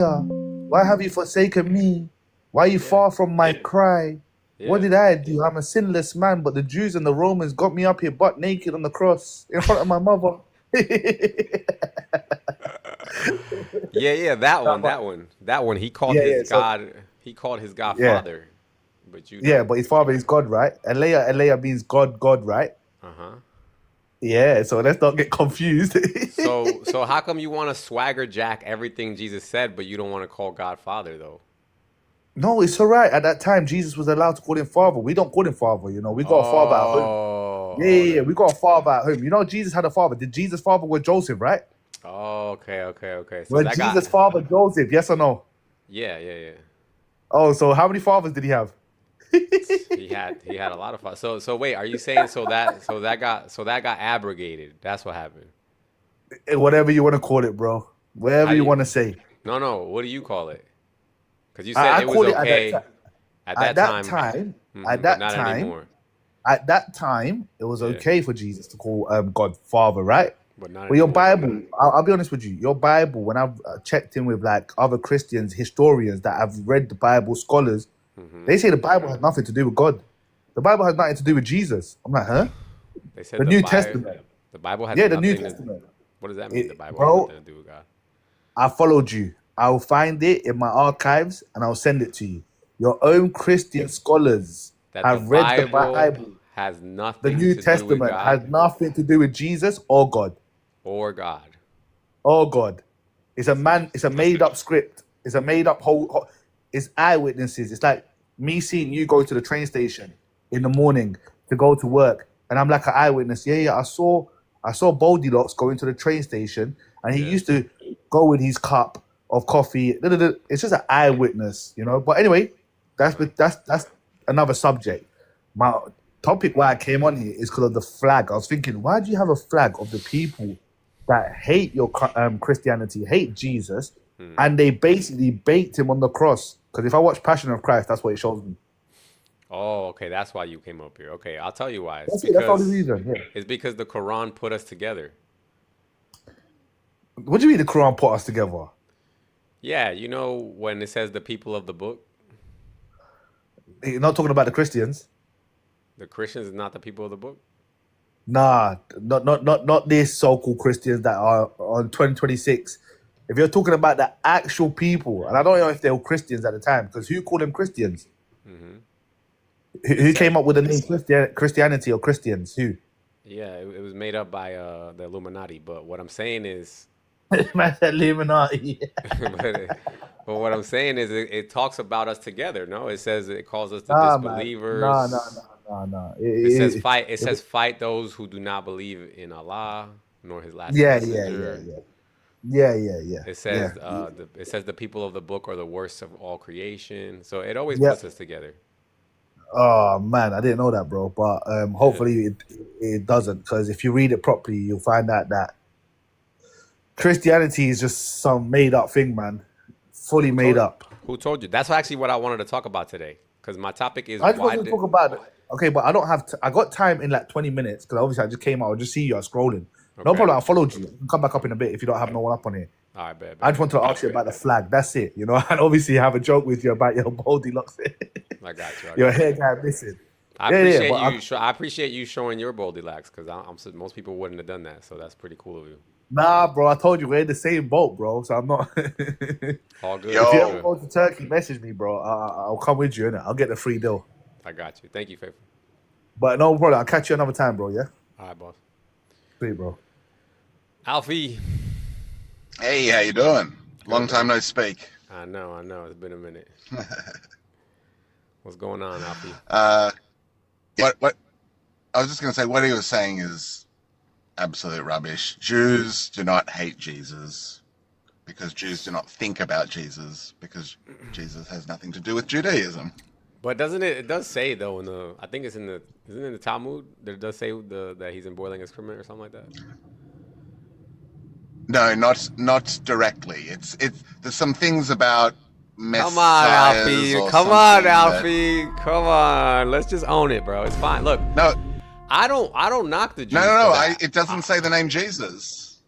Why have you forsaken me? Why are you far from my cry? What Yeah. did I do? I'm a sinless man, but the Jews and the Romans got me up here butt naked on the cross in front of my mother. Yeah, that Nah, one, but- that one, that one. He called yeah, his yeah. So God. He called his God yeah, Father, but you yeah. don't. But his father is God, right? Eleya means God, God, right? Uh huh. Yeah. So let's not get confused. So how come you want to swagger jack everything Jesus said, but you don't want to call God Father though? No, it's all right. At that time, Jesus was allowed to call him father. We don't call him father. We got a father at home. Oh, Yeah, oh, yeah, yeah. We got a father at home. Jesus had a father. Did Jesus' father was Joseph, right? oh, okay. So Was that got, Jesus' father Joseph? Yes or no? yeah. Oh, so how many fathers did he have? He had a lot of fun. So wait, are you saying so that got abrogated? That's what happened. Whatever you want to call it, bro. How Whatever do you you? want to say. No. What do you call it? Because you said I it was call it at that okay time. at At that that time, time, at but that not time, anymore. at that time, it was Yeah, okay for Jesus to call God Father, right? but not But your anymore. Bible, I'll be honest with you, your Bible, when I've checked in with like other Christians, historians that have read the Bible, scholars, they say the Bible has nothing to do with God. The Bible has nothing to do with Jesus. I'm like, huh? They said The the New Bible Testament. the Bible has Yeah, the New nothing to. Testament. What does that mean? The Bible has Bro, nothing to do with God. I followed you. I'll find it in my archives and I'll send it to you. Your own Christian scholars That the have read the Bible Bible. has The nothing New to do with Testament has God nothing to do with Jesus or God. or God. Oh God. That's interesting. It's a made up script. It's a made up it's eyewitnesses. It's like me seeing you go to the train station in the morning to go to work. And I'm like an eyewitness. Yeah, I saw Goldilocks going to the train station and he Yeah. used to go with his cup of coffee. It's just an eyewitness. But anyway, that's another subject. My topic why I came on here is because of the flag. I was thinking, why do you have a flag of the people that hate your Christianity, hate Jesus, and they basically baked him on the cross? Because if I watch Passion of Christ, that's what it shows me. Oh, okay. That's why you came up here. Okay, I'll tell you why. It's That's it. That's the only because reason. Yeah. it's because the Quran put us together. What do you mean the Quran put us together? Yeah, you know when it says the people of the book, You're not talking about the Christians. the Christians is not the people of the book. Nah, not these so-called Christians that are on 2026. If you're talking about the actual people, and I don't know if they were Christians at the time, because who called them Christians? It Who said, came up with the name Christianity or Christians? Who? yeah, it was made up by the Illuminati. But what I'm saying is, Man said Illuminati. but, but what I'm saying is, it talks about us together. No, it says it calls us the Nah, man. Nah, nah, disbelievers. nah, nah, nah. It says fight. It says fight those who do not believe in Allah nor His last Yeah, yeah, yeah, messenger. yeah. Yeah, yeah, yeah. It Yeah. says it says the people of the book are the worst of all creation. So it always Yeah. puts us together. Oh man, I didn't know that, bro. But Yeah. hopefully it doesn't, because if you read it properly, you'll find out that Christianity is just some made up thing, man. Fully Who made told up. Who told you? That's actually what I wanted to talk about today. Because my topic is I just why wanted to did. talk about it. Okay, but I don't have. I got time in like 20 minutes because obviously I just came out. I'll just see you. I was scrolling. No Okay. problem. I followed you. You can come back up in a bit if you don't have no one up on here. All right, bet, I bet, just bet. wanted to ask you about the flag. That's it. And obviously have a joke with you about your Goldilocks. I got you. I Your got hair you. guy missing. I Yeah, yeah. appreciate But you. I appreciate you showing your Goldilocks because most people wouldn't have done that. So that's pretty cool of you. nah, bro. I told you we're in the same boat, bro. So I'm not. All good. If you All ever good. go to Turkey, message me, bro. I'll come with you, innit? I'll get the free deal. I got you. Thank you, Faithful. But no problem. I'll catch you another time, bro. Yeah? All right, boss. Sweet, bro. Alfie. Hey, how you doing? Long Good, time man. no speak. I know. It's been a minute. What's going on, Alfie? What? I was just going to say, what he was saying is absolute rubbish. Jews do not hate Jesus because Jews do not think about Jesus because Jesus has nothing to do with Judaism. But doesn't it? It does say though in the. I think it's in the. Isn't it in the Talmud that it does say that he's in boiling excrement or something like that? No, not directly. It's there's some things about Come on, messiahs Alfie. or Come on, something that Alfie. Come on. Let's just own it, bro. It's fine. Look, no I don't knock the Jews no for no. that. It doesn't say the name Jesus.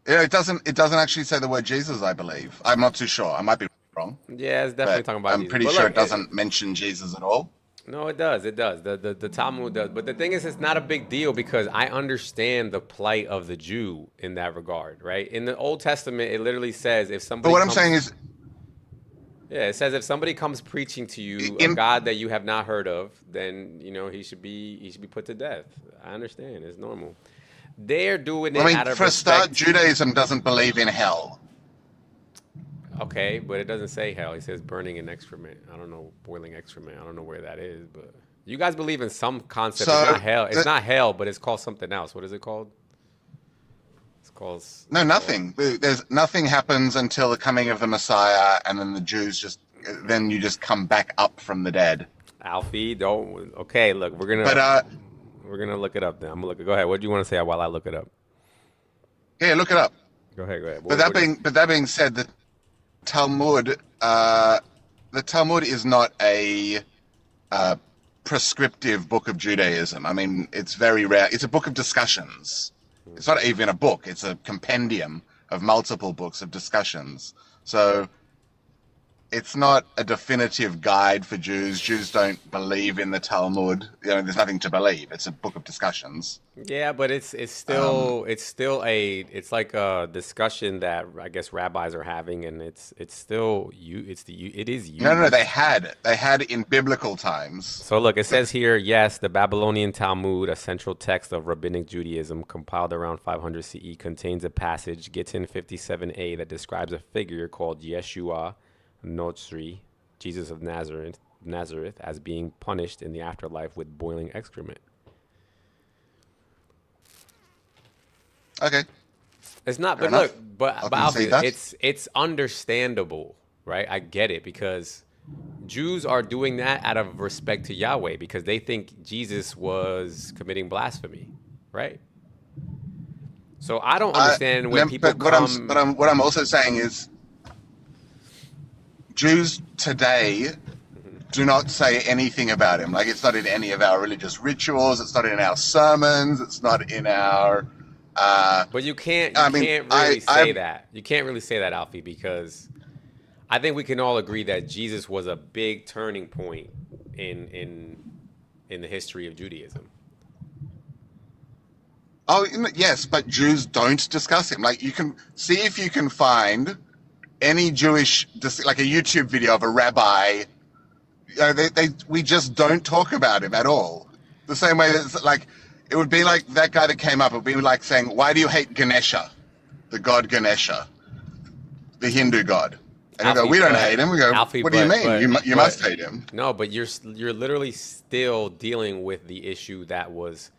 Yeah, it doesn't actually say the word Jesus, I believe. I'm not too sure. I might be wrong. Yeah, it's definitely But talking about I'm Jesus. pretty But sure look, it doesn't mention Jesus at all. no, it does. It does. The Talmud does. But the thing is, it's not a big deal because I understand the plight of the Jew in that regard, right? In the Old Testament, it literally says if But somebody what I'm comes, saying is, yeah, it says if somebody comes preaching to you a in God that you have not heard of, then he should be put to death. I understand. It's normal. They're doing I it mean, out of for a start, respect. Judaism doesn't believe in hell. Okay, but it doesn't say hell. It says burning in excrement. I don't know, boiling excrement. I don't know where that is, but you guys believe in some concept. It's So not hell. It's the, not hell, but it's called something else. What is it called? It's called. no, nothing. There's nothing happens until the coming of the Messiah, and then the Jews then you just come back up from the dead. Alfie, don't. Okay, look, But we're gonna look it up. Then I'm gonna look. Go ahead. What do you want to say while I look it up? yeah, look it up. Go ahead. Go ahead. But that being said, the Talmud is not a prescriptive book of Judaism. I mean, it's very rare. It's a book of discussions. It's not even a book. It's a compendium of multiple books of discussions. So it's not a definitive guide for Jews. Jews don't believe in the Talmud. There's nothing to believe. It's a book of discussions. Yeah, but it's still it's like a discussion that I guess rabbis are having, and it is used. No, they had in biblical times. So look, it says here, yes, the Babylonian Talmud, a central text of rabbinic Judaism, compiled around 500 CE, contains a passage, Gittin 57a, that describes a figure called Yeshua Notzri, Jesus of Nazareth, as being punished in the afterlife with boiling excrement. Okay. It's not, Fair but enough. look, but can say that. it's understandable, right? I get it because Jews are doing that out of respect to Yahweh because they think Jesus was committing blasphemy, right? So I don't understand when people come. What I'm also saying is, Jews today do not say anything about him. Like, it's not in any of our religious rituals. It's not in our sermons. It's not in our. But you can't really say that. You can't really say that, Alfie, because I think we can all agree that Jesus was a big turning point in the history of Judaism. Oh, yes, but Jews don't discuss him. Like, you can see if you can find any Jewish, like a YouTube video of a rabbi. We just don't talk about him at all. The same way that, like, it would be like that guy that came up. It would be like saying, "Why do you hate Ganesha, the god Ganesha, the Hindu god?" And Alfie, we go, "We don't hate him." We go, Alfie, "What do you mean? You must hate him." No, but you're literally still dealing with the issue that was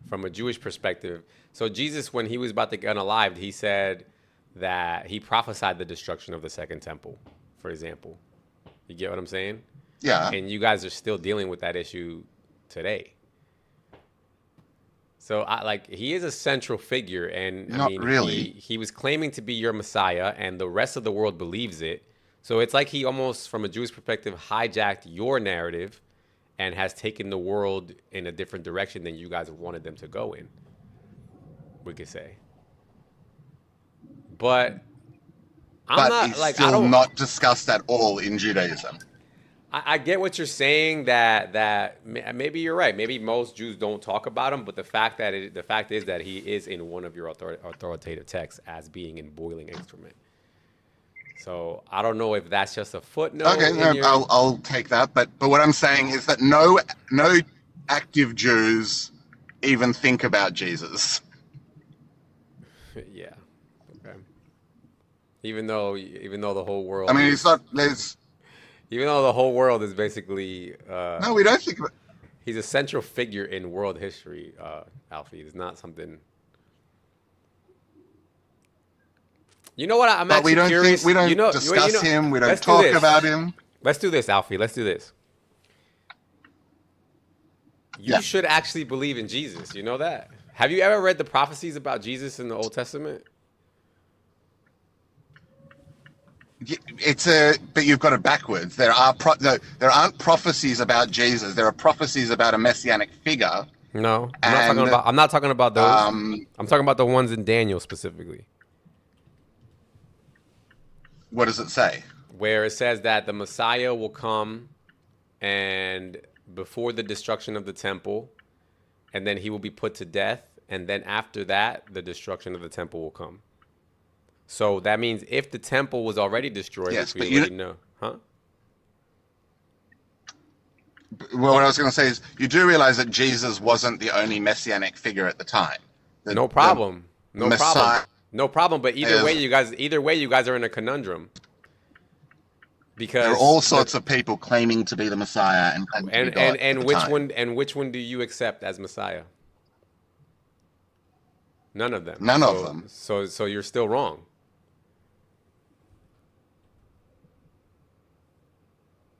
from a Jewish perspective. So Jesus, when he was about to get unalived, he said that he prophesied the destruction of the second temple, for example. You get what I'm saying? Yeah. And you guys are still dealing with that issue today. So he is a central figure, and Not really. he was claiming to be your Messiah, and the rest of the world believes it. So it's like he almost, from a Jewish perspective, hijacked your narrative and has taken the world in a different direction than you guys wanted them to go in, we could say. But It's still not discussed at all in Judaism. I get what you're saying, that maybe you're right. Maybe most Jews don't talk about him, but the fact is that he is in one of your authoritative texts as being in boiling excrement. So I don't know if that's just a footnote. Okay, I'll take that. But what I'm saying is that no active Jews even think about Jesus. Yeah. Okay. Even though the whole world. I mean, it's not. There's. Even though the whole world is basically. No, we don't think about. He's a central figure in world history, Alfie. It's not something. You know what? I'm actually curious. We don't discuss him. We don't talk about him. Let's do this, Alfie. Let's do this. You should actually believe in Jesus. You know that? Have you ever read the prophecies about Jesus in the Old Testament? But you've got it backwards. There aren't prophecies about Jesus. There are prophecies about a messianic figure. No, I'm not talking about those. I'm talking about the ones in Daniel specifically. What does it say? where it says that the Messiah will come and before the destruction of the temple, and then he will be put to death, and then after that, the destruction of the temple will come. So that means if the temple was already destroyed, Yes, which but we already know, huh? Well, what I was going to say is, you do realize that Jesus wasn't the only messianic figure at the time. No problem. No problem. Messiah No problem. But either is- way, you guys are in a conundrum. Because There are all sorts of people claiming to be the Messiah and claiming to be God at and the which time. one and which one do you accept as Messiah? None of them. None of them. So you're still wrong.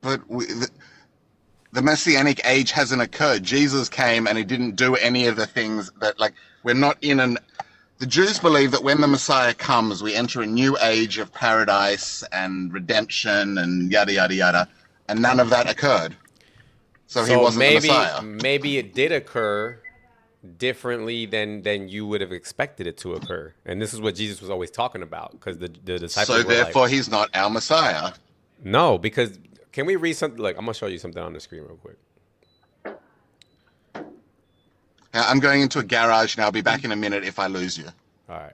But the Messianic age hasn't occurred. Jesus came and he didn't do any of the things that, like, we're not in an... The Jews believe that when the Messiah comes, we enter a new age of paradise and redemption and yada, yada, yada. And none of that occurred. So he wasn't the Messiah. Maybe it did occur differently than you would have expected it to occur. And this is what Jesus was always talking about, because the disciples So were therefore like, he's not our Messiah. no, because can we read something? Look, I'm going to show you something on the screen real quick. I'm going into a garage now. I'll be back in a minute if I lose you. All right.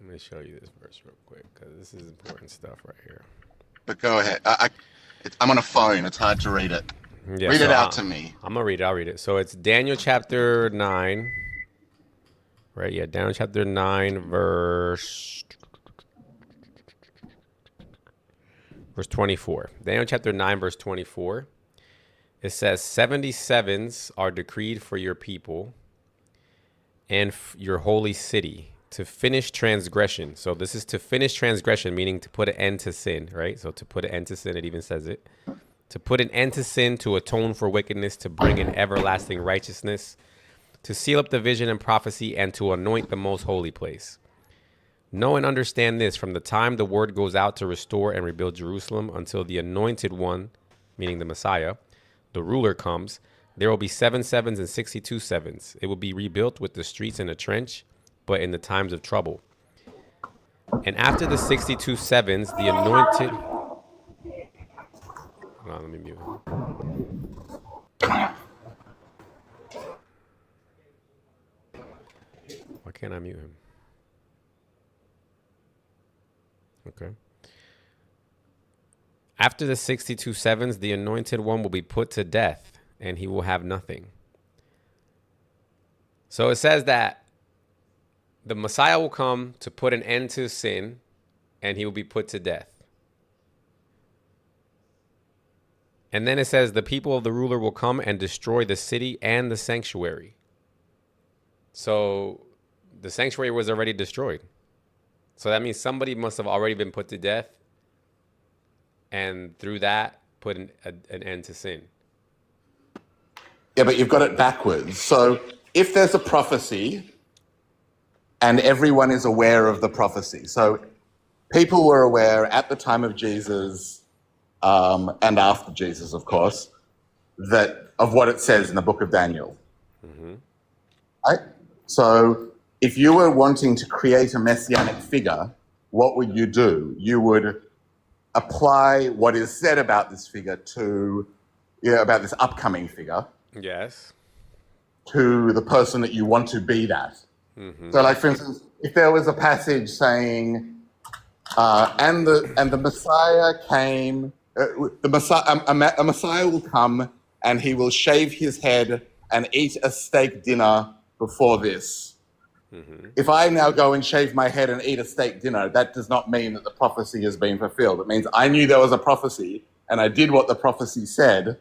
Let me show you this verse real quick, because this is important stuff right here. But go ahead. I'm on a phone. It's hard to read it. Yeah, Read so it out to me. I'm gonna read it. I'll read it. So it's Daniel chapter 9, right? Yeah, Daniel chapter 9, verse 24. Daniel chapter 9, verse 24. It says, 77s are decreed for your people and your holy city to finish transgression. So this is to finish transgression, meaning to put an end to sin, right? So to put an end to sin, it even says it. To put an end to sin, to atone for wickedness, to bring in everlasting righteousness, to seal up the vision and prophecy, and to anoint the most holy place. Know and understand this, from the time the word goes out to restore and rebuild Jerusalem until the anointed one, meaning the Messiah, the ruler comes, there will be 7 sevens and 62 sevens. It will be rebuilt with the streets and a trench, but in the times of trouble. And after the 62 sevens, the anointed... Hold on, let me mute him. Why can't I mute him? Okay. After the 62 sevens, the anointed one will be put to death, and he will have nothing. So it says that the Messiah will come to put an end to sin, and he will be put to death. And then it says the people of the ruler will come and destroy the city and the sanctuary. So the sanctuary was already destroyed. So that means somebody must have already been put to death, and through that, put an end to sin. Yeah, but you've got it backwards. So if there's a prophecy and everyone is aware of the prophecy, so people were aware at the time of Jesus and after Jesus, of course, that of what it says in the book of Daniel. Mm-hmm. Right? So if you were wanting to create a messianic figure, what would you do? You would apply what is said about this figure to, about this upcoming figure. Yes. To the person that you want to be that. Mm-hmm. So, like, for instance, if there was a passage saying, and the Messiah came, a Messiah will come and he will shave his head and eat a steak dinner before this. Mm-hmm. If I now go and shave my head and eat a steak dinner, that does not mean that the prophecy has been fulfilled. It means I knew there was a prophecy and I did what the prophecy said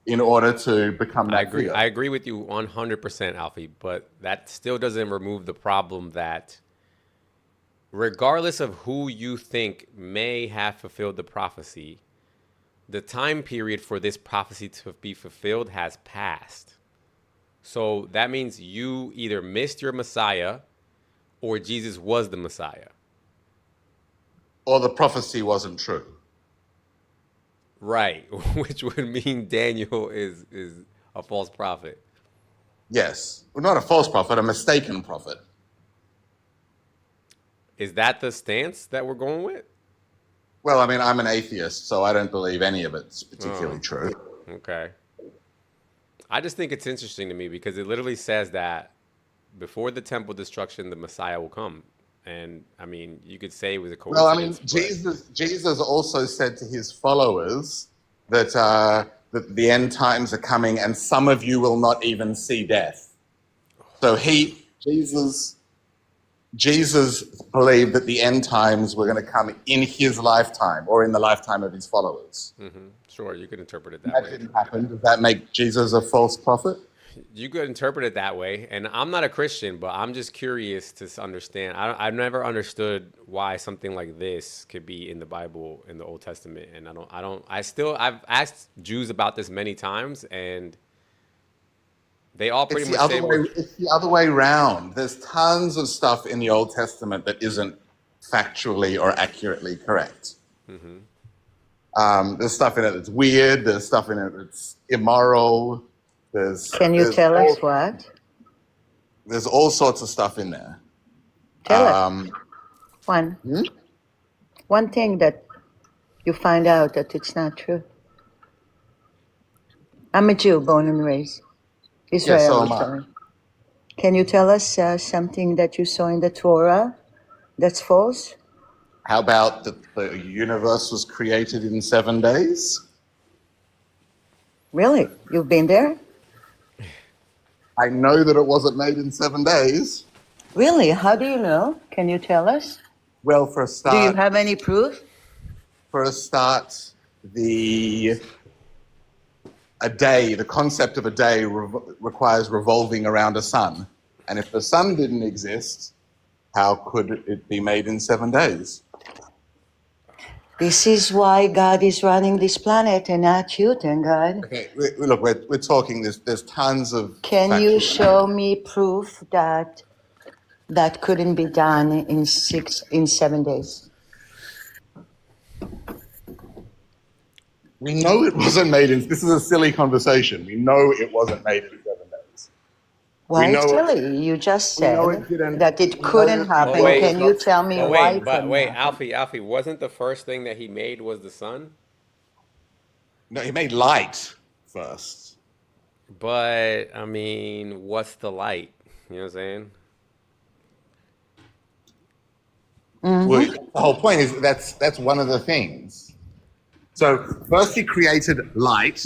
in order to become that figure. I agree with you 100%, Alfie, but that still doesn't remove the problem that regardless of who you think may have fulfilled the prophecy, the time period for this prophecy to be fulfilled has passed. So that means you either missed your Messiah or Jesus was the Messiah. Or the prophecy wasn't true. Right, which would mean Daniel is a false prophet. Yes. Well, not a false prophet, a mistaken prophet. Is that the stance that we're going with? Well, I mean, I'm an atheist, so I don't believe any of it's particularly Oh, true. okay. I just think it's interesting to me because it literally says that before the temple destruction, the Messiah will come. And I mean, you could say it was a Well, I mean, coincidence, but Jesus also said to his followers that the end times are coming, and some of you will not even see death. So Jesus believed that the end times were going to come in his lifetime or in the lifetime of his followers. sure, you could interpret it that That way. didn't happen. Does that make Jesus a false prophet? You could interpret it that way, and I'm not a Christian, but I'm just curious to understand. I've never understood why something like this could be in the Bible in the Old Testament, and I've asked Jews about this many times, and they all pretty much say It's the other way round. There's tons of stuff in the Old Testament that isn't factually or accurately correct. There's stuff in it that's weird. There's stuff in it that's immoral. Can you tell us what? There's all sorts of stuff in there. Tell us one thing that you find out that it's not true. I'm a Jew, born and raised. Israel. Yeah, so am I. Can you tell us something that you saw in the Torah that's false? How about that the universe was created in 7 days? Really? You've been there? I know that it wasn't made in 7 days. Really? How do you know? Can you tell us? Well, for a start, Do you have any proof? The concept of a day requires revolving around a sun. And if the sun didn't exist, how could it be made in 7 days? This is why God is running this planet and not you, thank God. Okay, look, we're talking, there's tons of... Can you show me proof that that couldn't be done in 7 days? We know it wasn't made in... This is a silly conversation. We know it wasn't made in 7 days. Why silly? You just said that it couldn't happen. wait, Can you tell me why it couldn't happen? Alfie, wasn't the first thing that he made was the sun? No, he made light first. But I mean, what's the light? You know what I'm saying? Well, the whole point is that's one of the things. So first he created light,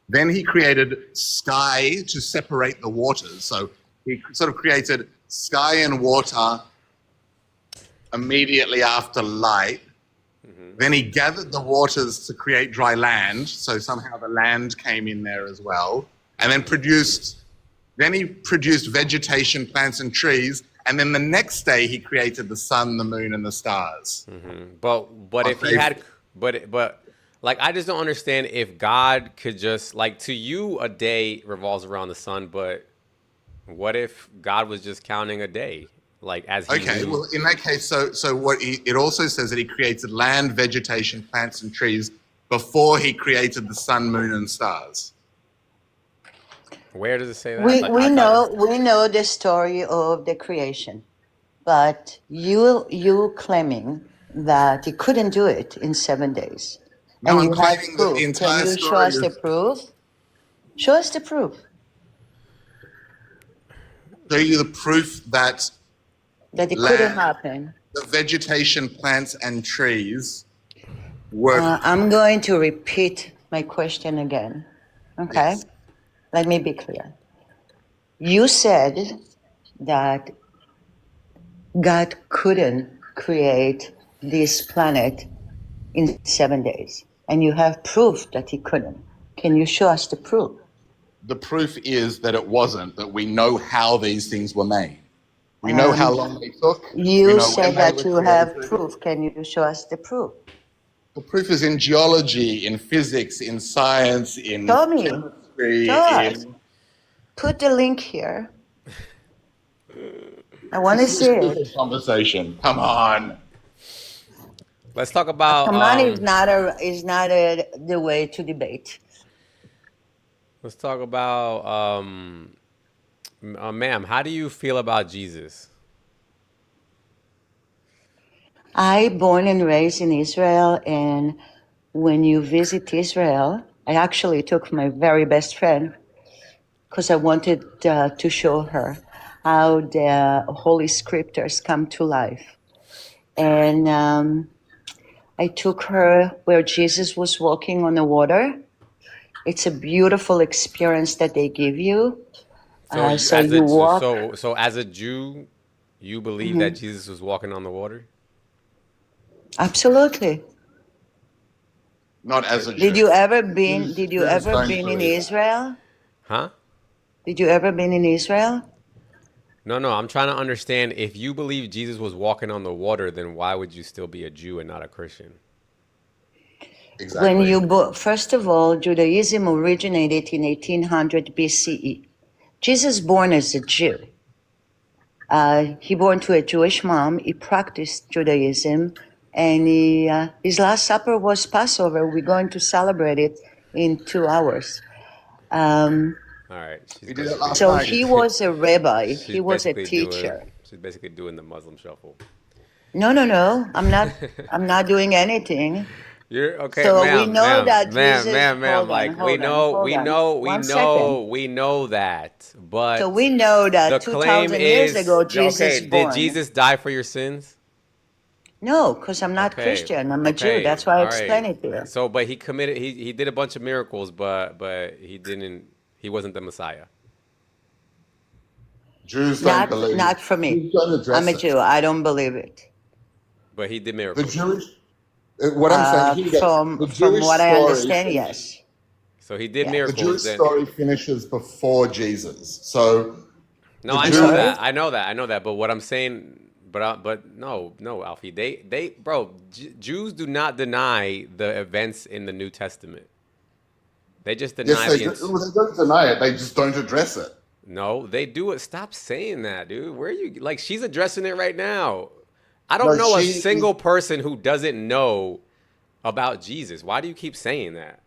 then he created sky to separate the waters. So he sort of created sky and water immediately after light. Then he gathered the waters to create dry land. So somehow the land came in there as well. And then he produced vegetation, plants and trees. And then the next day he created the sun, the moon, and the stars. But if he had, but like, I just don't understand if God could just, like, to you a day revolves around the sun, but what if God was just counting a day, like as he knew? Well, in that case, so it also says that he created land, vegetation, plants, and trees before he created the sun, moon, and stars. Where does it say that? We know the story of the creation, but you claiming that he couldn't do it in 7 days. No, I'm claiming that the entire story. Can you show us the proof? Show us the proof. Show you the proof that it couldn't happen. The vegetation, plants, and trees were. I'm going to repeat my question again. Okay. Yes. Let me be clear. You said that God couldn't create this planet in 7 days, and you have proof that he couldn't. Can you show us the proof? The proof is that it wasn't, that we know how these things were made. We know how long they took. You said that you have proof. Can you show us the proof? The proof is in geology, in physics, in science, in chemistry. Put the link here. I want to see it. Conversation. Come on. Let's talk about. Come on is not the way to debate. Let's talk about, ma'am. How do you feel about Jesus? I born and raised in Israel, and when you visit Israel, I actually took my very best friend because I wanted to show her how the Holy Scriptures come to life. And I took her where Jesus was walking on the water. It's a beautiful experience that they give you. So So you walk. so as a Jew, you believe that Jesus was walking on the water? Absolutely. Not as a Jew. Did you ever been? Did you Jews ever don't been in believe that. Israel? Huh? Did you ever been in Israel? No, I'm trying to understand, if you believe Jesus was walking on the water, then why would you still be a Jew and not a Christian? Exactly. When you first of all, Judaism originated in 1800 BCE. Jesus born as a Jew. He born to a Jewish mom. He practiced Judaism, and his last supper was Passover. We're going to celebrate it in 2 hours. All right. We did it last So night. he was a rabbi. She's He was a basically teacher. she's basically doing the Muslim shuffle. No. I'm not. I'm not doing anything. You're okay, So ma'am. we know that Jesus. Ma'am. Hold on, Like hold on. One second. we know that. But So we know that the 2,000 claim years is ago Jesus okay. born. Did Jesus die for your sins? No, because I'm not Okay, Christian. I'm a Jew. okay, That's why I all explain right. it to you. So, but he committed. He did a bunch of miracles, but he didn't. He wasn't the Messiah. Jews don't Not believe. not for me. Jews don't address I'm a it. Jew. I don't believe it. But he did The miracles. Jewish. What I'm saying here, From the from Jewish what I story. understand, yes. So he did Yeah. The miracles. Jewish Then story finishes before Jesus. So no, the I I'm know Jews. sorry? that. I know that. I know that. But what I'm saying, but no, Alfie. Bro, Jews do not deny the events in the New Testament. They just Yes, deny they the. do. Well, they don't deny it. They just don't address it. No, they do it. Stop saying that, dude. Where are you? Like, she's addressing it right now. I don't No, know a she single person who doesn't know about Jesus. Why do you keep saying that?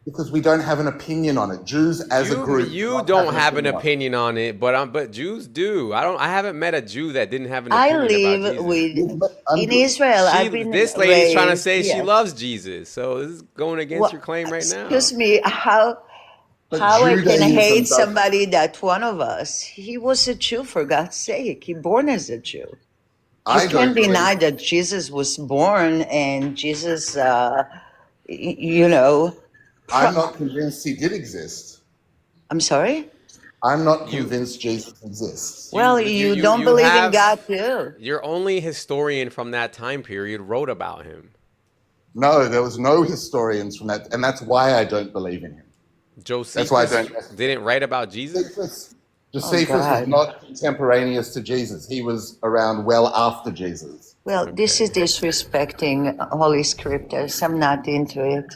because we don't have an opinion on it. Jews as a group do You not don't have an on it. opinion on it, but Jews do. I haven't met a Jew that didn't have an I opinion about live Jesus. with Yes, but in Israel. I've been This lady's trying to raised. say she Yes. loves Jesus. So this is going against What? your claim right now. Excuse me. How But I can Judaism hate does. somebody that one of us? He was a Jew, for God's sake. He born as a Jew. You I don't can't deny believe. that Jesus was born and Jesus, you know. I'm not convinced he did exist. I'm sorry. I'm not You convinced Jesus exists. Well, you don't believe in God too. Your only historian from that time period wrote about him. No, there was no historians from that, and that's why I don't believe in him. Josephus That's why I don't. didn't write about Jesus. Josephus was God. not contemporaneous to Jesus. He was around well after Jesus. Well, this is disrespecting Holy Scriptures. I'm not into it.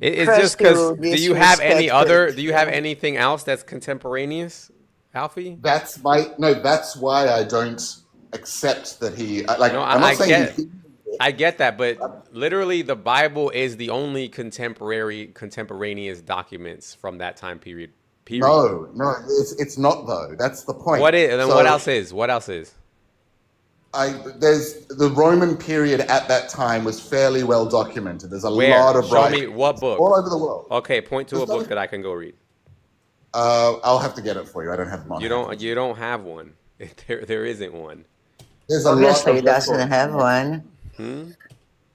It's First just because. you Do you have any disrespect other? it. Do you have anything else that's contemporaneous, Alfie? That's why I don't accept that he like. No, I'm not saying he. I get that, but literally, the Bible is the only contemporaneous documents from that time period. Period. No, it's not though. That's the point. What is? And then So, what else is? What else is? There's the Roman period at that time was fairly well documented. There's a Where? lot of Show me writings what book. all over the world. Okay, point to a There's book not- that I can go read. I'll have to get it for you. I don't have mine. You don't have one. There isn't one. There's a lot Obviously, of he doesn't records. have one.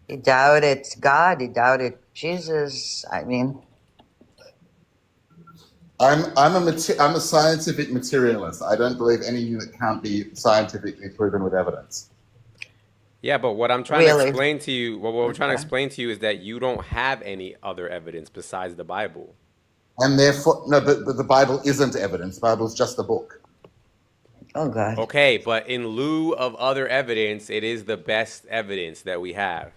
He doubted God. He doubted Jesus. I mean, I'm a scientific materialist. I don't believe anything that can't be scientifically proven with evidence. Yeah, but what I'm trying to Really? explain to you, what we're trying to Okay. explain to you is that you don't have any other evidence besides the Bible. And therefore, no, but the Bible isn't evidence. The Bible's just a book. oh God. Okay, but in lieu of other evidence, it is the best evidence that we have.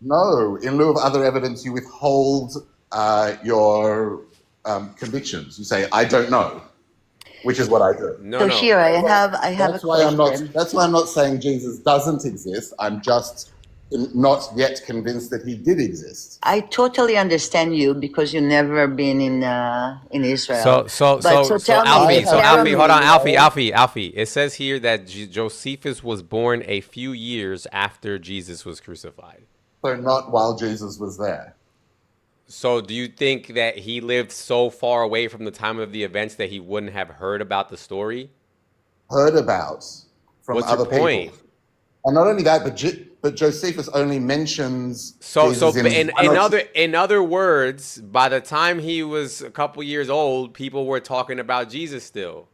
No, in lieu of other evidence, you withhold your convictions. You say, "I don't know," which is what I do. No, So no. here I have That's a why I'm not. question. That's why I'm not saying Jesus doesn't exist. I'm just not yet convinced that he did exist. I totally understand you because you've never been in Israel. So tell Alfie, me, tell me. hold on, Alfie. It says here that Josephus was born a few years after Jesus was crucified. So not while Jesus was there. So do you think that he lived so far away from the time of the events that he wouldn't have heard about the story? Heard about from What's other your point? people. And not only that, but Josephus only mentions So Jesus in other words, by the time he was a couple years old, people were talking about Jesus still.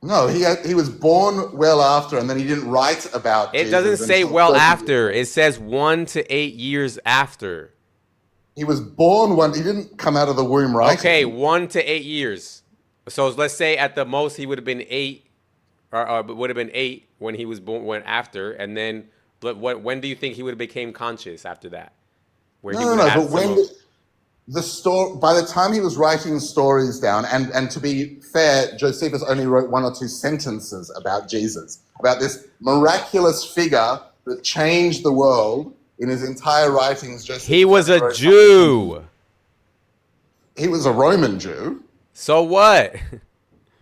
No, he was born well after, and then he didn't write about It Jesus doesn't say until well 30 after. years. It says 1 to 8 years after. He was born he didn't come out of the womb writing. Okay, 1 to 8 years. So let's say at the most he would have been 8, or would have been 8 when he was born, after, and then when do you think he would have became conscious after that? Where he would have But when by the time he was writing stories down, and to be fair, Josephus only wrote 1 or 2 sentences about Jesus, about this miraculous figure that changed the world. In his entire writings, Josephus he was a Jew. He was a Roman Jew. So what?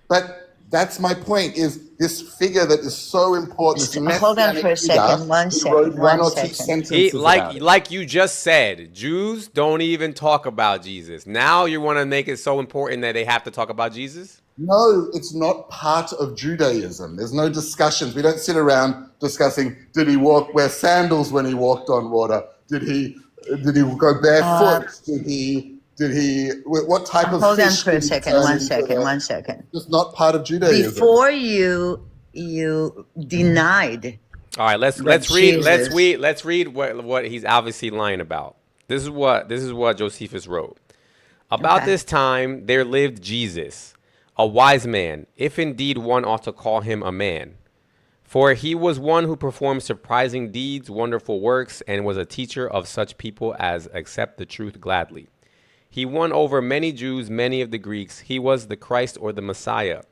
But that's my point, is this figure that is so important. Hold on for a second. One second. One or two sentences like you just said, Jews don't even talk about Jesus. Now you want to make it so important that they have to talk about Jesus? No, it's not part of Judaism. There's no discussions. We don't sit around discussing, did he wear sandals when he walked on water? Did he go barefoot? What type of hold fish? on for a second. One second. It's not part of Judaism. Before you denied. All right, let's read what he's obviously lying about. This is what Josephus wrote. About this time there lived Jesus, a wise man, if indeed one ought to call him a man. For he was one who performed surprising deeds, wonderful works, and was a teacher of such people as accept the truth gladly. He won over many Jews, many of the Greeks. He was the Christ or the Messiah.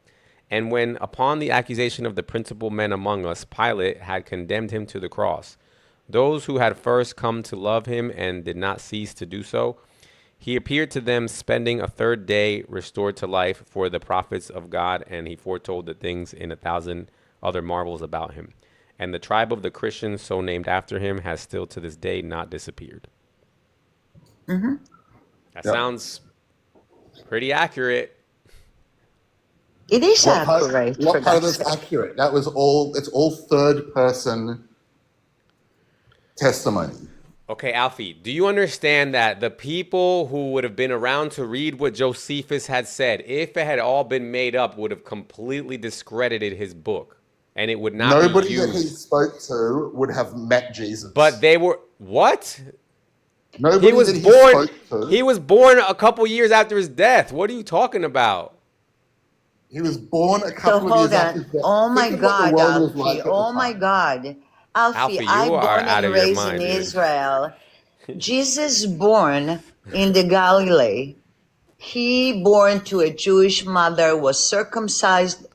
And when, upon the accusation of the principal men among us, Pilate had condemned him to the cross, those who had first come to love him and did not cease to do so, he appeared to them, spending a third day restored to life for the prophets of God, and he foretold the things in 1,000 other marvels about him. And the tribe of the Christians, so named after him, has still to this day not disappeared. Mm-hmm. That sounds pretty accurate. It is accurate. What part of this accurate? That was all. It's all third person testimony. Okay, Alfie, do you understand that the people who would have been around to read what Josephus had said, if it had all been made up, would have completely discredited his book, and it would not Nobody be used. that he spoke to would have met Jesus. But they were what? Nobody He was that born. spoke to. He was born a couple years after his death. What are you talking about? He was born a couple of years after his death. Oh my Think of what God, the world was Alfie. like at the Oh my time. God. Alfie, you I are born out and of your raised mind, in dude. Israel. Jesus born in the Galilee. He born to a Jewish mother, was circumcised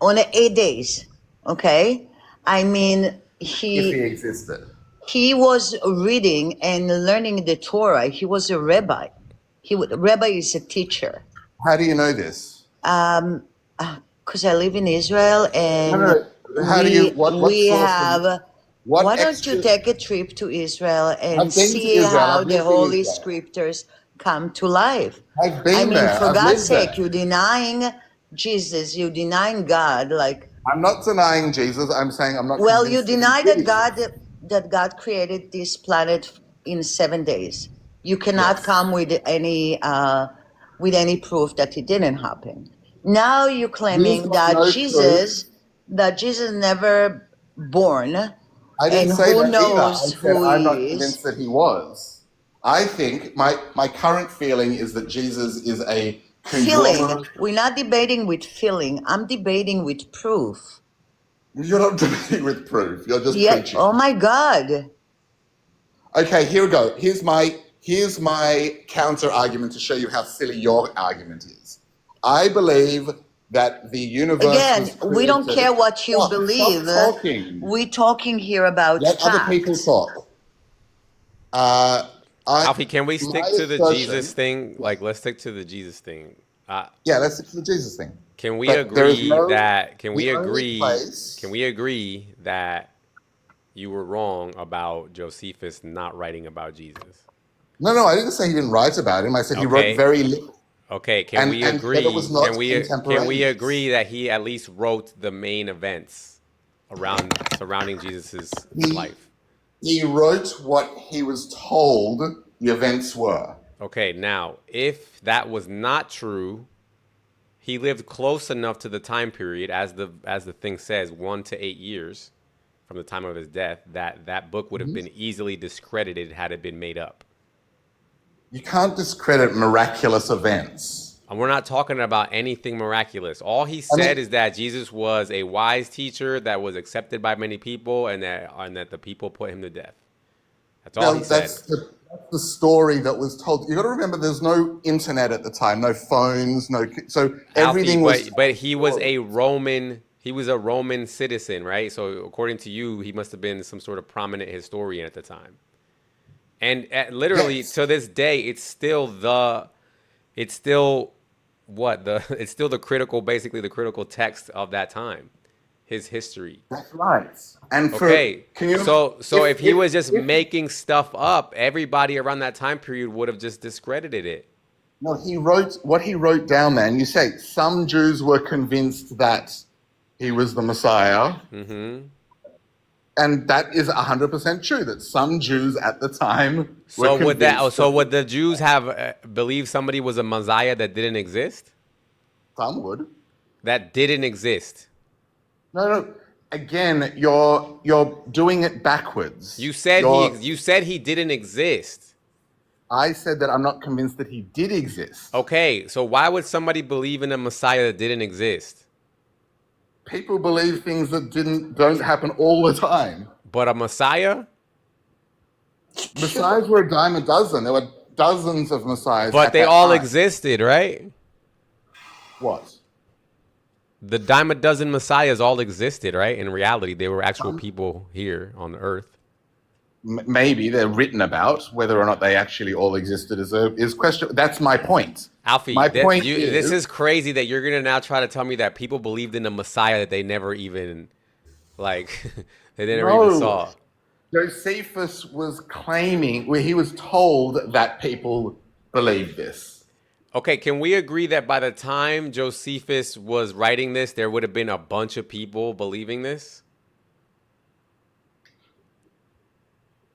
on 8 days. Okay? I mean, If he existed. he was reading and learning the Torah. He was a rabbi. Rabbi is a teacher. How do you know this? Because I live in Israel and How do you? What we source have. what Why don't extra- you take a trip to Israel and I've been to see Israel. how I've the lived in Holy Israel. Scriptures come to life? I've been I mean, there. for I've God's lived sake, there. you're denying Jesus, you're denying God. Like, I'm not denying Jesus. I'm saying I'm not. well, you convinced deny he that is. God created this planet in 7 days. You cannot Yes. come with any proof that it didn't happen. Now you're claiming got that no Jesus never born. I didn't And say who that knows either. I said who I'm he not is. convinced that he was. I think my current feeling is that Jesus is a Feeling. conglomerate. We're not debating with feeling. I'm debating with proof. You're not debating with proof. You're just Yeah. preaching. Oh my God. Okay, here we go. Here's my counter argument to show you how silly your argument is. I believe that the universe Again, was we don't created- care what you believe. Stop talking. We're talking here about Let other people facts. talk. Alfie, can we stick my to the assertion- Jesus thing? Like, let's stick to the Jesus thing. Yeah, let's stick to the Jesus thing. Can we But there is agree no- that? Can we the only agree? place- Can we agree that you were wrong about Josephus not writing about Jesus? No, I didn't say he didn't write about him. I said he Okay. wrote very little. Okay, can we and agree? that it was not Can we contemporaneous. agree that he at least wrote the main events surrounding Jesus's life? He wrote what he was told the events were. Okay, now if that was not true, he lived close enough to the time period, as the thing says, 1 to 8 years from the time of his death, that book would have been easily discredited had it been made up. You can't discredit miraculous events. And we're not talking about anything miraculous. All he said is that Jesus was a wise teacher that was accepted by many people, and that the people put him to death. That's all he said. That's the story that was told. You got to remember, there's no internet at the time, no phones, so everything Alfie, was. but he was a Roman. He was a Roman citizen, right? So according to you, he must have been some sort of prominent historian at the time. And literally Yes. to this day, it's still the critical, basically the critical text of that time, his history. That's right. And Okay, so if he was just if- making stuff up, everybody around that time period would have just discredited it. No, he wrote what he wrote down there, and you say some Jews were convinced that he was the Messiah. Mm-hmm. And that is 100% true, that some Jews at the time were So would convinced would the Jews have believed somebody was a Messiah that didn't exist? some would. That didn't exist. No. Again, you're doing it backwards. You said he didn't exist. I said that I'm not convinced that he did exist. Okay, so why would somebody believe in a Messiah that didn't exist? People believe things that don't happen all the time. But a Messiah? Messiahs were a dime a dozen. There were dozens of messiahs. But at they that all time. existed, right? What? The dime a dozen messiahs all existed, right? In reality, they were actual people here on earth. Maybe they're written about. Whether or not they actually all existed is question. That's my point. Alfie, My point this is crazy that you're gonna now try to tell me that people believed in a Messiah that they never even, like, they never even saw. Josephus was claiming, where he was told that people believed this. Okay, can we agree that by the time Josephus was writing this, there would have been a bunch of people believing this?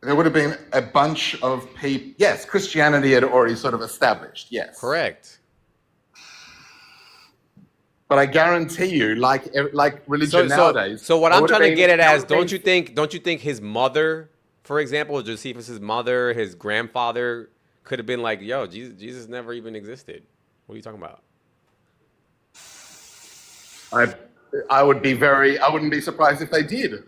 There would have been a bunch of people. Yes, Christianity had already sort of established. Yes, Correct. But I guarantee you, like religion nowadays. So what there I'm would have trying to been- get at there is, would have been- don't you think his mother, for example, Josephus's mother, his grandfather, could have been like, yo, Jesus never even existed. What are you talking about? I wouldn't be surprised if they did.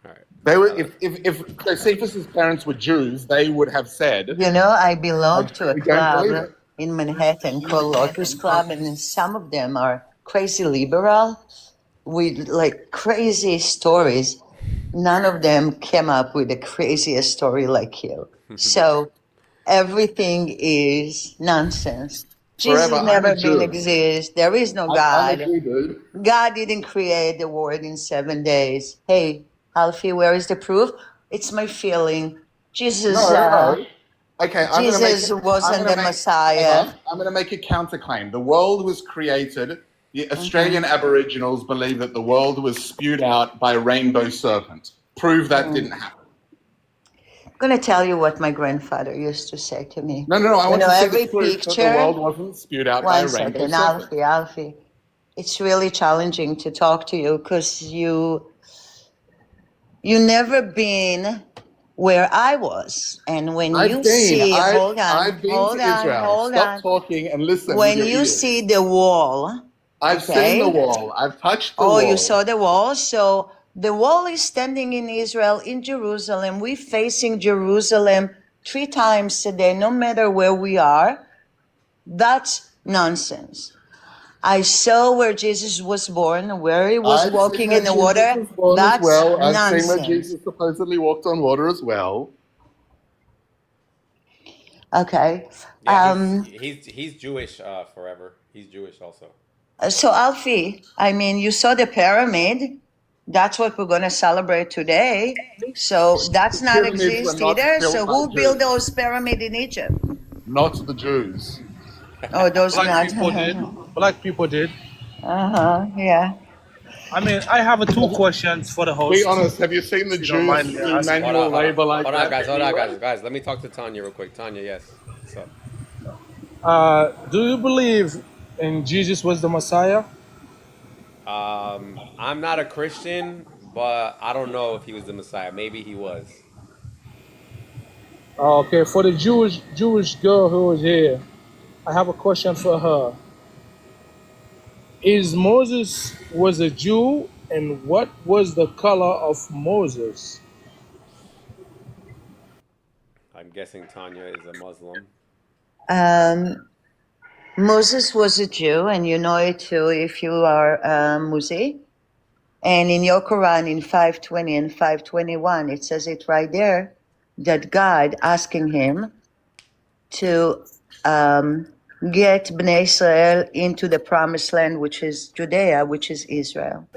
All right. They were, if Josephus's parents were Jews, they would have said, You know, I belong to a I can't believe club it. in Manhattan called Locust Club, and some of them are crazy liberal with like crazy stories. None of them came up with the craziest story like you. So everything is nonsense. Jesus Forever, I'm never a Jew. been exist. There is no I'm God. a Jew, dude. God didn't create the world in 7 days. Hey, Alfie, where is the proof? It's my feeling. Jesus, No. Okay, Jesus wasn't the Messiah. I'm going to make a counterclaim. The world was created. The Australian Aboriginals believe that the world was spewed out by a rainbow serpent. Prove that didn't happen. I'm going to tell you what my grandfather used to say to me. No. I want to see every the proof that the picture- world wasn't spewed out by a One rainbow second, serpent. Alfie. It's really challenging to talk to you because you never been where I was. And when you see, hold on, I've been hold to on, Israel. hold Stop on. talking and listen. When with your you ears. see the wall, I've okay. seen the wall. I've touched the wall. Oh, you saw the wall? So the wall is standing in Israel, in Jerusalem. We're facing Jerusalem 3 times a day, no matter where we are. That's nonsense. I saw where Jesus was born, where he was I've walking seen in where the water. Jesus was born as That's well. I've seen where nonsense. Jesus supposedly walked on water as well. Okay. Yeah, he's Jewish forever. He's Jewish also. So Alfie, I mean, you saw the pyramid. That's what we're going to celebrate today. So that's The not pyramids were exist not either. built So by who built Jews, those pyramids in Egypt? not the Jews. Oh, those Black not. people did. Black people did. Yeah. I mean, I have two questions for the Be host, honest, have you seen the if you don't Jews mind me do asking. manual labor like Hold on, that guys. anyway? Guys. Let me talk to Tanya real quick. Tanya, yes. What's up? Do you believe in Jesus was the Messiah? I'm not a Christian, but I don't know if he was the Messiah. Maybe he was. Okay, for the Jewish girl who is here, I have a question for her. Is Moses was a Jew, and what was the color of Moses? I'm guessing Tanya is a Muslim. Moses was a Jew, and you know it too if you are Musi. And in your Quran, in 520 and 521, it says it right there that God asking him to get Bnei Israel into the promised land, which is Judea, which is Israel.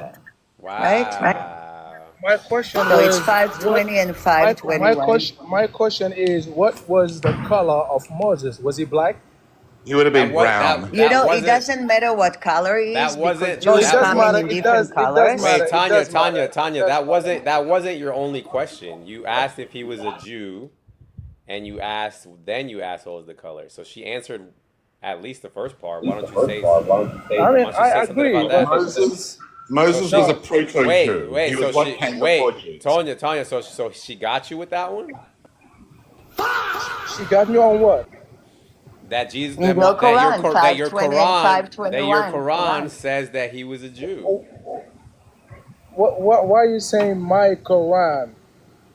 Right? Wow. My question So it's was 520 and my 521. question is, what was the color of Moses? Was he black? He would have been brown. You know, it wasn't- doesn't matter what color he That is wasn't- because No, it Jews does come matter. in It different does colors. matter. Wait, It does matter. Tanya, that wasn't your only question. You asked if he was a Jew, and you asked what was the color. So she answered at least the first part. Why don't you say? I mean, I something agree. about that? Moses was a proto-Jew. Wait. He So was what she came before Jews. Tanya. So she got you with that one. She got me on what? That Jesus, In your Quran, 520 and 521. Quran says that he was a Jew. Why are you saying my Quran?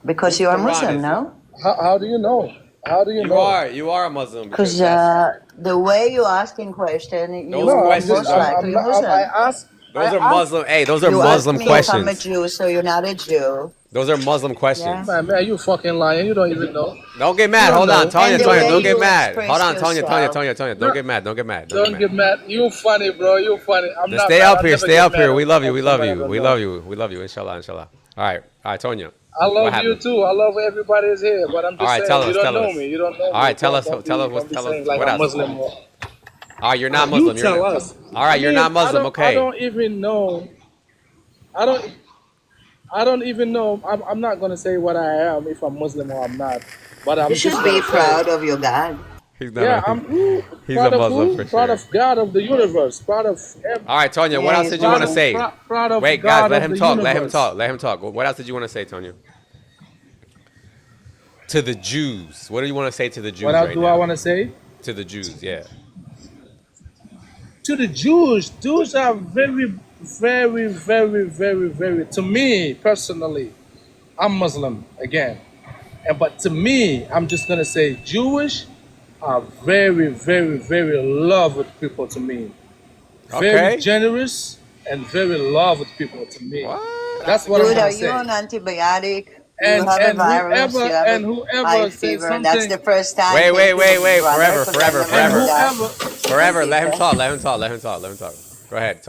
Because you are Muslim, no? How do you know? How do you know? You are a Muslim Because that's- the way you asking question, you Those No, questions most are- likely Muslim. those are Muslim. Hey, those are You Muslim ask me if I'm a questions. Jew, so you're not a Jew. Those are Muslim questions. Man, you fucking lying. You don't even know. Don't get mad. You Hold don't on, know. Tanya. And the Don't way get you mad. express Hold on, Tanya. yourself. Don't get mad. Don't get mad. You funny, bro. You funny. I'm Just not stay mad. up I'll here. never Stay get up here. mad We at love you. We love somebody you. I We don't love know. you. We love you. Inshallah. All right, Tonya. I What love you happened? too. I love everybody's here, but I'm just All right, saying tell us, you don't tell know us. me. You don't know me. All right, tell us Don't be tell saying us. like What I'm else? Muslim. All right, you're not You Muslim. tell us. All right, you're not Muslim. I Okay. don't even know. I don't even know. I'm not gonna say what I am if I'm Muslim or I'm not. But I'm You just should be gonna say, proud of your God. He's not. yeah, I'm He's proud a of Muslim who? for Proud sure. of God of the universe. Proud of All right, Tonya. What Yeah, else he's did you want to Muslim. say? proud of Wait, God guys, let of him the talk. universe. Let him talk. What else did you want to say, Tonya? To the Jews. What do you want to say to the Jews What else do I want to say? To the Jews, yeah. To the Jews, Jews are very, very, very, very, very. To me personally, I'm Muslim again, but to me, I'm just gonna say Jewish are very, very, very loved people to me. Very Okay. generous and very loved people to me. What? That's what I'm Dude, gonna are you say. on antibiotic? You And have a virus, you have a whoever high says fever. something. That's the first time. Wait. Thank you, brother, Forever. 'cause I never And heard that. Forever. Let him talk. Go ahead,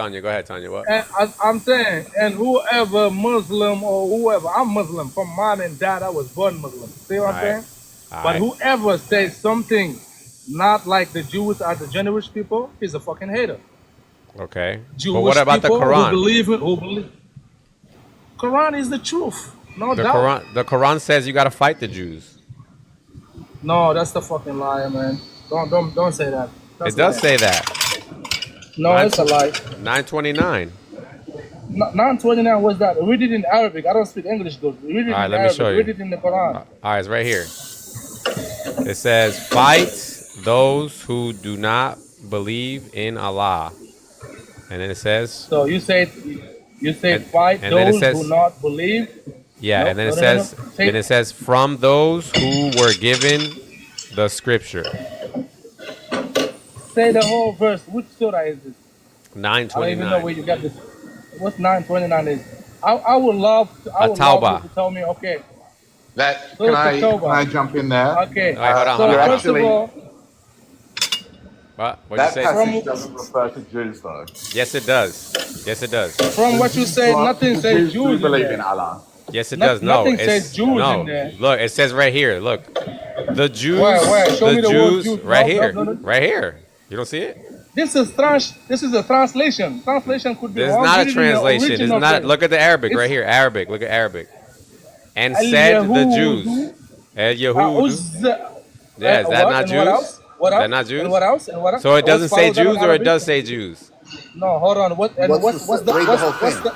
Tanya. What? And I'm saying, and whoever Muslim or whoever, I'm Muslim. From mom and dad, I was born Muslim. See what I'm saying? But whoever says something not like the Jews or the Jewish people, he's a fucking hater. Okay. Jewish But what about the people Quran? who believe. Quran is the truth. No doubt. The Quran says you got to fight the Jews. No, that's the fucking lie, man. Don't say that. That's It does a lie. say that. No, it's a lie. 929. 929 was that. Read it in Arabic. I don't speak English good. Read it in All right, let me Arabic. show you. Read it in the Quran. All right, it's right here. It says, fight those who do not believe in Allah. And then it says, So you say fight and then it those says- who not believe. yeah, No, and then no, it no, says, no. Say- then it says, from those who were given the scripture. say the whole verse. Which surah is this? I don't even know 929. where you got this. What's 929 is? I would love to, I would love you At-Tawbah. to tell me. Okay, That Surah can I At-Tawbah. jump in there? Okay. Wait, hold on, So hold on, hold first on. of all, What'd you That say? passage doesn't refer to Jews, though. Yes, it does. Yes, it does. from what you say, nothing The says Jews do Jews in believe there. in Allah. Yes, it does. No, Nothing says it's Jews no. in there. Look, it says right here. Look, the Jews. Where? Show me the word Jews. Jews. Right No, here. no, no. Right here. You don't see it? This is a translation. Translation could be This is wrong. not a Read it in the translation. This is original not. text. Look at the Arabic It's- right here. Arabic. Look at Arabic. And said the Jews. El Yahud. Yeah, is that what? not And Jews? what else? What Is else? that not Jews? And what else? And what else? So it doesn't What's say follows that in Jews, or it Arabic? does say Jews? No, hold on. What? And What's what's the- the? read the What's, whole what's thing.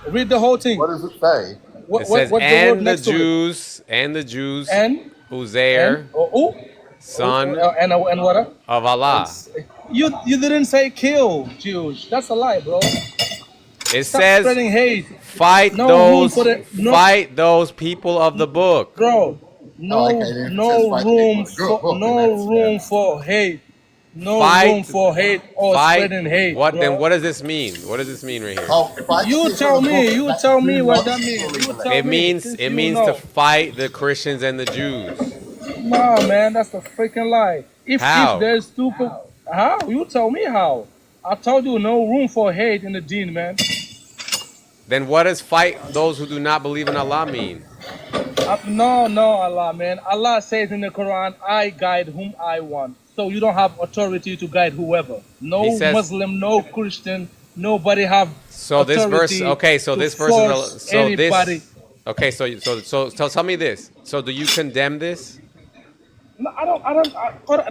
the? Read the whole thing. What does it say? What, It says, what's the word and the next to it? Jews, and the Jews, And Uzair, son and what? of Allah. You didn't say kill Jews. That's a lie, bro. It Stop says, spreading hate, fight No room those, for the- no- fight those people of the book. bro. No, okay, then it no says fight room people. Go, for go, no that's- room for hate. No Fight- room for hate or Fight. spreading hate. What bro. then? What does this mean? What does this mean right here? Oh, fight You people tell of the me. book You that tell do me what not that means. fully You believe. tell It me, means since it you means know. to fight the Christians and the Jews. Nah, man, that's a freaking lie. How? If there's stupid, how? You tell me how. I told you no room for hate in the deen, man. Then what does fight those who do not believe in Allah mean? No, Allah, man. Allah says in the Quran, I guide whom I want. So you don't have authority to guide whoever. No He says- Muslim, no Christian, nobody have So this verse, authority okay. So to this verse force is so anybody. this. Okay, so tell me this. So do you condemn this? No,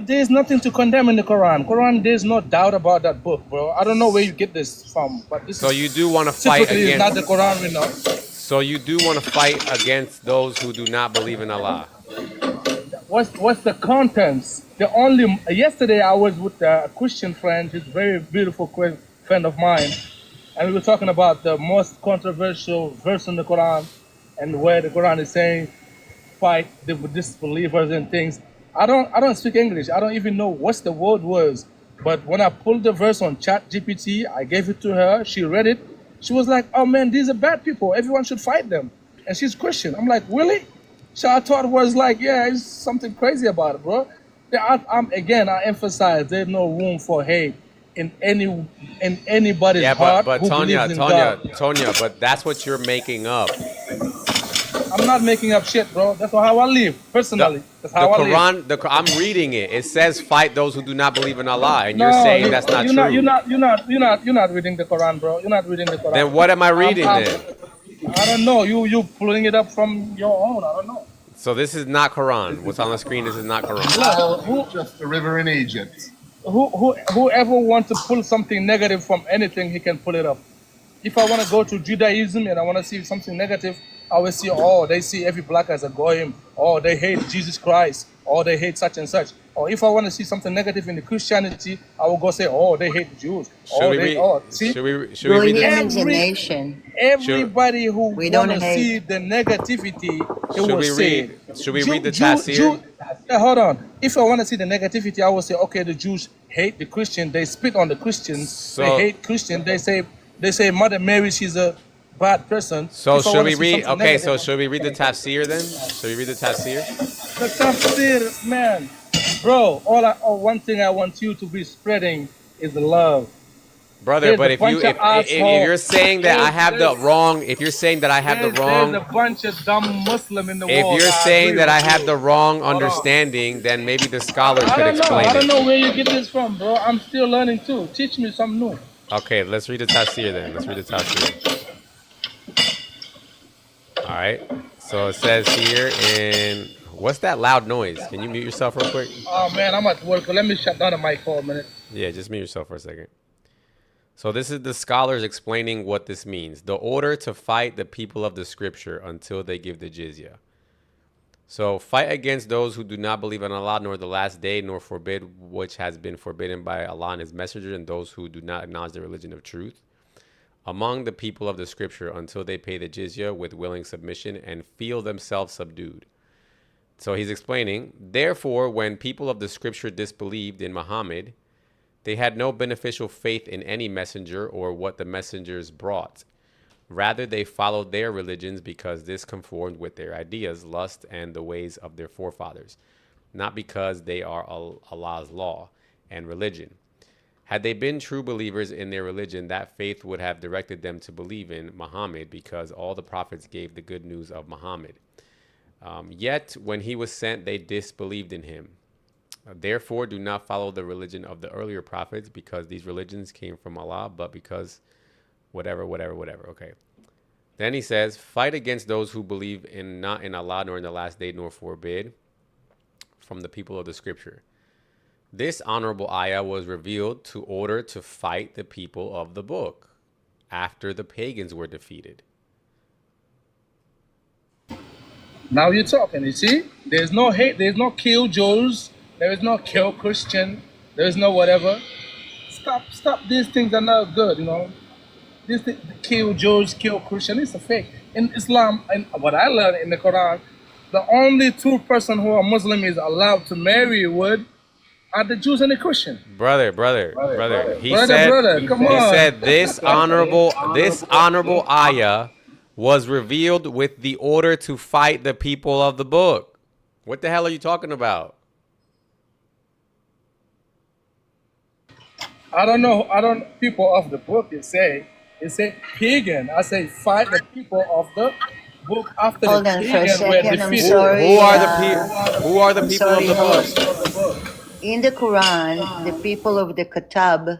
there's nothing to condemn in the Quran. Quran, there's no doubt about that book, bro. I don't know where you get this from, but this So is you do want to fight typically is not against. the Quran we know. So you do want to fight against those who do not believe in Allah. What's the contents? The only yesterday I was with a Christian friend, he's a very beautiful friend of mine, and we were talking about the most controversial verse in the Quran, and where the Quran is saying fight the disbelievers and things. I don't speak English. I don't even know what the word was. But when I pulled the verse on Chat GPT, I gave it to her. She read it. She was like, "Oh man, these are bad people. Everyone should fight them." And she's Christian. I'm like, "Really?" So I thought it was like, yeah, it's something crazy about it, bro. I emphasize there's no room for hate in anybody's Yeah, heart but who Tonya, believes in God. Tonya, but that's what you're making up. I'm not making up shit, bro. That's how I live personally. That's how I live. Quran, I'm reading it. It says fight those who do not believe in Allah, and you're saying that's not true. You're not reading the Quran, bro. You're not reading the Quran. Then what am I reading then? I don't know. You pulling it up from your own. I don't know. So this is not Quran. What's on the screen? This is not Quran. Look, Just the river in Egypt. whoever wants to pull something negative from anything, he can pull it up. If I want to go to Judaism and I want to see something negative, I will see, they see every black as a goyim, or they hate Jesus Christ, or they hate such and such. Or if I want to see something negative in the Christianity, I will go say, they hate the Jews. Should we read the this? imagination. Everybody who We want don't to hate. see the negativity, it Should will we say. read? Should we read the Tafsir? Hold on. If I want to see the negativity, I will say, okay, the Jews hate the Christian. They spit on the Christians. They hate Christian. They say Mother Mary, she's a bad person. So If I should wanna we see read? something Okay, so negative- should we read the Tafsir then? Should we read the Tafsir? The Tafsir, man, bro. One thing I want you to be spreading is love. Brother, There's but a if bunch of you're saying that I have the There's- wrong, if you're saying that I have the There's wrong, a bunch of dumb Muslim in the if world. you're I saying agree that I with have you. the wrong Hold on. understanding, then maybe the scholars I could don't know. explain I don't it. know where you get this from, bro. I'm still learning too. Teach me something new. Okay, let's read the Tafsir then. Let's read the Tafsir. All right. So it says here in what's that loud noise? Can you mute yourself real quick? Oh man, I'm at work. Let me shut down the mic for a minute. Yeah, just mute yourself for a second. So this is the scholars explaining what this means. The order to fight the people of the scripture until they give the jizya. So fight against those who do not believe in Allah nor the last day, nor forbid which has been forbidden by Allah and his messenger, and those who do not acknowledge the religion of truth among the people of the scripture until they pay the jizya with willing submission and feel themselves subdued. So he's explaining, therefore, when people of the scripture disbelieved in Muhammad, They had no beneficial faith in any messenger or what the messengers brought. Rather, they followed their religions because this conformed with their ideas, lust, and the ways of their forefathers, not because they are Allah's law and religion. Had they been true believers in their religion, that faith would have directed them to believe in Muhammad, because all the prophets gave the good news of Muhammad. Yet, when he was sent, they disbelieved in him. Therefore, do not follow the religion of the earlier prophets, because these religions came from Allah, but because whatever. Okay. Then he says, fight against those who believe in not in Allah, nor in the last day, nor forbid from the people of the scripture. This honorable ayah was revealed to order to fight the people of the book after the pagans were defeated. Now you're talking, you see? There's no hate, there's no kill Jews, there is no kill Christian, there is no whatever. Stop, these things are not good, you know? This thing, kill Jews, kill Christian, it's a fake. In Islam, and what I learned in the Quran, the only two person who are Muslim is allowed to marry are the Jews and the Christian. Brother. He said this honorable ayah was revealed with the order to fight the people of the book. What the hell are you talking about? I don't know. People of the book, it say pagan. I say fight the people of the book after Hold the on for a pagan were second, I'm defeated. sorry. Who are the people of the book? In the Quran, the people of the Kitab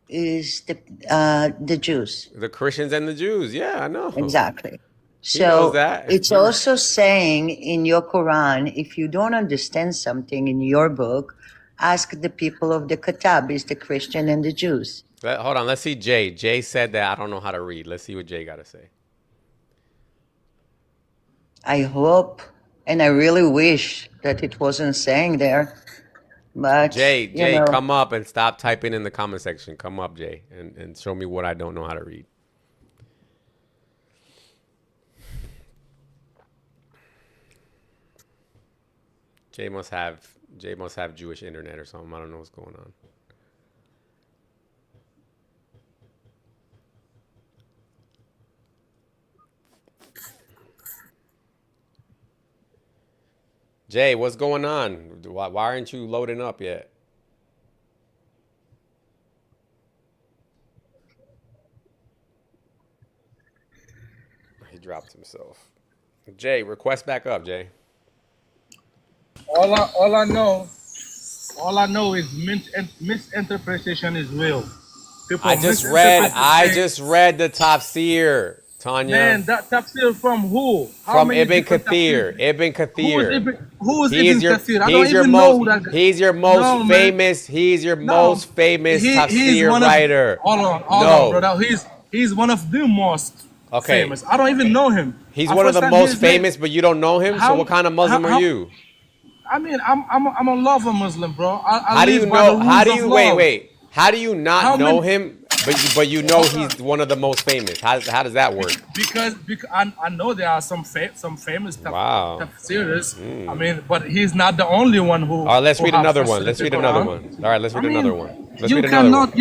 is the Jews. The Christians and the Jews. Yeah, I know. Exactly. He knows that. It's also saying in your Quran, if you don't understand something in your book, ask the people of the Kitab, is the Christian and the Jews. Hold on, let's see Jay. Jay said that I don't know how to read. Let's see what Jay got to say. I hope, and I really wish that it wasn't saying there. But Jay, come up and stop typing in the comment section. Come up, Jay, and show me what I don't know how to read. Jay must have Jewish internet or something. I don't know what's going on. Jay, what's going on? Why aren't you loading up yet? He dropped himself. Jay, request back up, Jay. All I know is misinterpretation is real. People I just read the Tafsir, Tanya. Man, that Tafsir from who? From Ibn Kathir. Ibn Kathir. Who is Ibn Kathir? I don't He's your even know that guy. He's your most famous. He's your most famous Tafsir writer. Hold on, brother. He's one of the most famous. I don't even know him. He's one of the most famous, but you don't know him. So what kind of Muslim are you? I mean, I'm a lover Muslim, bro. How do you know? How do you wait? How do you not know him? But you know he's one of the most famous. How does that work? Because I know there are some famous tafsirs. I mean, but he's not the only one who. All right, let's read another one. Let's read another one. All right, let's read another one. You cannot.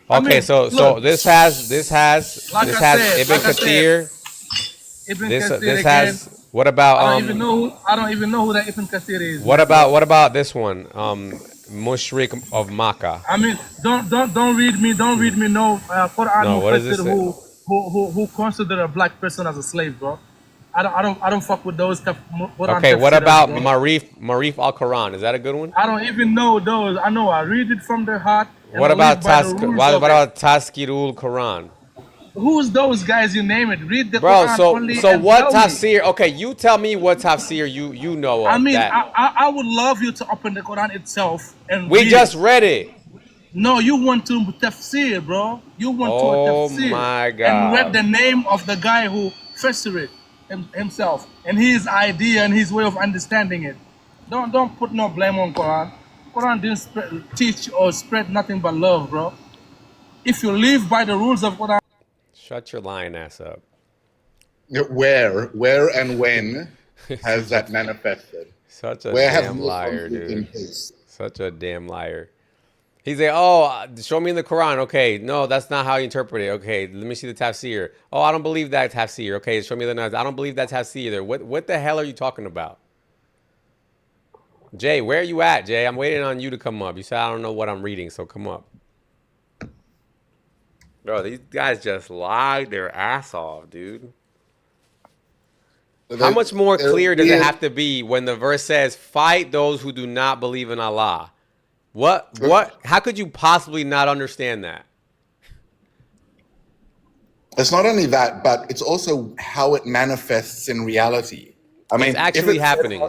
Okay, so this has Ibn Kathir. This has. What about I don't even know who that Ibn Kathir is. What about this one? Mushrik of Makkah. I mean, don't read me no Quran who consider a black person as a slave, bro. I don't fuck with those stuff. Okay, what about Marif al-Quran? Is that a good one? I don't even know those. I know I read it from the heart. What about Tazkirul Quran? Who's those guys? You name it. Read the Quran. So what Tafsir? Okay, you tell me what Tafsir you know of. I mean, I would love you to open the Quran itself and we just read it. No, you went to Tafsir, bro. You went to a Tafsir. Oh my God. And read the name of the guy who Tafsir it himself and his idea and his way of understanding it. Don't put no blame on Quran. Quran didn't teach or spread nothing but love, bro. If you live by the rules of Quran. Shut your lying ass up. Where and when has that manifested? Such a damn liar, dude. Such a damn liar. He's like, oh, show me in the Quran. Okay, no, that's not how you interpret it. Okay, let me see the Tafsir. Oh, I don't believe that Tafsir. Okay, show me the nuts. I don't believe that Tafsir either. What the hell are you talking about? Jay, where are you at, Jay? I'm waiting on you to come up. You said I don't know what I'm reading, so come up. Bro, these guys just lied their ass off, dude. How much more clear does it have to be when the verse says, fight those who do not believe in Allah? What? How could you possibly not understand that? It's not only that, but it's also how it manifests in reality. I mean, it's actually happening.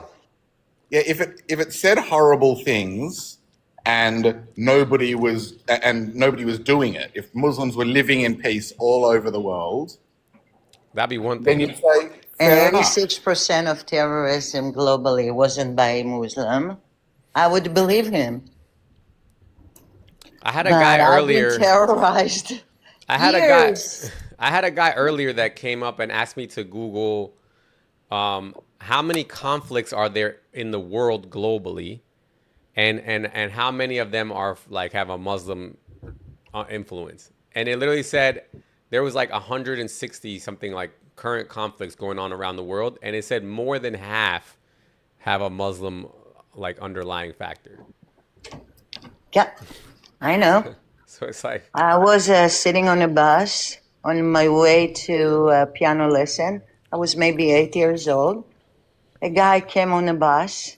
If it said horrible things and nobody was doing it, if Muslims were living in peace all over the world, that'd be one thing. Then you'd say, and 86% of terrorism globally wasn't by Muslim, I would believe him. I had a guy earlier. I've been terrorized. I had a guy earlier that came up and asked me to Google how many conflicts are there in the world globally, and how many of them are like have a Muslim influence. And it literally said there was like 160 something like current conflicts going on around the world, and it said more than half have a Muslim like underlying factor. Yeah, I know. So it's like I was sitting on a bus on my way to piano lesson. I was maybe 8 years old. A guy came on the bus,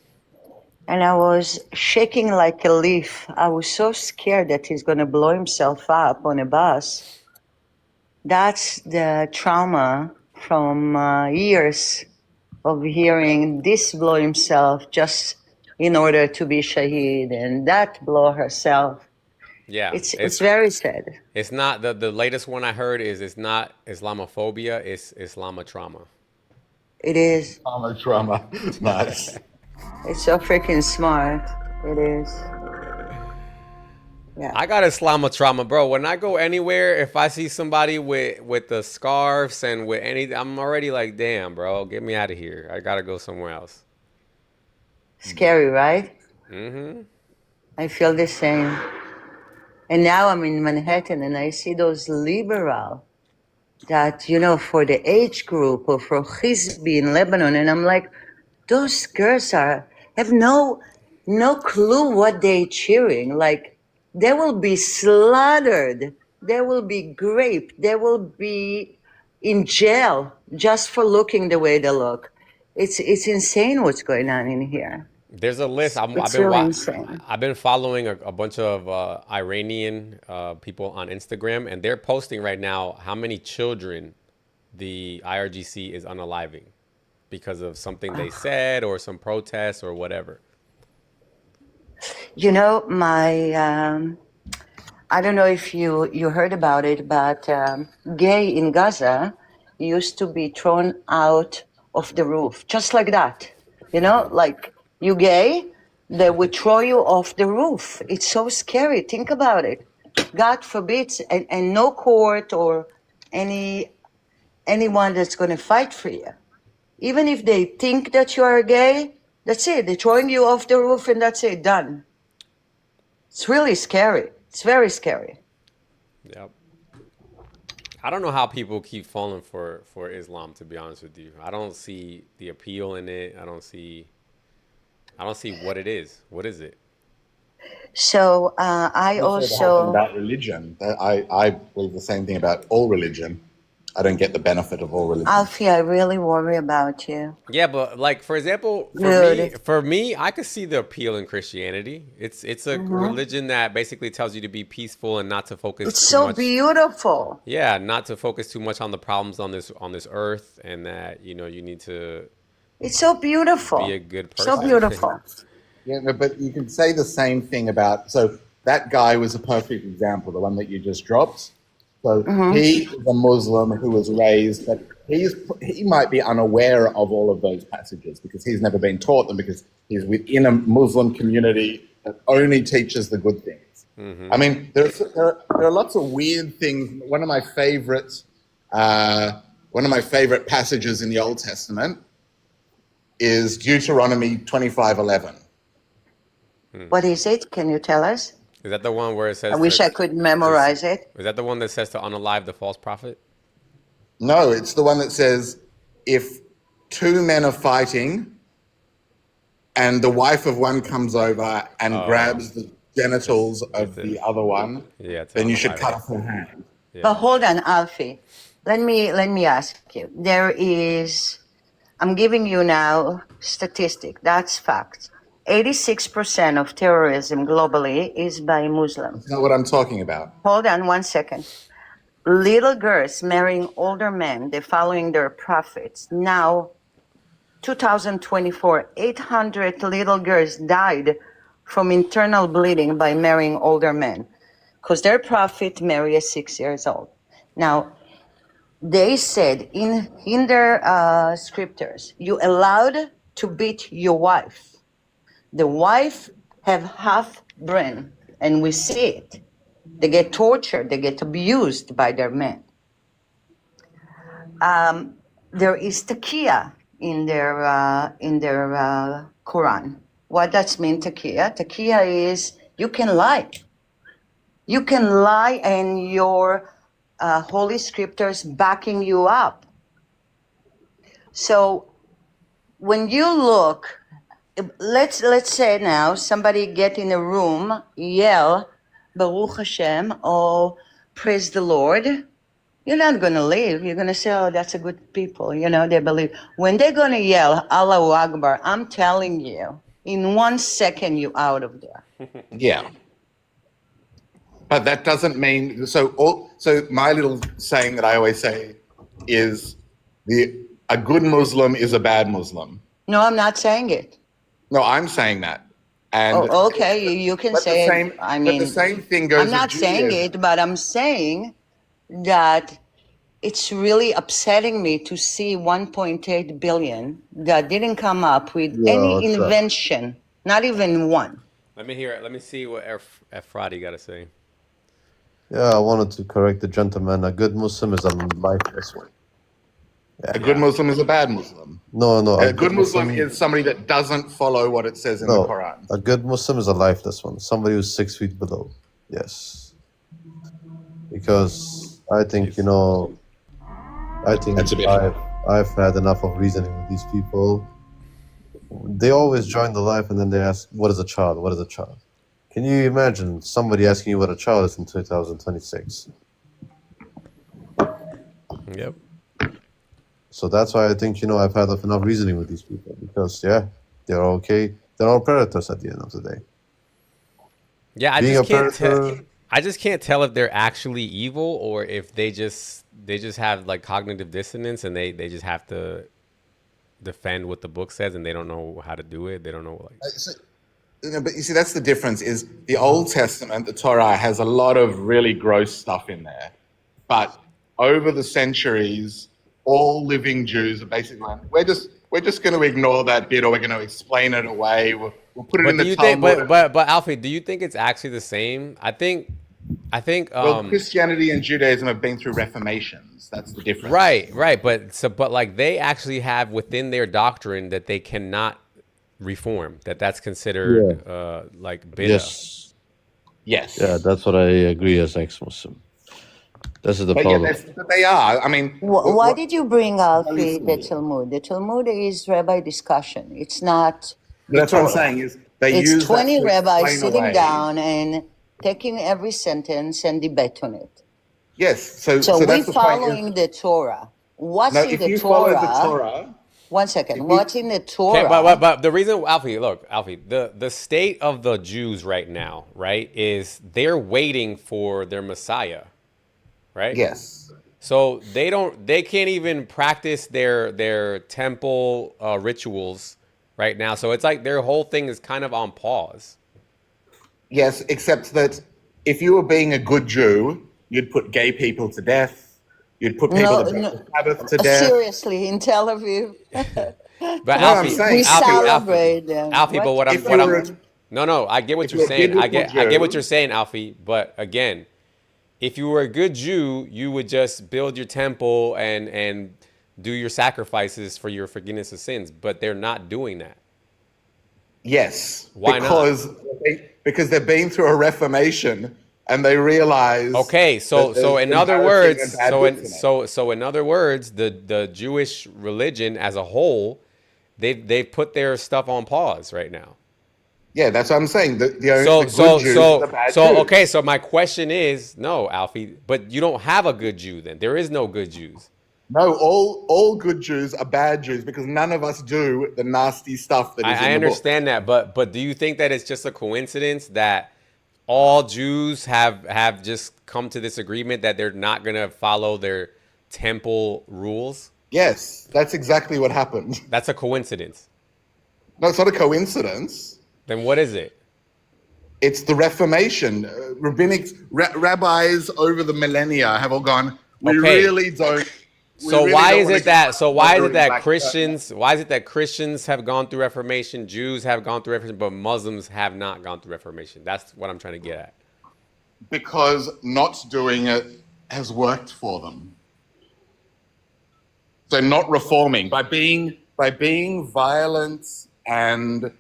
and I was shaking like a leaf. I was so scared that he's going to blow himself up on a bus. That's the trauma from years of hearing this blow himself just in order to be shaheed, and that blow herself. Yeah, it's very sad. It's not the latest one I heard is it's not Islamophobia, it's Islamotrauma. It is. Islamotrauma. Nice. It's so freaking smart. It is. Yeah. I got Islamotrauma, bro. When I go anywhere, if I see somebody with the scarves and with any, I'm already like, damn, bro, get me out of here. I gotta go somewhere else. Scary, right? Mm-hmm. I feel the same. And now I'm in Manhattan and I see those liberal that, you know, for the age group or for Hizbi in Lebanon. And I'm like, those girls have no clue what they're cheering. Like, they will be slaughtered. They will be raped. They will be in jail just for looking the way they look. It's insane what's going on in here. There's a list. I've been following a bunch of Iranian people on Instagram, and they're posting right now how many children the IRGC is unaliving because of something they said or some protests or whatever. You know, I don't know if you heard about it, but gay in Gaza used to be thrown out of the roof, just like that. You know, like, you gay, they would throw you off the roof. It's so scary. Think about it. God forbid, and no court or anyone that's going to fight for you. Even if they think that you are gay, that's it. They're throwing you off the roof and that's it, done. It's really scary. It's very scary. Yep. I don't know how people keep falling for Islam, to be honest with you. I don't see the appeal in it. I don't see what it is. What is it? So I also about religion. I believe the same thing about all religion. I don't get the benefit of all religion. Alfie, I really worry about you. Yeah, but like for example, for me, I could see the appeal in Christianity. It's a religion that basically tells you to be peaceful and not to focus. It's so much. Beautiful. Yeah, not to focus too much on the problems on this earth, and that you need to. It's so beautiful. Be a good person. So beautiful. Yeah, no, but you can say the same thing about. So that guy was a perfect example, the one that you just dropped. So he is a Muslim who was raised, but he might be unaware of all of those passages because he's never been taught them because he's within a Muslim community that only teaches the good things. I mean, there are lots of weird things. One of my favorite passages in the Old Testament is Deuteronomy 25:11. What is it? Can you tell us? Is that the one where it I says wish I could memorize it. is that the one that says to unalive the false prophet? No, it's the one that says if two men are fighting and the wife of one comes over and grabs the genitals of the other one, Yeah, to then you should unalive cut it. off her hand. Yeah. But hold on, Alfie. Let me ask you. I'm giving you now statistic. That's fact. 86% of terrorism globally is by Muslims. That's not what I'm talking about. Hold on 1 second. Little girls marrying older men, they're following their prophets. Now, 2024, 800 little girls died from internal bleeding by marrying older men because their prophet married at 6 years old. Now, they said in their scriptures, you allowed to beat your wife. The wife have half brain, and we see it. They get tortured, they get abused by their men. There is taqiyya in their Quran. What does mean taqiyya? Taqiyya is you can lie. You can lie, and your holy scriptures backing you up. So when you look, let's say now somebody get in a room, yell Baruch Hashem or praise the Lord. You're not going to leave. You're going to say, oh, that's a good people. You know, they believe. When they're going to yell Allahu Akbar, I'm telling you, in 1 second, you're out of there. Yeah. But that doesn't mean so my little saying that I always say is a good Muslim is a bad Muslim. No, I'm not saying it. No, I'm saying that. And oh, okay, you can say it. I mean, but the same thing goes. I'm not saying it, but I'm saying that it's really upsetting me to see 1.8 billion that didn't come up with any invention, not even one. Let me hear it. Let me see what Efrati got to say. Yeah, I wanted to correct the gentleman. A good Muslim is a lifeless one. A good Muslim is a bad Muslim. No. A good Muslim is somebody that doesn't follow what it says in the Quran. A good Muslim is a lifeless one. Somebody who's 6 feet below. Yes. Because I think, That's a bit I've had enough of reasoning with these people. They always join the life and then they ask, what is a child? What is a child? Can you imagine somebody asking you what a child is in 2026? Yep. So that's why I think, I've had enough reasoning with these people because, they're okay. They're all predators at the end of the day. Yeah, I Being just a can't predator, tell. I just can't tell if they're actually evil or if they just have like cognitive dissonance and they just have to defend what the book says and they don't know how to do it. They don't know But you see, that's the difference. Is the Old Testament, the Torah, has a lot of really gross stuff in there, but over the centuries, all living Jews are basically like, we're just going to ignore that bit, or we're going to explain it away. We'll put it in the Talmud. But Alfie, do you think it's actually the same? I think. Well, Christianity and Judaism have been through reformations. That's the difference. Right. But like they actually have within their doctrine that they cannot reform. That's considered like bid'ah. Yes. Yeah, that's what I agree as ex-Muslim. This is the problem. Yeah, but they are. I mean, why did you bring Alfie the Talmud? The Talmud is rabbi discussion. It's not. That's what I'm saying. Is it's 20 rabbis sitting down and taking every sentence and debate on it. Yes. So we're that's the following point. the Torah. What's in the Torah? Follow the Torah. 1 second. What's in the Torah? Okay, but the reason, Alfie, the state of the Jews right now, right, is they're waiting for their Messiah, right? Yes. So they can't even practice their temple rituals right now. So it's like their whole thing is kind of on pause. Yes, except that if you were being a good Jew, you'd put gay people to death. You'd put people that break the Sabbath to death. Seriously, in Tel Aviv. But Alfie, we celebrate them. Alfie, but what I'm no, I get what you're saying. I get what you're saying, Alfie. But again, if you were a good Jew, you would just build your temple and do your sacrifices for your forgiveness of sins. But they're not doing that. Yes, Why not? because they've been through a reformation and they realize Okay, that so there's in other embarrassing and words, bad bits in it. so in other words, the Jewish religion as a whole, they've put their stuff on pause right now. Yeah, that's what I'm saying. The So good so Jews are the so bad so Jews. okay, so my question is, no, Alfie, but you don't have a good Jew then. There is no good Jews. No, all good Jews are bad Jews because none of us do the nasty stuff that is I in the book. understand that, but do you think that it's just a coincidence that all Jews have just come to this agreement that they're not gonna follow their temple rules? Yes, that's exactly what happened. That's a coincidence. No, it's not a coincidence. Then what is it? It's the Reformation. Rabbis over the millennia have all gone, we Okay. really don't. So really why don't is wanna it that? give So up why is it covering that black Christians? Why is it that Christians have gone through Reformation, Jews have gone through Reformation, but Muslims have not gone through Reformation? That's what I'm trying to get at. because not doing it has worked for them. So not reforming by being violent and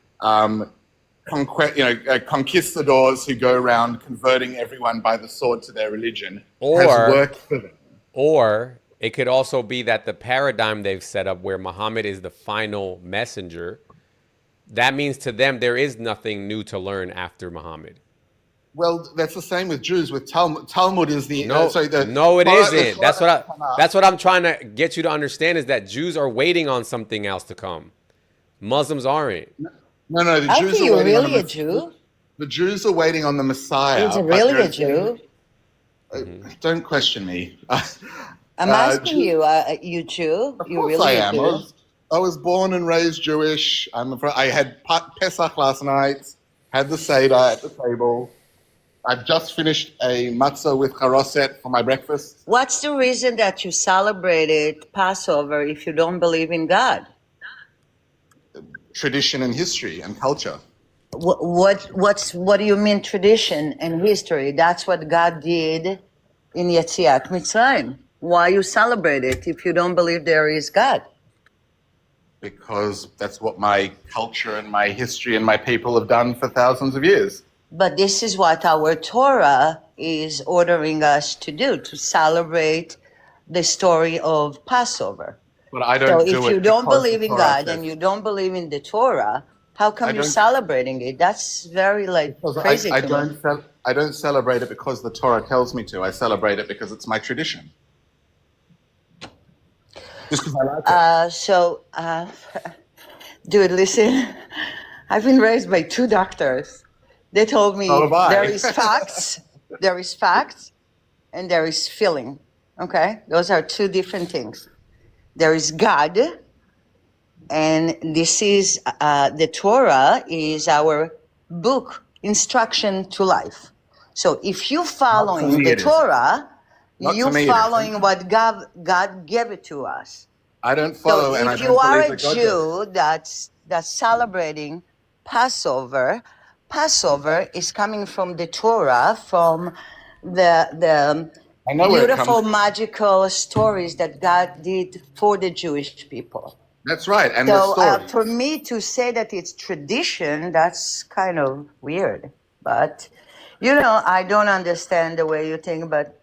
conquistadors who go around converting everyone by the sword to their religion has worked for them. Or it could also be that the paradigm they've set up where Muhammad is the final messenger, that means to them there is nothing new to learn after Muhammad. Well, that's the same with Jews. With Talmud, Talmud is the No, no, it Torah- isn't. Torah- That's what I'm trying to get you to understand is that Jews are waiting on something else to come. Muslims aren't. No. The Are Jews are you waiting on really the a Jew? The Jews are waiting on the Messiah. Is it but really there a is- Jew? Don't question me. I'm asking Jew- you, you Jew? Of You course really I a am. Jew? I was born and raised Jewish. I had Pesach last night. Had the Seder at the table. I've just finished a matzah with charoset for my breakfast. What's the reason that you celebrated Passover if you don't believe in God? Tradition and history and culture. What do you mean tradition and history? That's what God did in Yetziat Mitzrayim. Why you celebrate it if you don't believe there is God? Because that's what my culture and my history and my people have done for thousands of years. But this is what our Torah is ordering us to do, to celebrate the story of Passover. But I So don't do if it you don't because the believe in Torah God says- and you don't believe in the Torah, how come I you're don't- celebrating it? That's very Because crazy I to me. don't celebrate it because the Torah tells me to. I celebrate it because it's my tradition. Just because I like it. Dude, listen, I've been raised by two doctors. They told me So have I. there is facts, and there is feeling. Okay, those are two different things. There is God, and this is the Torah is our book, instruction to life. So if you following me the it isn't. Torah, Not you to me it following isn't. what God gave it to us. I don't follow, So and I if don't you are believe a that God Jew that's celebrating Passover, Passover is coming from the Torah, from the I know where it beautiful, comes. magical stories that God did for the Jewish people. That's right, and the So story. for me to say that it's tradition, that's kind of weird. But I don't understand the way you think, but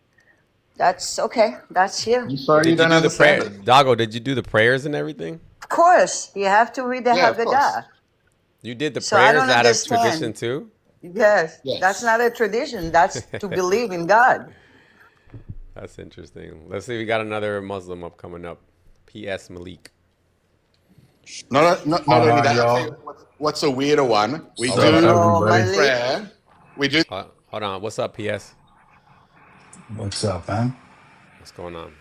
that's okay. That's you. I'm sorry you Did you don't do the prayer, understand it. Dago? Did you do the prayers and everything? Of course, you have to read the Yeah, of course. Haggadah. You did the So I prayers don't out of understand. tradition too? Yes, Yes. that's not a tradition. That's to believe in God. That's interesting. Let's see. We got another Muslim up coming up. P.S. Malik. Not only that, y'all. I'll tell you what's a weirder one. We What's do up, Oh, everybody? Malik. prayer. We do Hold on. What's up, P.S.? What's up, man? What's going on?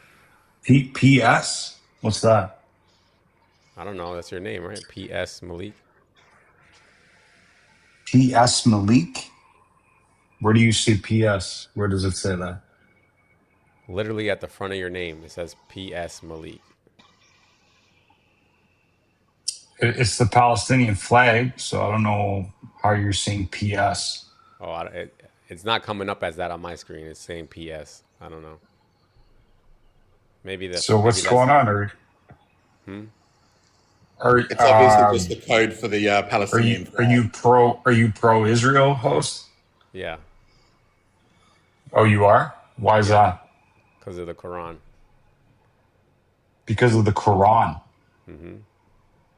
P.S. What's that? I don't know. That's your name, right? P.S. Malik. P.S. Malik? Where do you see P.S.? Where does it say that? Literally at the front of your name, it says P.S. Malik. It's the Palestinian flag, so I don't know how you're seeing P.S. Oh, it's not coming up as that on my screen. It's saying P.S. I don't know. Maybe that's. So what's going on? Or Are It's obviously just the code for the Palestinian flag. are you pro Israel, host? Yeah, Oh, you are. Why is yeah, that? because of the Quran. Because of the Quran. Hmm.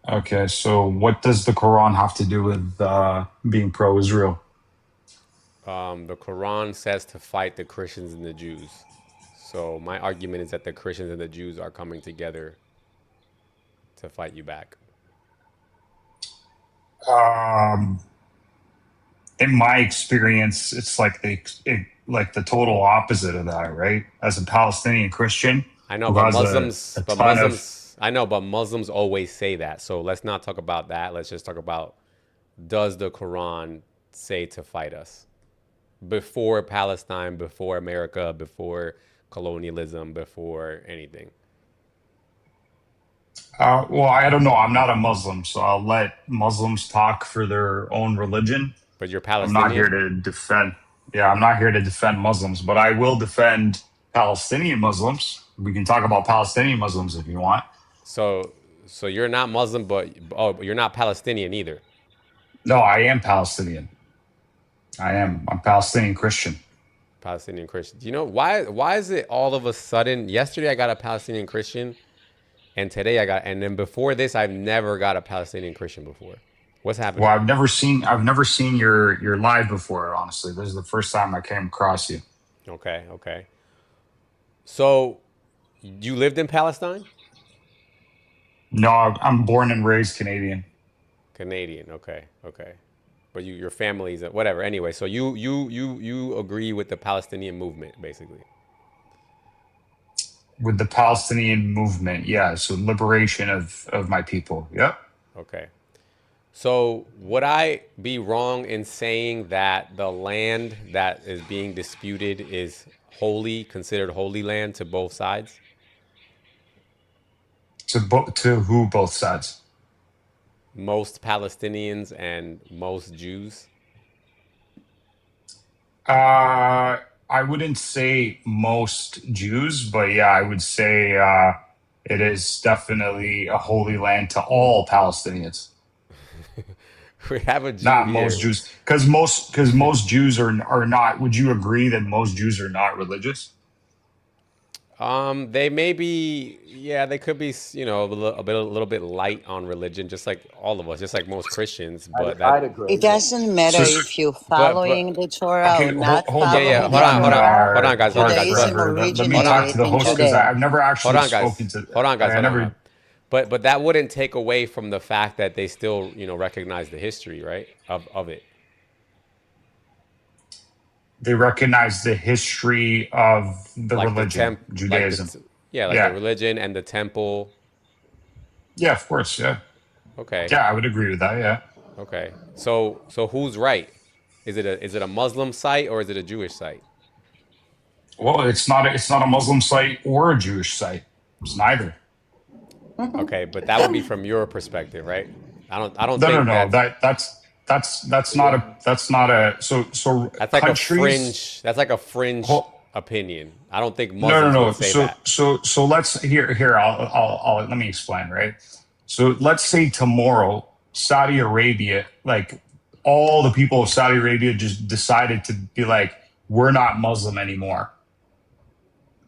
Okay, so what does the Quran have to do with being pro Israel? The Quran says to fight the Christians and the Jews. So my argument is that the Christians and the Jews are coming together to fight you back. Um, in my experience, it's like the total opposite of that, right? As a Palestinian Christian I know, who but has a ton of Muslims always say that. So let's not talk about that. Let's just talk about, does the Quran say to fight us? Before Palestine, before America, before colonialism, before anything. well, I don't know. I'm not a Muslim, so I'll let Muslims talk for their own religion. But you're I'm not here Palestinian? to defend. Yeah, I'm not here to defend Muslims, but I will defend Palestinian Muslims. We can talk about Palestinian Muslims if you want. So you're not Muslim, but you're not Palestinian either. No, I am Palestinian. I'm Palestinian Christian. Palestinian Christian. Do you know why is it all of a sudden, yesterday I got a Palestinian Christian and today and then before this I've never got a Palestinian Christian before. What's happening? Well, I've never seen your live before, honestly. This is the first time I came across you. Okay. So you lived in Palestine? No, I'm born and raised Canadian. Canadian, okay. But your family's whatever. Anyway, so you agree with the Palestinian movement, basically. With the Palestinian movement, yeah. So liberation of my people. Yep. Okay. So would I be wrong in saying that the land that is being disputed is considered holy land to both sides? To who both sides? Most Palestinians and most Jews? I wouldn't say most Jews, but yeah, I would say it is definitely a holy land to all Palestinians. We have a Jew Not here. most Jews, because most Jews are not. Would you agree that most Jews are not religious? They may be, yeah, they could be, a little bit light on religion, just like all of us, just like most Christians. But I'd agree. It doesn't matter if you're following the Torah Okay, or not hold following on, hold on, the Torah. hold on, guys. Judaism Let me talk to the originated in host because Judea. I've never actually Hold on, guys. spoken to. Hold on, guys. I Hold never. on. But that wouldn't take away from the fact that they still, recognize the history, right, of it. They recognize the history of the Like religion, Judaism. The religion and the temple. Yeah, of course. Yeah. Okay. Yeah, I would agree with that. Yeah. Okay. So who's right? Is it a Muslim site or is it a Jewish site? Well, it's not a Muslim site or a Jewish site. It's neither. Okay, but that would be from your perspective, right? I don't No. think That's not a so that's like countries, that's like a fringe opinion. I don't think no Muslims no would say so that. so let's here I'll let me explain, right? So let's say tomorrow Saudi Arabia, like all the people of Saudi Arabia just decided to be like, we're not Muslim anymore.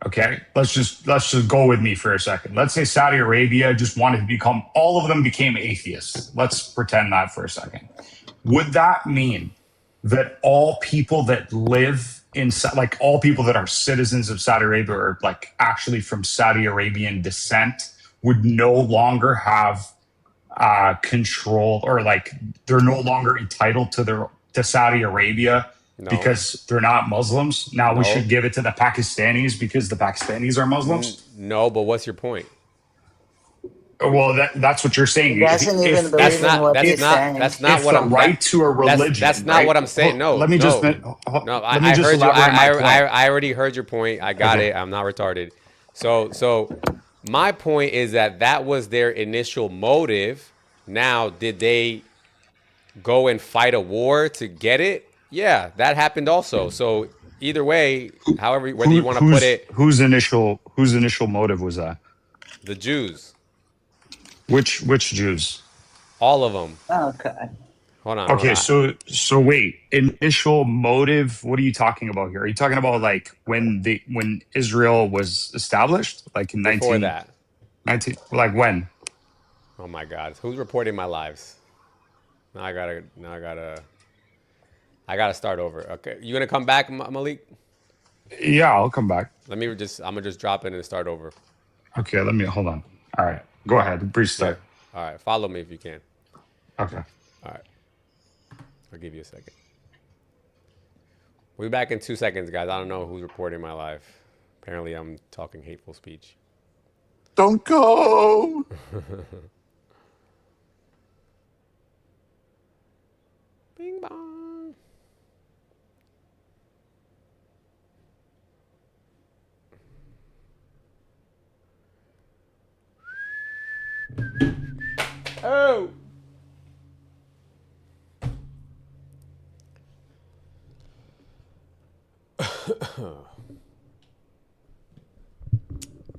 Okay, let's just go with me for a second. Let's say Saudi Arabia just wanted to become, all of them became atheists. Let's pretend that for a second. Would that mean that all people that live in, like all people that are citizens of Saudi Arabia or like actually from Saudi Arabian descent would no longer have control, or like they're no longer entitled to Saudi Arabia? No. Because they're not Muslims. Now we should give it to the Pakistanis because the Pakistanis are Muslims. No, but what's your point? Well, that's what you're saying. He doesn't even believe in what he's saying. That's not what I'm saying. Right to a religion. That's not what I'm saying. No. Let me just. No, I heard you. I already heard your point. I got it. I'm not retarded. So my point is that was their initial motive. Now, did they go and fight a war to get it? Yeah, that happened also. So either way, whether you want to put it, whose initial motive was that? The Jews. Which Jews? All of them. Okay. Hold on. Okay, so wait, initial motive. What are you talking about here? Are you talking about like when Israel was established, like in Before 19, that. 19 like when? Oh my God. Who's reporting my lives? Now I gotta start over. Okay. You gonna come back, Malik? Yeah, I'll come back. I'm gonna just drop in and start over. Okay, let me hold on. All right, go ahead. Yeah. Restart. All right. Follow me if you can. Okay. All right. I'll give you a second. We'll be back in 2 seconds, guys. I don't know who's reporting my life. Apparently, I'm talking hateful speech. Don't go. Bing bong. Oh.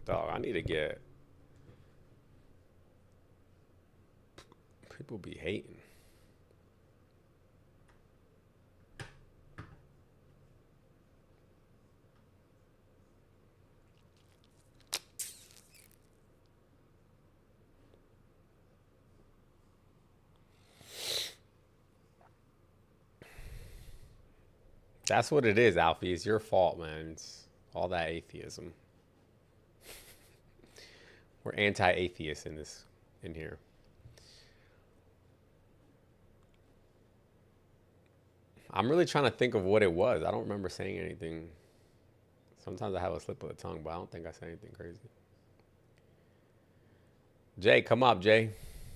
Dog, I need to get. People be hating. That's what it is, Alfie. It's your fault, man. It's all that atheism. We're anti-atheists in here. I'm really trying to think of what it was. I don't remember saying anything. Sometimes I have a slip of the tongue, but I don't think I said anything crazy. Jay, come up, Jay.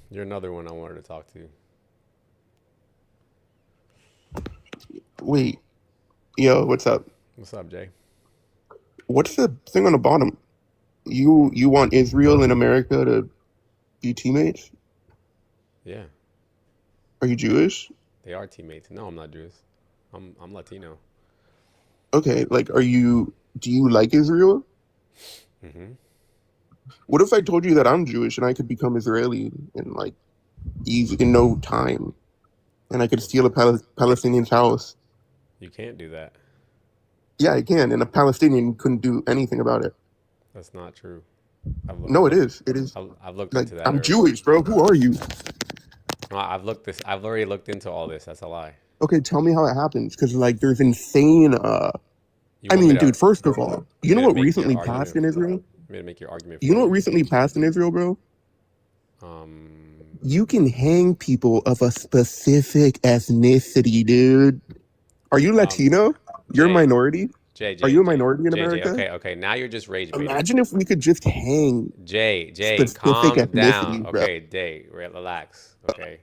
You're another one I wanted to talk to. Wait, yo, what's up? What's up, Jay? What's the thing on the bottom? You want Israel and America to be teammates? Yeah, Are you Jewish? they are teammates. No, I'm not Jewish. I'm Latino. Okay, like, do you like Israel? Mm-hmm. What if I told you that I'm Jewish and I could become Israeli in like in no time, and I could steal a Palestinian's house? You can't do that. Yeah, I can, and a Palestinian couldn't do anything about it. That's not true. No, it is. It is. I've looked Like, into that. I'm already. Jewish, bro. Who are you? No, I've already looked into all this. That's a lie. Okay, tell me how it happens, because like there's insane. You I want me mean, to- dude. First of all, you know to what make your recently argument passed in for- Israel? I'm gonna make your argument. You know what recently passed in Israel, bro? Um, You can hang people of a specific ethnicity, dude. Are you Latino? You're a Jay, minority? Jay, Are you a Jay, minority in Jay, America? okay. Now you're just rage baiting. Imagine if we could just hang Jay, specific calm down. ethnicities, bro. Okay, Jay, relax. Okay.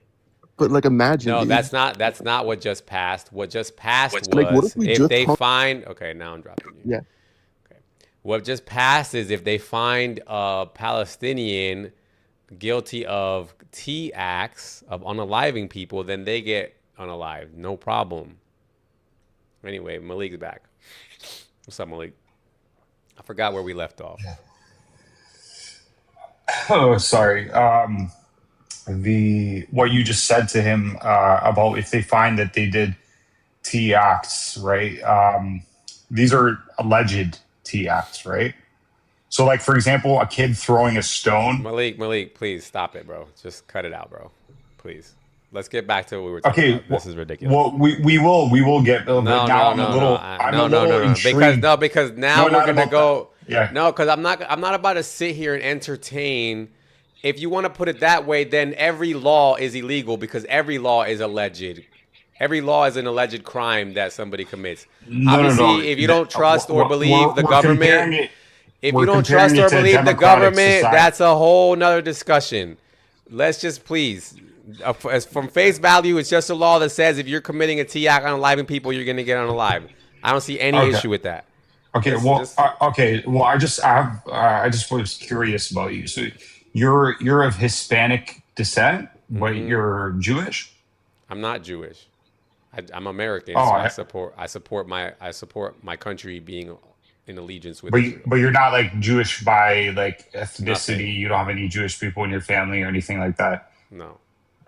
But like, imagine, No, dude. that's not what just passed. What just passed was Like, what if we if just they hung- find. Okay, now I'm dropping you. Yeah. Okay. What just passed is if they find a Palestinian guilty of T acts of unaliving people, then they get unalived. No problem. Anyway, Malik's back. What's up, Malik? I forgot where we left off. Oh, sorry. What you just said to him about if they find that they did T acts, right? These are alleged T acts, right? So, like, for example, a kid throwing a stone. Malik, please stop it, bro. Just cut it out, bro. Please. Let's get back to what we were talking about. This is ridiculous. Well, we will get. But now I'm a little intrigued. Because now we're gonna go. Yeah. No, because I'm not about to sit here and entertain. If you want to put it that way, then every law is illegal because every law is alleged. Every law is an alleged crime that somebody commits. Obviously, if you don't trust or believe the government, if you don't trust or believe the government, that's a whole nother discussion. Let's just please, as from face value, it's just a law that says if you're committing a T act on unaliving people, you're gonna get unalived. I don't see any issue with that. Okay, I just was curious about you. So you're of Hispanic descent, but you're Jewish? I'm not Jewish. I'm American, Oh, so I support my country being in allegiance with But Israel. but you're not like Jewish by like ethnicity. Nothing. You don't have any Jewish people in your family or anything like that. No.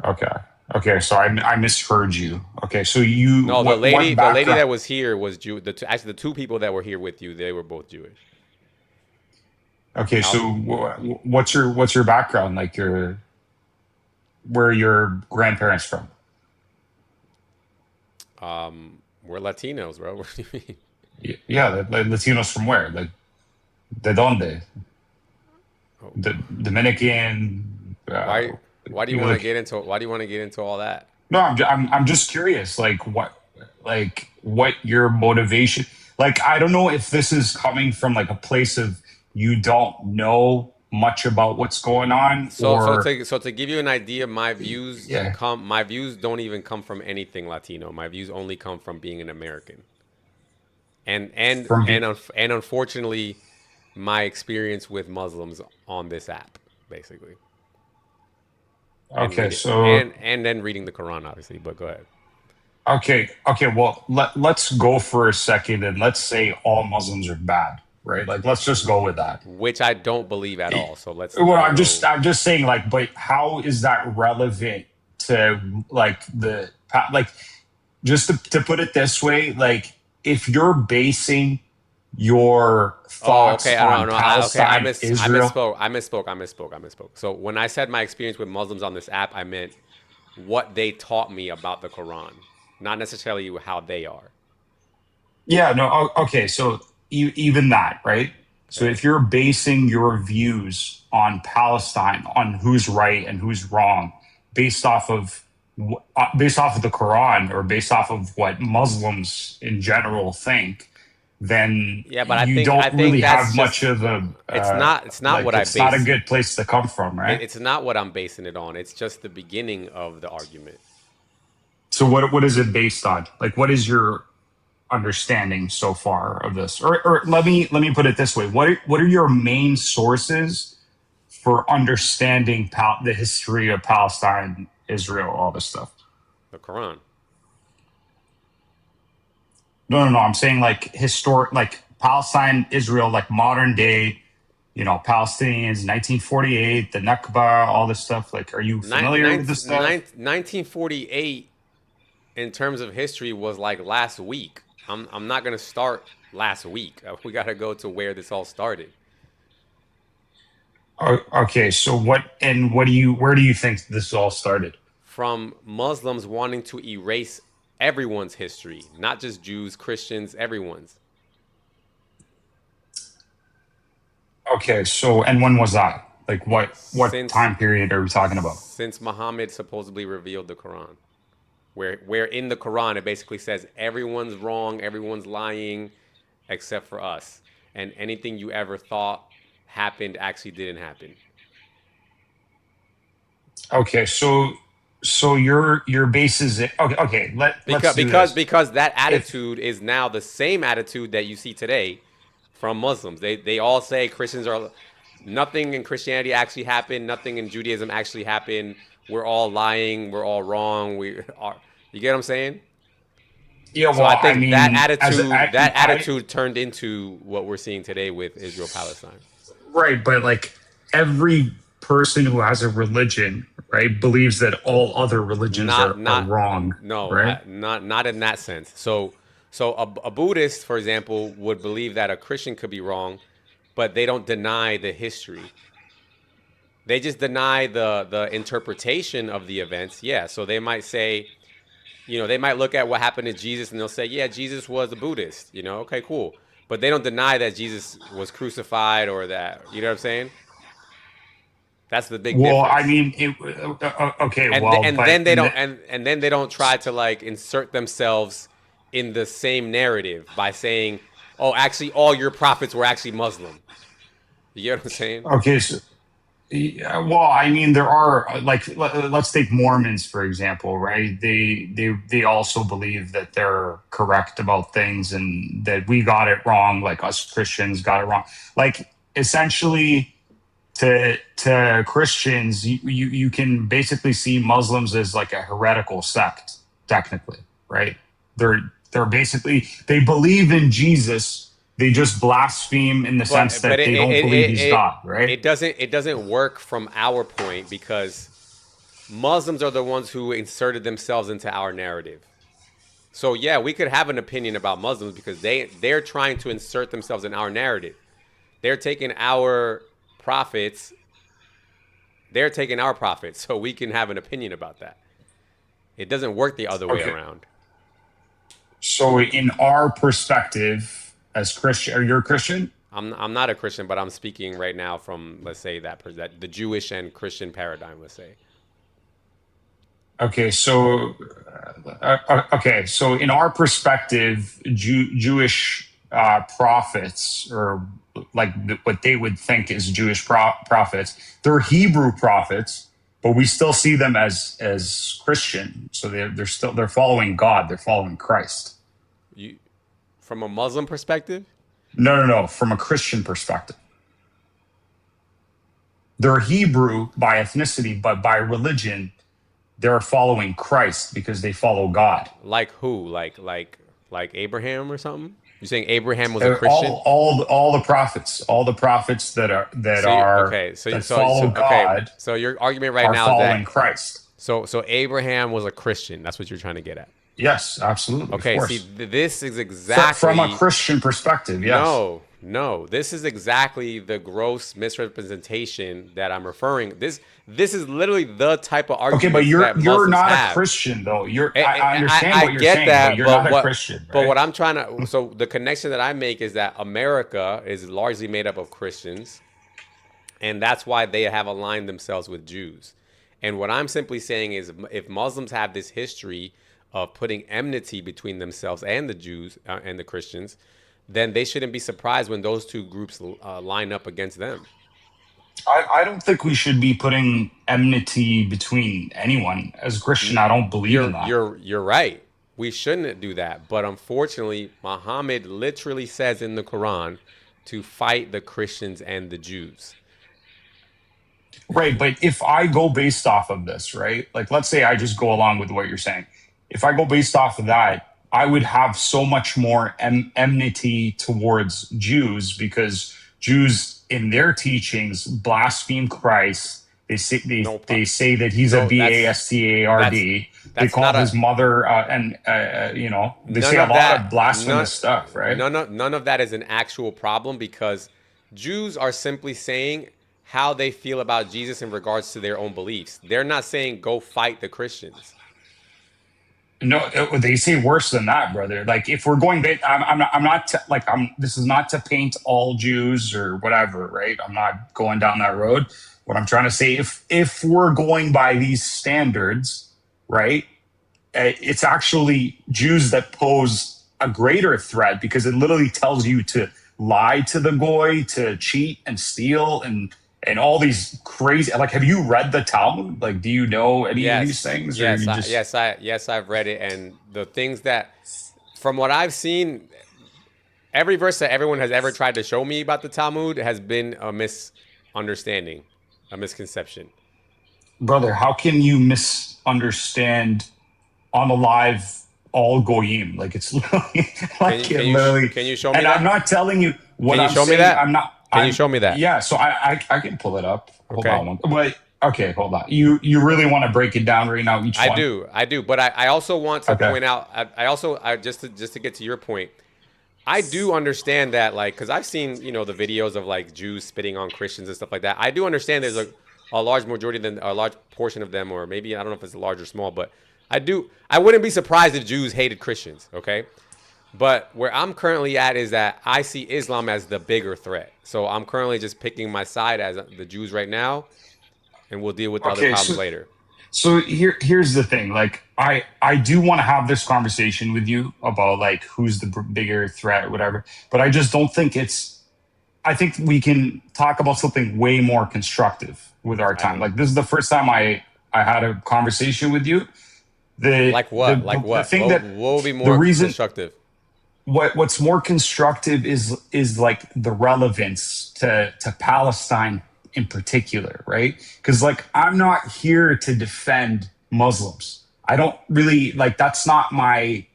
Okay. Okay. So I misheard you. Okay. So you No, what the lady background? that was here was Jew. Actually, the two people that were here with you, they were both Jewish. Okay. So what's your background? Like where are your grandparents from? We're Latinos, bro. What do you mean? Yeah, like Latinos from where? Like de donde? The Dominican. Why do you want to get into all that? No, I'm just curious. Like what your motivation? Like I don't know if this is coming from like a place of you don't know much about what's going on. So to give you an idea, my views Yeah. my views don't even come from anything Latino. My views only come from being an American. And unfortunately, my experience with Muslims on this app, basically. Okay, and then reading the Quran, obviously. But go ahead. Okay. Well, let's go for a second and let's say all Muslims are bad, right? Like let's just go with that. Which I don't believe at all. So let's. Well, I'm just saying, like, but how is that relevant to like just to put it this way, like if you're basing your thoughts on Palestine, Israel. I misspoke. So when I said my experience with Muslims on this app, I meant what they taught me about the Quran, not necessarily how they are. Yeah, no, okay, so even that, right? So if you're basing your views on Palestine, on who's right and who's wrong, based off of the Quran or based off of what Muslims in general think, then yeah, but you don't really have much of a. It's not what I base. It's not a good place to come from, right? It's not what I'm basing it on. It's just the beginning of the argument. So what is it based on? Like, what is your understanding so far of this? Or let me put it this way: what are your main sources for understanding the history of Palestine, Israel, all this stuff? The Quran. No. I'm saying like historic, like Palestine, Israel, like modern day, Palestinians, 1948, the Nakba, all this stuff. Like, are you familiar with this stuff? 1948, in terms of history, was like last week. I'm not gonna start last week. We gotta go to where this all started. Okay, so where do you think this all started? From Muslims wanting to erase everyone's history, not just Jews, Christians, everyone's. Okay, so and when was that? Like what time period are we talking about? Since Muhammad supposedly revealed the Quran, where in the Quran it basically says everyone's wrong, everyone's lying, except for us, and anything you ever thought happened actually didn't happen. Okay, so your base is okay. Because that attitude is now the same attitude that you see today from Muslims. They all say Christians are nothing in Christianity actually happened, nothing in Judaism actually happened. We're all lying. We're all wrong. You get what I'm saying? Yeah. So well, I think that attitude turned into what we're seeing today with Israel Palestine. Right, but like every person who has a religion, right, believes that all other religions are wrong. No, right? Not in that sense. So a Buddhist, for example, would believe that a Christian could be wrong, but they don't deny the history. They just deny the interpretation of the events. Yeah, so they might say, they might look at what happened to Jesus and they'll say, yeah, Jesus was a Buddhist. Okay, cool. But they don't deny that Jesus was crucified or that, you know what I'm saying? That's the big difference. Well, I mean, okay. Then they don't try to like insert themselves in the same narrative by saying, "Oh, actually, all your prophets were actually Muslim." You get what I'm saying? Okay, so well, I mean, there are like let's take Mormons for example, right? They also believe that they're correct about things and that we got it wrong, like us Christians got it wrong. Like essentially. To Christians, you can basically see Muslims as like a heretical sect, technically, right? They're basically, they believe in Jesus, They just blaspheme in the sense that they don't believe he's God, right? It doesn't work from our point because Muslims are the ones who inserted themselves into our narrative. So yeah, we could have an opinion about Muslims because they're trying to insert themselves in our narrative. They're taking our prophets. So we can have an opinion about that. It doesn't work the other way around. So in our perspective as Christian, are you a Christian? I'm not a Christian, but I'm speaking right now from, let's say, that the Jewish and Christian paradigm, let's say. Okay, so so in our perspective, Jewish prophets, or like what they would think is Jewish prophets, they're Hebrew prophets, but we still see them as Christian. So they're following God, they're following Christ. From a Muslim perspective? No, from a Christian perspective. They're Hebrew by ethnicity, but by religion, they're following Christ because they follow God. Like who? Like Abraham or something? You're saying Abraham was a Christian? All the prophets that follow God. So your argument right now is following Christ. So Abraham was a Christian. That's what you're trying to get at. Yes, absolutely. Okay, see, this is exactly from a Christian perspective. Yes. No, this is exactly the gross misrepresentation that I'm referring. This is literally the type of argument. Okay, but you're not have. A Christian though. I understand what you're saying, but you're not a Christian. Right? But what I'm trying to, so the connection that I make is that America is largely made up of Christians, and that's why they have aligned themselves with Jews. And what I'm simply saying is, if Muslims have this history of putting enmity between themselves and the Jews and the Christians, then they shouldn't be surprised when those two groups line up against them. I don't think we should be putting enmity between anyone. As a Christian, I don't believe in that. You're right. We shouldn't do that. But unfortunately, Muhammad literally says in the Quran to fight the Christians and the Jews. Right, but if I go based off of this, right? Like, let's say I just go along with what you're saying. If I go based off of that, I would have so much more enmity towards Jews because Jews in their teachings blaspheme Christ. They say that he's a bastard. They call his mother they say a lot of blasphemous stuff, right? None of that is an actual problem because Jews are simply saying how they feel about Jesus in regards to their own beliefs. They're not saying go fight the Christians. No, they say worse than that, brother. Like, if we're going, this is not to paint all Jews or whatever, right? I'm not going down that road. What I'm trying to say, if we're going by these standards, right, it's actually Jews that pose a greater threat because it literally tells you to lie to the goy, to cheat and steal and all these crazy, like, have you read the Talmud? Like, do you know any of these things? Yes, I've read it. And the things that, from what I've seen, every verse that everyone has ever tried to show me about the Talmud has been a misunderstanding, a misconception. Brother, how can you misunderstand on the live all goyim? Like, it's literally, can you show me and that? I'm not telling you what I'm saying. I'm not. Can you show me that? Yeah, so I can pull it up. Hold on. But okay, hold on. You really want to break it down right now? I do. But I also want to point out. I just to get to your point. I do understand that, like, because I've seen the videos of like Jews spitting on Christians and stuff like that. I do understand there's a large majority of them, a large portion of them, or maybe I don't know if it's large or small, but I wouldn't be surprised if Jews hated Christians. Okay. But where I'm currently at is that I see Islam as the bigger threat. So I'm currently just picking my side as the Jews right now, and we'll deal with the other problems later. So here's the thing. Like, I do want to have this conversation with you about like who's the bigger threat or whatever, but I just don't think I think we can talk about something way more constructive with our time. Like, this is the first time I had a conversation with you. Like what? What will be more constructive? What's more constructive is like the relevance to Palestine in particular, right? Because like, I'm not here to defend Muslims. I don't really, like, that's not my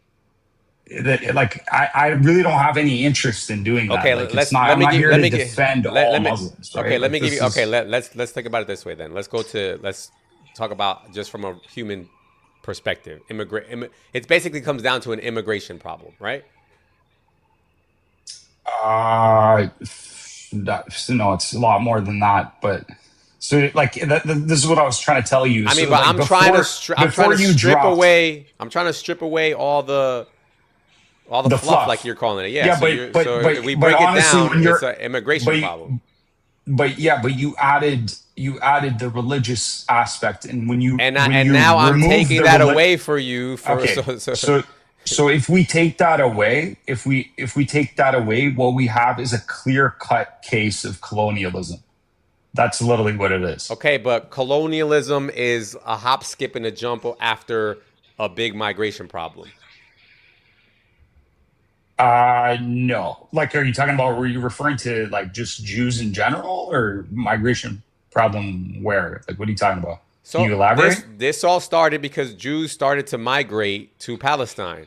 like I really don't have any interest in doing that. Okay, Like let's it's not. let I'm me not give here let to me give defend let, all let me Muslims. Right? okay, let Like me give you this okay, is let's think about it this way then. Let's talk about just from a human perspective. It basically comes down to an immigration problem, right? no, it's a lot more than that. But so like this is what I was trying to tell you. I mean, So but like before you dropped I'm trying to strip away all the the fluff, like fluff. you're calling it. Yeah. Yeah, So if we break it honestly, down, when it's you're an immigration problem. but you added the religious aspect, and when you And when now you I'm remove taking that away for you. okay, so if we take that away, if we take that away, what we have is a clear cut case of colonialism. That's literally what it is. Okay, but colonialism is a hop, skip, and a jump after a big migration problem. No. Like, are you talking about? Were you referring to like just Jews in general, or migration problem? Where? Like, what are you talking about? Can you elaborate? This all started because Jews started to migrate to Palestine.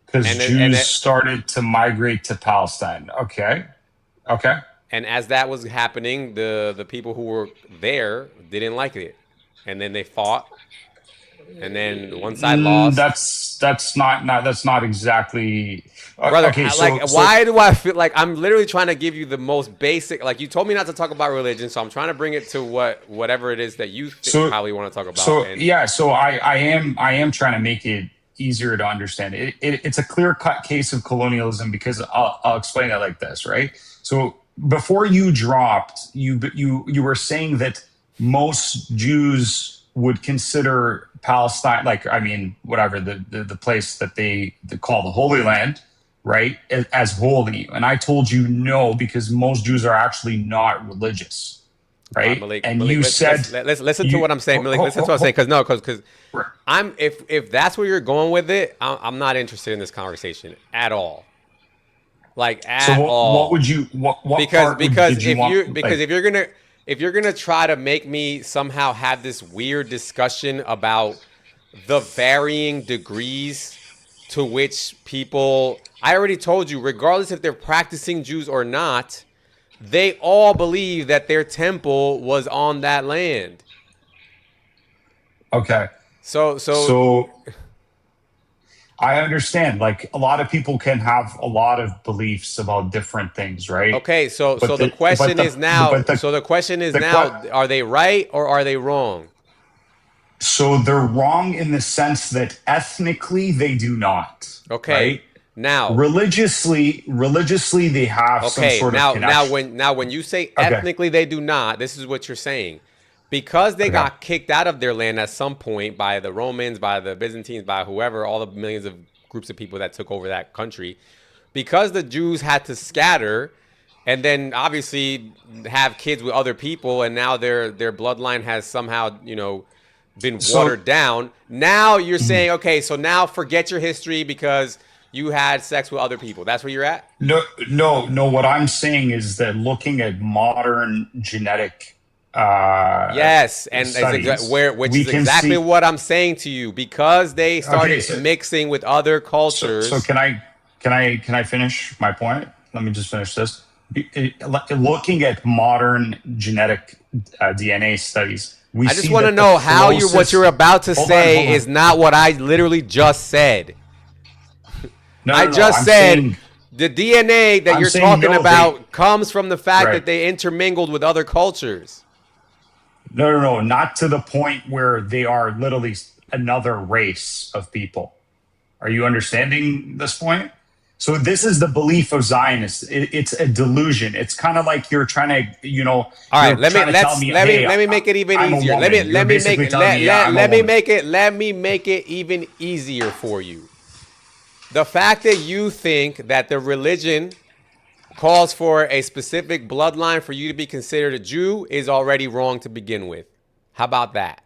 Because Jews started to migrate to Palestine. Okay. And as that was happening, the people who were there didn't like it, and then they fought. And then one side lost. That's not exactly. Brother, okay, why do I feel like I'm literally trying to give you the most basic? Like, you told me not to talk about religion, so I'm trying to bring it to whatever it is that you probably want to talk about. So I am trying to make it easier to understand. It's a clear cut case of colonialism because I'll explain it like this, right? So before you dropped, you were saying that most Jews would consider Palestine, like, I mean, whatever, the place that they call the Holy Land, right, as holy. And I told you no, because most Jews are actually not religious, right? Malik, and Malik, you let's listen to what I'm saying, Malik. Listen to what I'm saying, because I'm if that's where you're going with it, I'm not interested in this conversation at all. Like at all. What would you? What because if if you're gonna try to make me somehow have this weird discussion about the varying degrees to which people, I already told you, regardless if they're practicing Jews or not, they all believe that their temple was on that land. Okay. So I understand. Like, a lot of people can have a lot of beliefs about different things, right? Okay, the question is now, are they right or are they wrong? So they're wrong in the sense that ethnically they do not. Okay. Right? Now, religiously they have some sort of connection. Now when you say ethnically they do not, this is what you're saying. Because they got kicked out of their land at some point by the Romans, by the Byzantines, by whoever, all the millions of groups of people that took over that country, because the Jews had to scatter and then obviously have kids with other people, and now their bloodline has somehow, been watered down. Now you're saying, okay, so now forget your history because you had sex with other people. That's where you're at? No. What I'm saying is that looking at modern genetic yes, and studies, which is exactly what I'm saying to you, because they started mixing with other cultures. So can I finish my point? Let me just finish this. Looking at modern genetic DNA studies, I just want to know how what you're about to say is not what I literally just said. I just said the DNA that you're talking about comes from the fact that they intermingled with other cultures. No, not to the point where they are literally another race of people. Are you understanding this point? So this is the belief of Zionists. It's a delusion. It's kind of like you're trying to, all right, let me make it even easier. Let me make it even easier for you. The fact that you think that the religion calls for a specific bloodline for you to be considered a Jew is already wrong to begin with. How about that?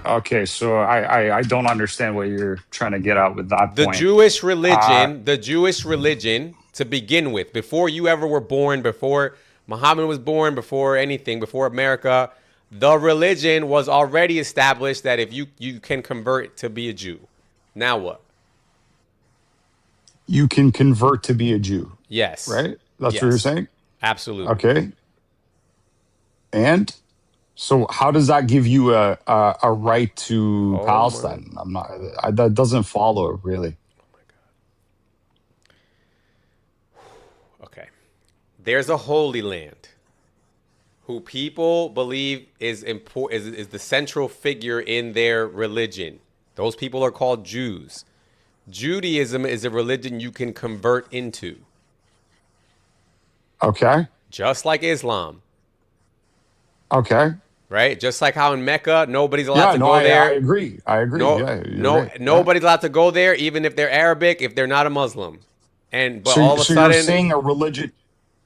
Okay, so I don't understand what you're trying to get at with that point. The Jewish religion to begin with, before you ever were born, before Muhammad was born, before anything, before America, The religion was already established that if you can convert to be a Jew. Now what? You can convert to be a Jew. Yes. Right? That's yes. what you're saying? Absolutely. Okay. And so how does that give you a right to Palestine? That doesn't follow really. Okay. There's a holy land who people believe is the central figure in their religion. Those people are called Jews. Judaism is a religion you can convert into. Okay. Just like Islam. Okay. Right? Just like how in Mecca, nobody's allowed to go there. I agree. Nobody's allowed to go there, even if they're Arabic, if they're not a Muslim. But all of a so sudden, you're saying a religion.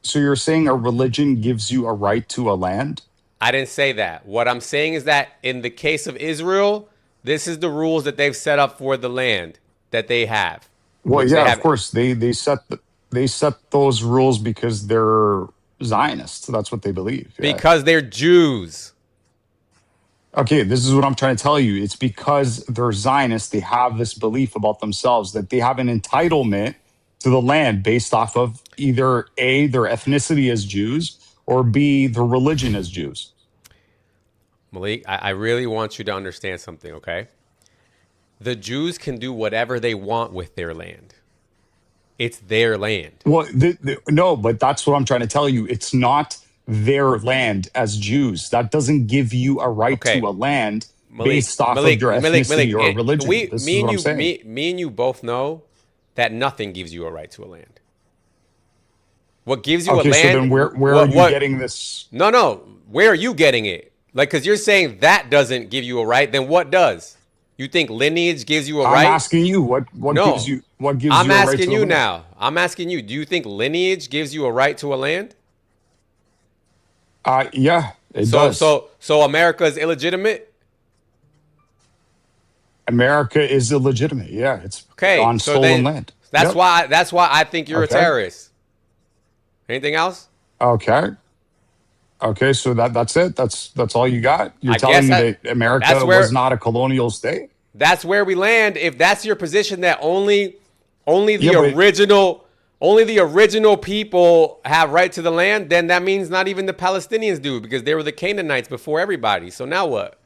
So you're saying a religion gives you a right to a land? I didn't say that. What I'm saying is that in the case of Israel, this is the rules that they've set up for the land that they have. Well, yeah, of course they set those rules because they're Zionists. That's what they believe. Yeah. Because they're Jews. Okay, this is what I'm trying to tell you. It's because they're Zionists. They have this belief about themselves that they have an entitlement to the land based off of either A, their ethnicity as Jews, or B, their religion as Jews. Malik, I really want you to understand something, okay? The Jews can do whatever they want with their land. It's their land. Well, no, but that's what I'm trying to tell you. It's not their land as Jews. That doesn't give you a right to a land based off of your ethnicity or religion. Me and you both know that nothing gives you a right to a land. What gives you a land? So then where are you getting this? No. Where are you getting it? Like, because you're saying that doesn't give you a right, then what does? You think lineage gives you a right? I'm asking you what gives you a right to a land? I'm asking you now. I'm asking you. Do you think lineage gives you a right to a land? Yeah, it does. So America is illegitimate? America is illegitimate. Yeah, it's on stolen land. That's why I think you're a terrorist. Anything else? Okay, so that's it. That's all you got? You're telling me that America was not a colonial state? That's where we land. If that's your position, that only the original people have right to the land, then that means not even the Palestinians do, because they were the Canaanites before everybody. So now what?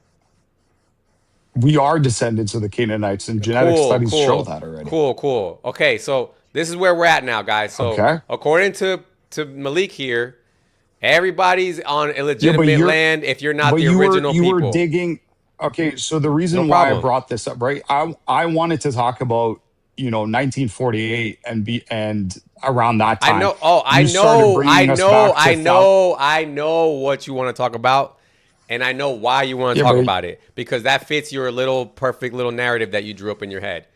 We are descendants of the Canaanites, and genetic studies show that already. Cool. Okay, so this is where we're at now, guys. So according to Malik here, everybody's on illegitimate land if you're not the original people. You were digging. Okay, so the reason why I brought this up, right? I wanted to talk about 1948 and around that time. I know what you want to talk about, and I know why you want to talk about it, because that fits your little perfect little narrative that you drew up in your head.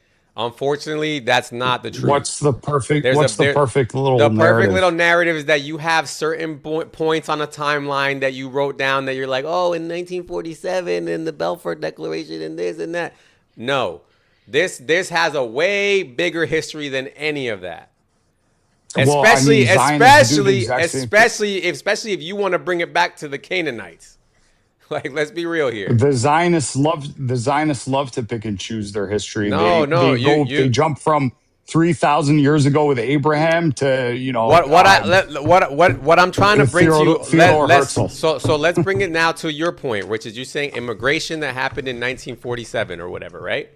Unfortunately, that's not the truth. What's the perfect little narrative? The perfect little narrative is that you have certain points on a timeline that you wrote down that you're like, oh, in 1947 and the Balfour Declaration and this and that. No, this has a way bigger history than any of that. Especially if you want to bring it back to the Canaanites. Like, let's be real here. The Zionists love to pick and choose their history. They jump from 3,000 years ago with Abraham to what I'm trying to bring to you. So let's bring it now to your point, which is you're saying immigration that happened in 1947 or whatever, right?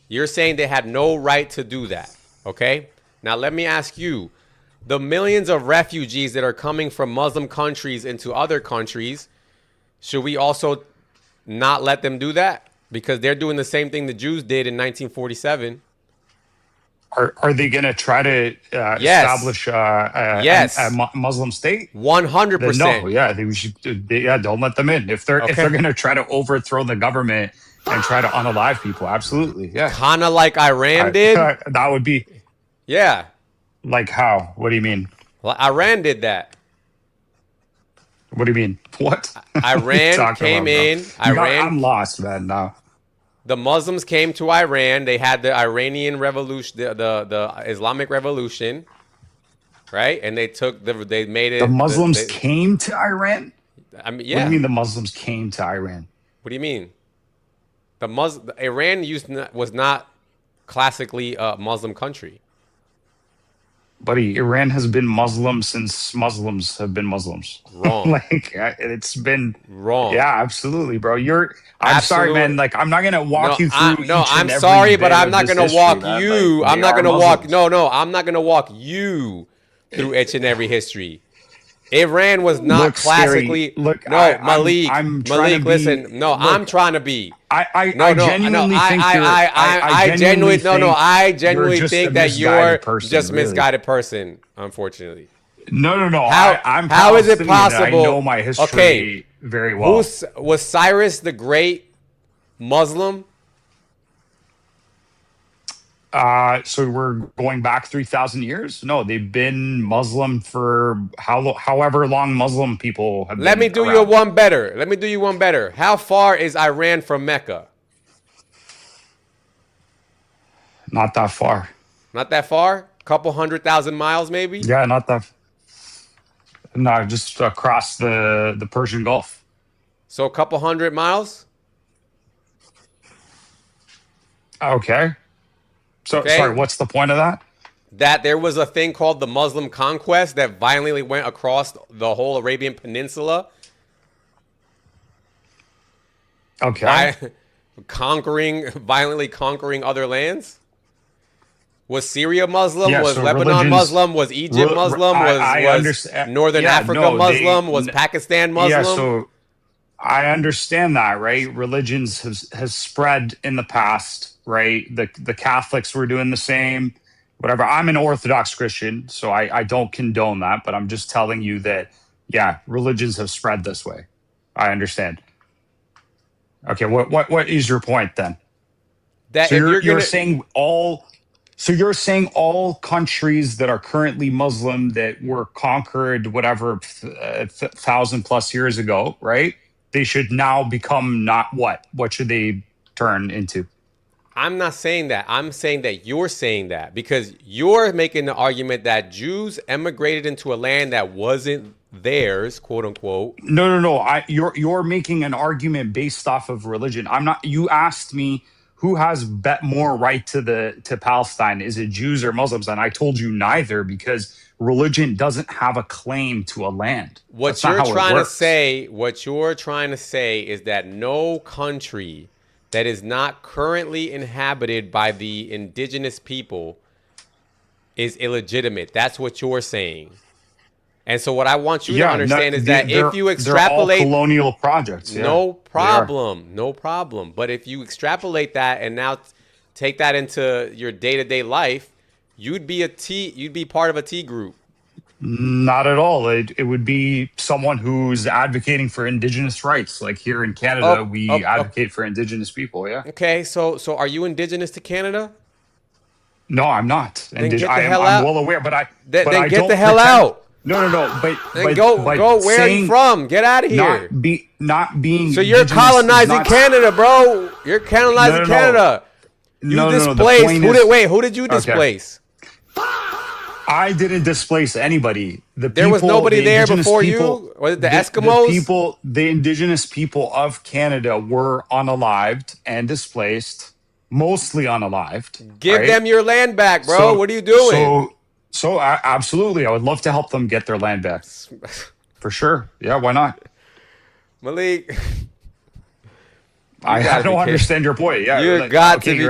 You're saying they had no right to do that. Okay. Now let me ask you: the millions of refugees that are coming from Muslim countries into other countries, should we also not let them do that? Because they're doing the same thing the Jews did in 1947. Are they going to try to establish a Muslim state? 100%. No, yeah, we should. Don't let them in. If they're going to try to overthrow the government and try to unalive people, absolutely, yeah. Kind of like Iran did. That would be. Yeah. Like how? What do you mean? Well, Iran did that. What do you mean? What? Iran came in. I'm lost, man. Now. The Muslims came to Iran. They had the Iranian Revolution, the Islamic Revolution, right? And they made it. The Muslims came to Iran? I mean, What do yeah. you mean the Muslims came to Iran? What do you mean? Iran was not classically a Muslim country. Buddy, Iran has been Muslim since Muslims have been Muslims. Wrong. Like it's been Wrong. Yeah, absolutely, bro. I'm sorry, man. Like I'm not gonna walk you through each I'm and every sorry, but bit I'm of not this gonna history, walk man. you. Like, I'm they not are gonna walk. Muslims. No, I'm not gonna walk you through each and every history. Iran was not Look, classically. Scary. Look, No, Malik. I'm trying Malik, to listen. be. No, Look, I'm trying to be. I No, genuinely think I genuinely you're genuinely just think a that you're misguided person, just really. misguided person. Unfortunately. No. I'm how is it Palestinian. possible? I know my history Okay, very well. Was Cyrus the Great Muslim? So we're going back 3,000 years? No, they've been Muslim for however long Muslim people have been. Let me do you one better. How far is Iran from Mecca? Not that far. Not that far? Couple 100,000 miles, maybe? Yeah, not that. No, just across the Persian Gulf. So a couple 100 miles? Okay. So sorry, what's the point of that? That there was a thing called the Muslim conquest that violently went across the whole Arabian Peninsula. Okay. Violently conquering other lands. Was Syria Muslim? Yeah, Was so Lebanon Muslim? Was Egypt Muslim? I Was understand. Northern Africa no, Muslim? Was Pakistan Muslim? Yeah, so I understand that, right? Religions has spread in the past, right? The Catholics were doing the same, whatever. I'm an Orthodox Christian, so I don't condone that, but I'm just telling you that, yeah, religions have spread this way. I understand. Okay, what is your point then? That So if you're saying all. So you're saying all countries that are currently Muslim that were conquered, whatever, 1,000+ years ago, right? They should now become not what? What should they turn into? I'm not saying that. I'm saying that you're saying that because you're making the argument that Jews emigrated into a land that wasn't theirs, quote unquote. No. You're making an argument based off of religion. I'm not. You asked me who has more right to Palestine. Is it Jews or Muslims? And I told you neither because religion doesn't have a claim to a land. What you're trying to say is that no country that is not currently inhabited by the indigenous people is illegitimate. That's what you're saying. And so what I want you to understand is that if you extrapolate they're all colonial projects. Yeah, no problem. But if you extrapolate that and now take that into your day-to-day life, you'd be part of a T group. Not at all. It would be someone who's advocating for Indigenous rights. Like here in Canada, we advocate for Indigenous people. Yeah. Okay. So are you Indigenous to Canada? No, I'm not. Then get the hell out. I'm well aware, but Then get the hell out. No. But go. Where are you from? Get out of here. Not being. So you're colonizing Canada, bro. You're colonizing Canada. You displaced. Who did you displace? I didn't displace anybody. There was nobody there before you? Was it the Eskimos? The indigenous people of Canada were unalived and displaced, mostly unalived. Give them your land back, bro. What are you doing? So absolutely, I would love to help them get their land back. For sure. Yeah, why not? Malik. I don't understand your point. Yeah, you're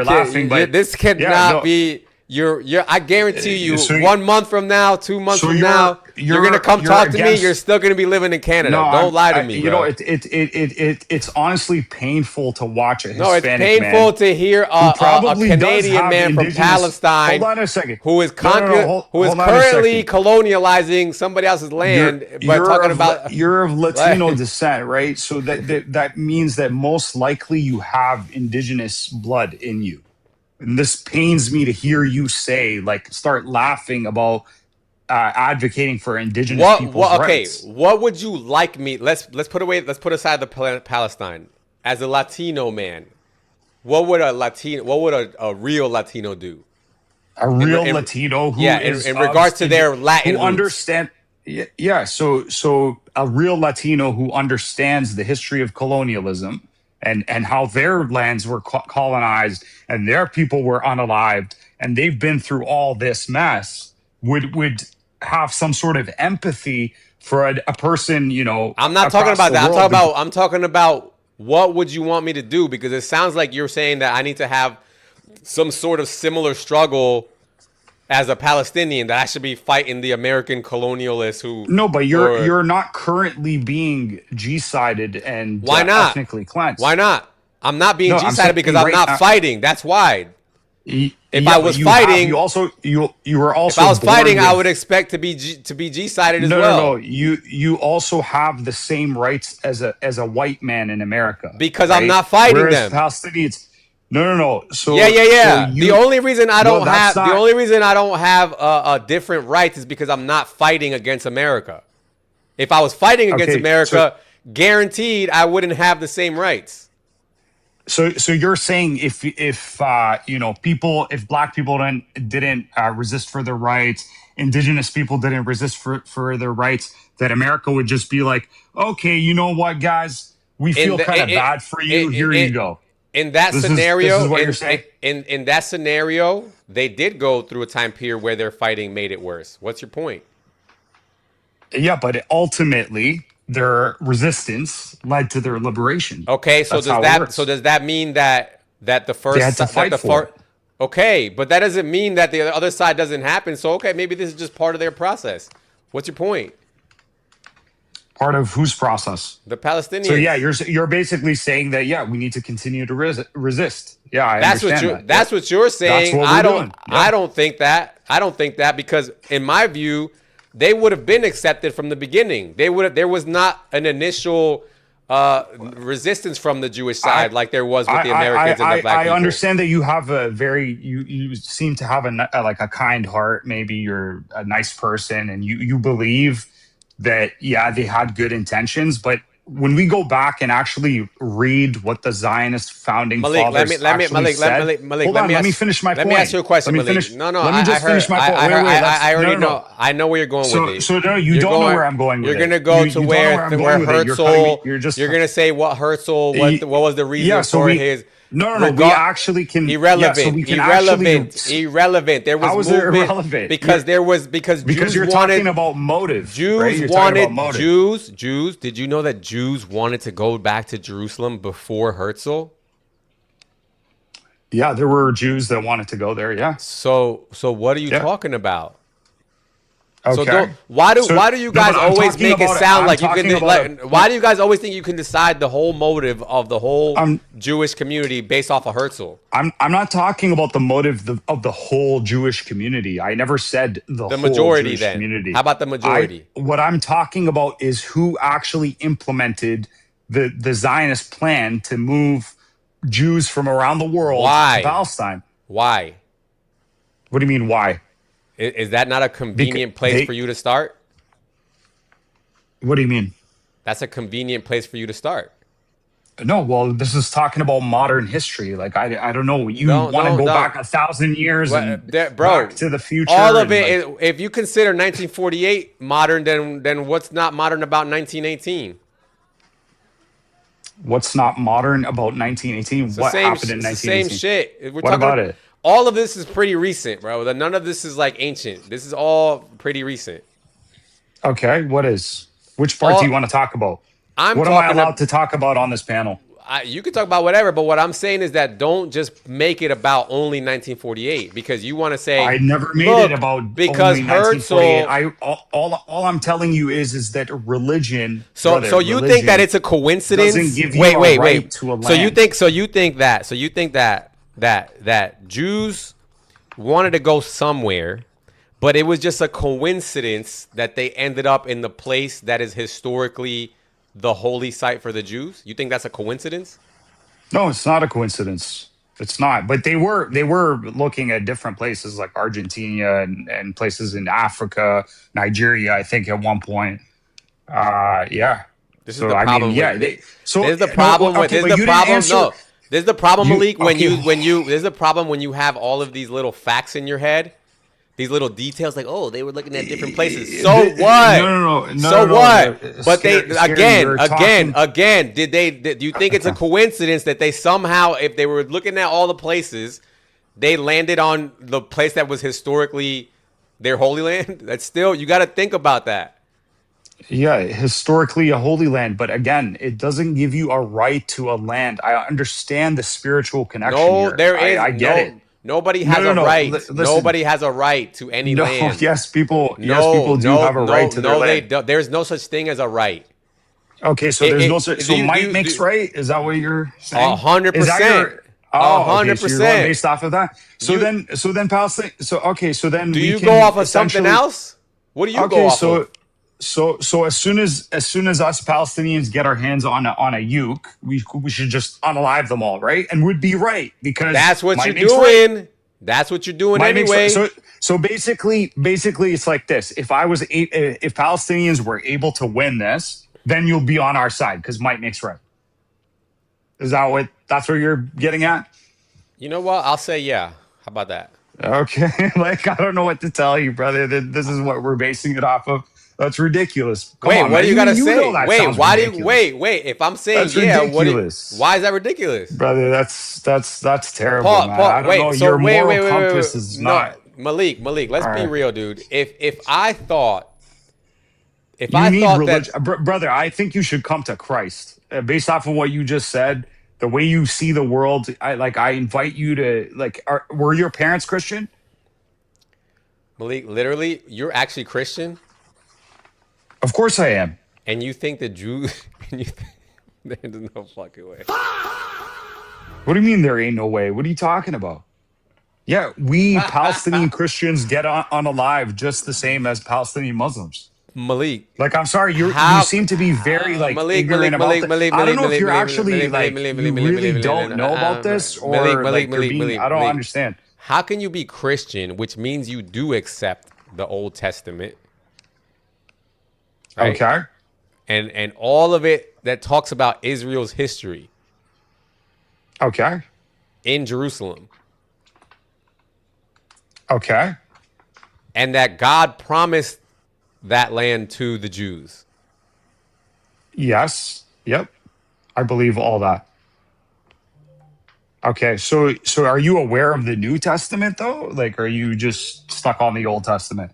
laughing, but this cannot be. I guarantee you, 1 month from now, 2 months from now, you're gonna come talk to me. You're still gonna be living in Canada. Don't lie to me, bro. It's honestly painful to watch a Hispanic man. No, it's painful to hear a Canadian man from Palestine. Hold on a second. Who is currently colonializing somebody else's land, you're of Latino descent, right? So that means that most likely you have indigenous blood in you. And this pains me to hear you start laughing about advocating for indigenous people's rights. What would you like me? Let's put aside the Palestine. As a Latino man, what would a real Latino do? A real Latino who in regards to their Latin who roots. Yeah. So a real Latino who understands the history of colonialism and how their lands were colonized and their people were unalived and they've been through all this mess would have some sort of empathy for a person, I'm not talking about that. world. I'm talking about what would you want me to do? Because it sounds like you're saying that I need to have some sort of similar struggle as a Palestinian, that I should be fighting the American colonialists who. No, but you're not currently being G-sided and Why not? ethnically cleansed. Why not? I'm not being No, I'm G-sided because saying I'm right not now- fighting. That's why. If Yeah, I but was you fighting, you were also. if I was born fighting, I with- would expect to be G-sided as No, well. no. You also have the same rights as a white man in America. Because I'm not fighting Whereas them. Palestinians. No. So Yeah. so The only reason I don't that's have not- the only reason I don't have a different rights is because I'm not fighting against America. If I was fighting against Okay, America, guaranteed I wouldn't have the same rights. So you're saying if people, if black people didn't resist for their rights, indigenous people didn't resist for their rights, that America would just be like, okay, you know what, guys, we feel kind of bad for you. Here you go. In that This scenario, is what you're saying? in that scenario, they did go through a time period where their fighting made it worse. What's your point? Yeah, but ultimately their resistance led to their liberation. Okay, so That's how it works. does that mean that the first They had to fight for it. Okay, but that doesn't mean that the other side doesn't happen. So okay, maybe this is just part of their process. What's your point? Part of whose process? The Palestinians. So yeah, you're basically saying that we need to continue to resist. Yeah, I understand that. That's what you're saying. That's what we're doing. Yeah. I don't think that. I don't think that because in my view, they would have been accepted from the beginning. There was not an initial resistance from the Jewish side like there was with the Americans and the black people. I understand that you have you seem to have a kind heart. Maybe you're a nice person and you believe that they had good intentions, but when we go back and actually read what the Zionist founding fathers let me finish my point. Let me ask you a question, Let me Malik. finish. No, Let me just finish my point. I already know. I know where you're going with it. So no, you don't know where I'm going with it. You're gonna go to where Herzl. You're gonna say what Herzl. What was the reason for his? No. We actually can. Irrelevant. Yeah, so we can Irrelevant. There was how is movement it irrelevant? because Jews you're wanted, talking about motive. Jews right? wanted Jews. Did you know that Jews wanted to go back to Jerusalem before Herzl? Yeah, there were Jews that wanted to go there. Yeah. So what are you talking about? Okay. So why do you guys always make it sound like you can? Why do you guys always think you can decide the whole motive of the whole Jewish community based off of Herzl? I'm not talking about the motive of the whole Jewish community. I never said the whole majority. Jewish Then community. How about the majority? What I'm talking about is who actually implemented the Zionist plan to move Jews from around the world to Palestine. Why? What do you mean? Why? Is that not a convenient place for you to start? What do you mean? That's a convenient place for you to start. No, well, this is talking about modern history. Like, I don't know. You want to go back 1,000 years back to the future. All of it. If you consider 1948 modern, then what's not modern about 1918? What's not modern about 1918? What happened in 1918? Same shit. What about it? All of this is pretty recent, bro. None of this is like ancient. This is all pretty recent. Okay, what is? Which part do you want to talk about? What am I allowed to talk about on this panel? You can talk about whatever, but what I'm saying is that don't just make it about only 1948 because you want to say I never made it about because only 1948. All I'm telling you is that religion. So you think that it's a coincidence? Doesn't give you wait. Right to a land. So you think that Jews wanted to go somewhere, but it was just a coincidence that they ended up in the place that is historically the holy site for the Jews? You think that's a coincidence? No, it's not a coincidence. It's not. But they were looking at different places like Argentina and places in Africa, Nigeria, I think at one point. Yeah. This is the problem. This is the problem, Malik, when you have all of these little facts in your head. these little details, like, oh, they were looking at different places. So what? So no. what? But they Scary, again. Do you think it's a coincidence that they somehow, if they were looking at all the places, they landed on the place that was historically their holy land? That's still, you got to think about that. Yeah, historically a holy land, but again, it doesn't give you a right to a land. I understand the spiritual connection No, here. there is. I get it. Nobody has a right. Listen, Nobody has a right to any land. Yes, people do have a right to their land. They don't. There's no such thing as a right. Okay, so there's no such. So might makes right. Is that what you're saying? 100%. 100%. Based off of that. So then Palestine. So then do you go off of something else? What do you go off of? So as soon as us Palestinians get our hands on a uke, we should just unalive them all, right? And would be right because that's what you're doing. Right. That's what you're doing anyway. So basically, it's like this: if Palestinians were able to win this, then you'll be on our side because might makes right. Is that that's what you're getting at? You know what? I'll say yeah. How about that? Okay, like I don't know what to tell you, brother. This is what we're basing it off of. That's ridiculous. Come on, what do you gotta say? Wait. If I'm saying that's ridiculous. Why is that ridiculous, brother? That's terrible, man. I don't know. Your moral compass is not. Malik. Let's be real, dude. If I thought religion, brother, I think you should come to Christ based off of what you just said. The way you see the world, I invite you to were your parents Christian? Malik, literally, you're actually Christian. Of course I am. And you think the Jews... There's no fucking way. What do you mean there ain't no way? What are you talking about? Yeah, we Palestinian Christians get unalive just the same as Palestinian Muslims. Malik. I'm sorry, you seem to be very ignorant about that. I don't know if you're actually you really don't know about this or I don't understand. How can you be Christian, which means you do accept the Old Testament? Right? Okay. And all of it that talks about Israel's history. Okay. In Jerusalem. Okay. And that God promised that land to the Jews. Yes. Yep. I believe all that. Okay. So are you aware of the New Testament though? Are you just stuck on the Old Testament?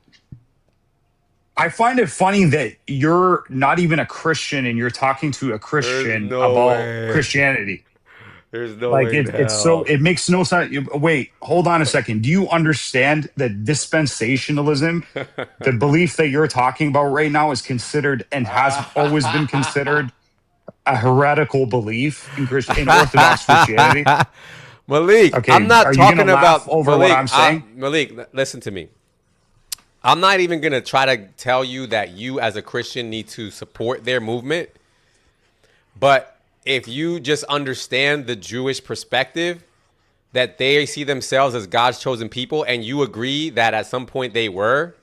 I find it funny that you're not even a Christian and you're talking to a Christian about Christianity. There's no way. It makes no sense. Wait, hold on a second. Do you understand that dispensationalism, the belief that you're talking about right now, is considered and has always been considered a heretical belief in Orthodox Christianity? Malik, okay, I'm not talking about over Malik, what I'm saying. Malik, listen to me. I'm not even going to try to tell you that you as a Christian need to support their movement. But if you just understand the Jewish perspective, that they see themselves as God's chosen people, and you agree that at some point they were,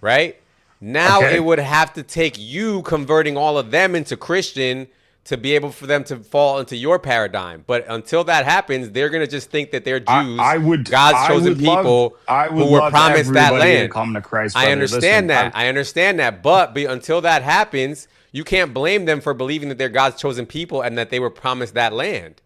right? Now it would have to take you converting all of them into Christian to be able for them to fall into your paradigm. But until that happens, they're going to just think that they're Jews, God's chosen people who were promised that land. Come to Christ, I understand that. I understand that. But until that happens, you can't blame them for believing that they're God's chosen people and that they were promised that land.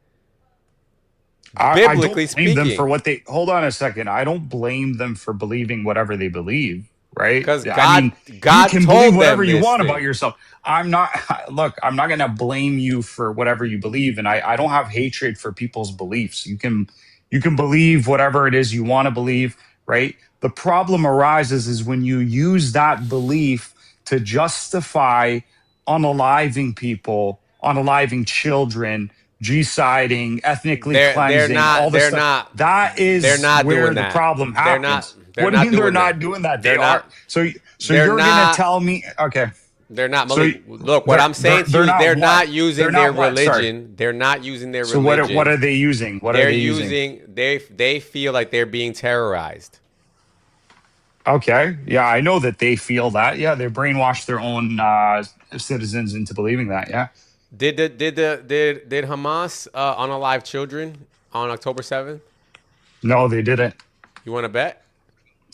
Biblically speaking. Them for what they, hold on a second. I don't blame them for believing whatever they believe, right? Because God you can told believe whatever them you want thing. about yourself. I'm not going to blame you for whatever you believe. And I don't have hatred for people's beliefs. You can believe whatever it is you want to believe, right? The problem arises is when you use that belief to justify unaliving people, unaliving children, G-siding, ethnically cleansing, all this stuff. That is where the problem happens. What do you mean they're not doing that? They are. So you're going to tell me, okay. They're not. Look, what I'm saying to you, they're not using their religion. They're not using their religion. So what are they using? What are they using? They feel like they're being terrorized. Okay. Yeah, I know that they feel that. Yeah, they brainwashed their own citizens into believing that. Yeah. Did Hamas unalive children on October 7th? No, they didn't. You want to bet?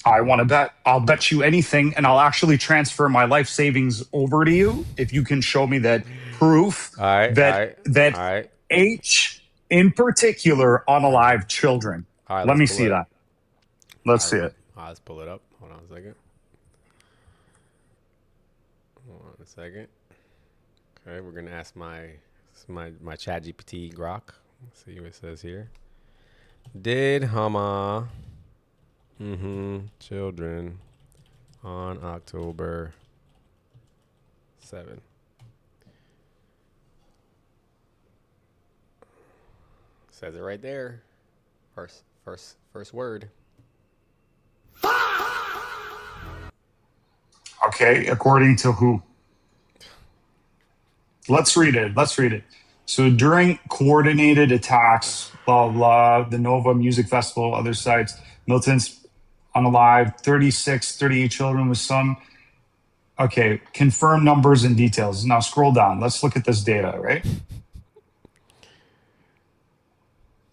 I want to bet. I'll bet you anything, and I'll actually transfer my life savings over to you if you can show me that proof All right, all that right, that all right, H, in particular, unalive children. all right. Let Let's me pull see it up. that. Let's All see right, it. let's pull it up. Hold on a second. Hold on a second. Okay, we're gonna ask my chat GPT Grok. Let's see what it says here. Did Hama children on October 7? Says it right there. First word. Okay, according to who? Let's read it. Let's read it. So during coordinated attacks, blah, blah, the Nova Music Festival, other sites, militants unalive, 36, 38 children with some. Okay, confirm numbers and details. Now scroll down. Let's look at this data, right?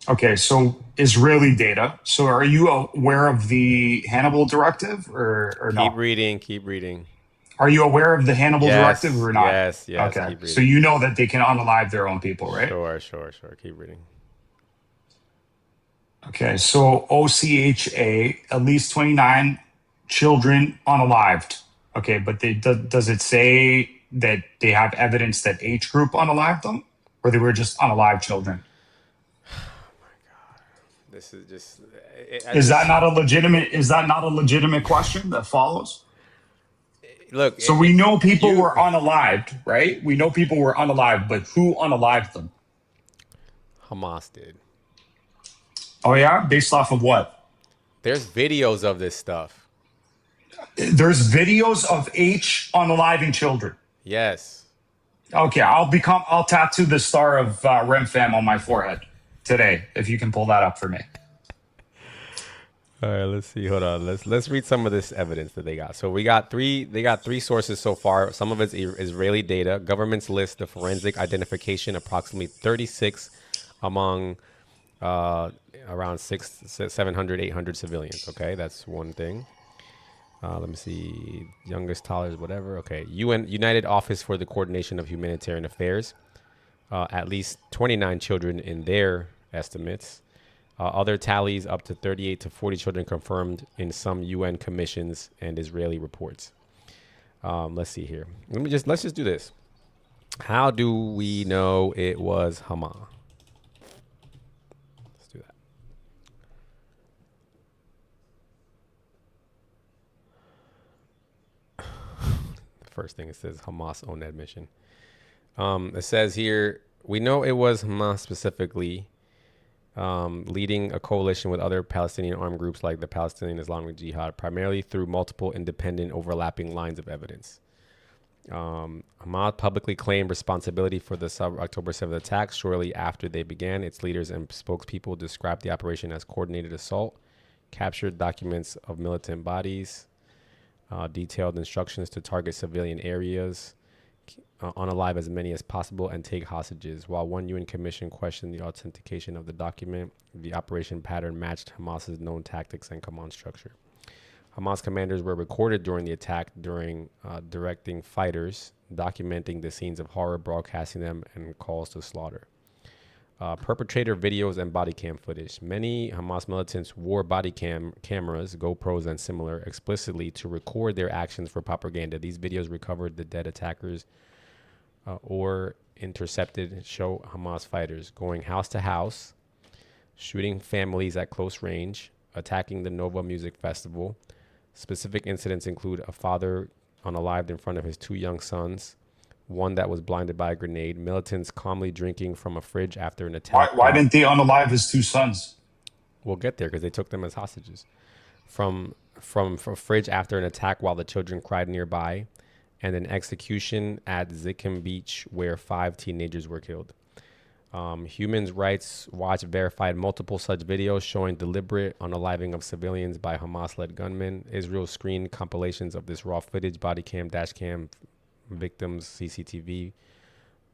Okay, so Israeli data. So are you aware of the Hannibal Directive or Keep no? reading. Keep reading. Are you aware of the Hannibal Directive Yes. or not? Yes. Yes. Okay, Keep so reading. you know that they can unalive their own people, right? Sure. Keep reading. Okay, so OCHA, at least 29 children unalived. Okay, but does it say that they have evidence that H group unalived them, or they were just unalived children? This is just. Is that not a legitimate question that follows? Look. So we know people were unalived, right? We know people were unalived, but who unalived them? Hamas did. Oh yeah, based off of what? There's videos of this stuff. There's videos of H unaliving children. Yes. Okay, I'll tattoo the star of Remfam on my forehead today, if you can pull that up for me. All right, let's see. Hold on. Let's read some of this evidence that they got. So they got three sources so far. Some of it's Israeli data. Governments list the forensic identification approximately 36 among around 700, 800 civilians. Okay, that's one thing. Let me see. Youngest, tallest, whatever. Okay. United Office for the Coordination of Humanitarian Affairs. At least 29 children in their estimates. Other tallies up to 38 to 40 children confirmed in some UN commissions and Israeli reports. Let's see here. Let's just do this. How do we know it was Hamas? Let's do that. The first thing it says Hamas own admission. It says here, we know it was Hamas specifically, leading a coalition with other Palestinian armed groups like the Palestinian-Islamic Jihad, primarily through multiple independent overlapping lines of evidence. Hamas publicly claimed responsibility for the October 7th attacks shortly after they began. Its leaders and spokespeople described the operation as coordinated assault, captured documents of militant bodies, detailed instructions to target civilian areas, unalive as many as possible, and take hostages. While one UN commission questioned the authentication of the document, the operation pattern matched Hamas's known tactics and command structure. Hamas commanders were recorded during the attack, directing fighters, documenting the scenes of horror, broadcasting them, and calls to slaughter. Perpetrator videos and body cam footage. Many Hamas militants wore body cameras, GoPros, and similar explicitly to record their actions for propaganda. These videos recovered the dead attackers or intercepted show Hamas fighters going house to house, shooting families at close range, attacking the Nova Music Festival. Specific incidents include a father unalived in front of his two young sons, one that was blinded by a grenade, militants calmly drinking from a fridge after an attack. Why didn't they unalive his two sons? We'll get there because they took them as hostages. From a fridge after an attack while the children cried nearby, and an execution at Zichem Beach where 5 teenagers were killed. Human Rights Watch verified multiple such videos showing deliberate unaliving of civilians by Hamas-led gunmen. Israel screened compilations of this raw footage, body cam, dash cam, victims, CCTV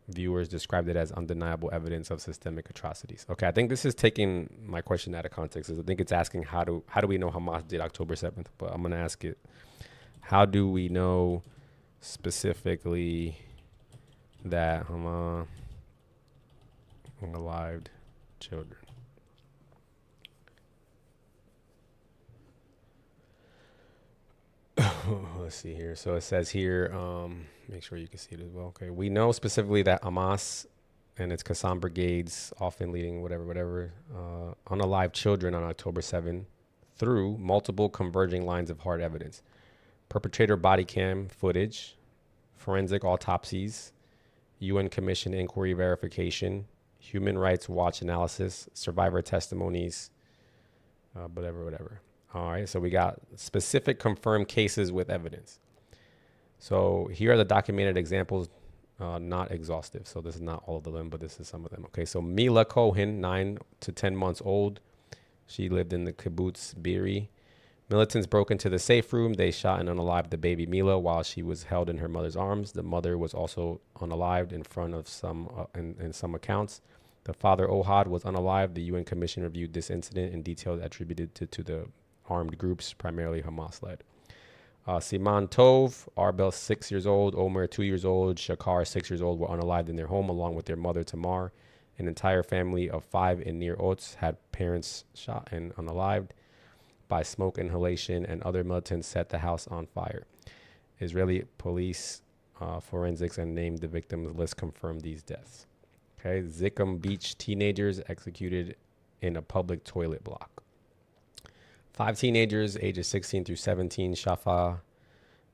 viewers described it as undeniable evidence of systemic atrocities. Okay, I think this is taking my question out of context. I think it's asking how do we know Hamas did October 7th? But I'm gonna ask it, how do we know specifically that Hamas unalived children? Let's see here. So it says here, make sure you can see it as well. Okay. We know specifically that Hamas and its Qassam brigades, often leading whatever, unalived children on October 7th through multiple converging lines of hard evidence. Perpetrator body cam footage, forensic autopsies, UN Commission inquiry verification, Human Rights Watch analysis, survivor testimonies, whatever. All right, so we got specific confirmed cases with evidence. So here are the documented examples, not exhaustive. So this is not all of them, but this is some of them. Okay, so Mila Cohen, 9 to 10 months old. She lived in the kibbutz Be'eri. Militants broke into the safe room. They shot and unalived the baby Mila while she was held in her mother's arms. The mother was also unalived in front of in some accounts. The father, Ohad, was unalived. The UN Commission reviewed this incident in detail attributed to the armed groups, primarily Hamas-led. Siman Tov, Arbel, 6 years old, Omer, 2 years old, Shakar, 6 years old, were unalived in their home along with their mother, Tamar. An entire family of 5 in Nir Oz had parents shot and unalived by smoke inhalation, and other militants set the house on fire. Israeli police forensics and named the victims list confirmed these deaths. Okay, Zickham Beach teenagers executed in a public toilet block. 5 teenagers, ages 16 through 17, Shafa,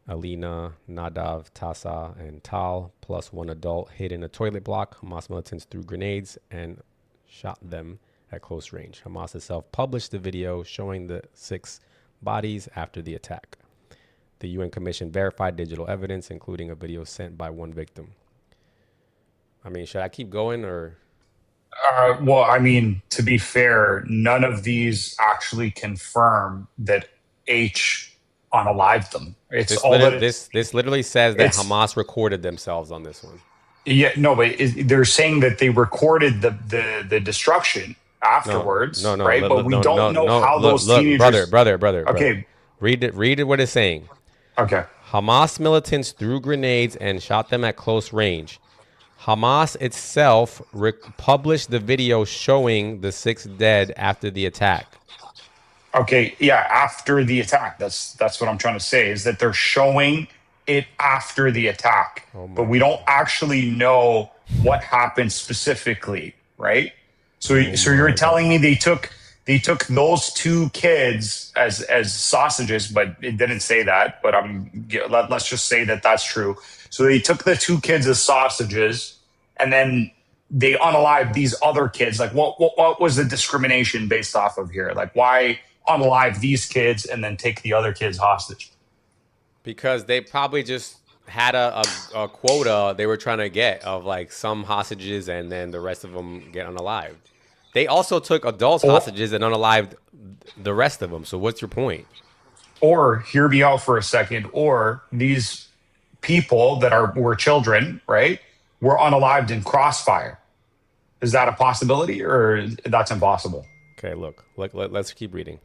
Alina, Nadav, Tasa, and Tal, plus 1 adult, hid in a toilet block. Hamas militants threw grenades and shot them at close range. Hamas itself published the video showing the 6 bodies after the attack. The UN Commission verified digital evidence, including a video sent by 1 victim. I mean, should I keep going or? Well, I mean, to be fair, none of these actually confirm that H unalived them. It's this literally says that Hamas recorded themselves on this one. Yeah, no, but they're saying that they recorded the destruction afterwards, no, right? But we don't know how those teenagers. Brother. Okay, read it. What it's saying. Okay. Hamas militants threw grenades and shot them at close range. Hamas itself published the video showing the 6 dead after the attack. Okay, yeah, after the attack. That's what I'm trying to say, is that they're showing it after the attack. But we don't actually know what happened specifically, right? So you're telling me they took those 2 kids as sausages, but it didn't say that, but let's just say that that's true. So they took the 2 kids as sausages, and then they unalived these other kids. Like, what was the discrimination based off of here? Like, why unalive these kids and then take the other kids hostage? Because they probably just had a quota they were trying to get of like some hostages, and then the rest of them get unalived. They also took adults hostages and unalived the rest of them. So what's your point? Or hear me out for a second. Or these people that were children, right, were unalived in crossfire. Is that a possibility, or that's impossible? Okay, look, let's keep reading.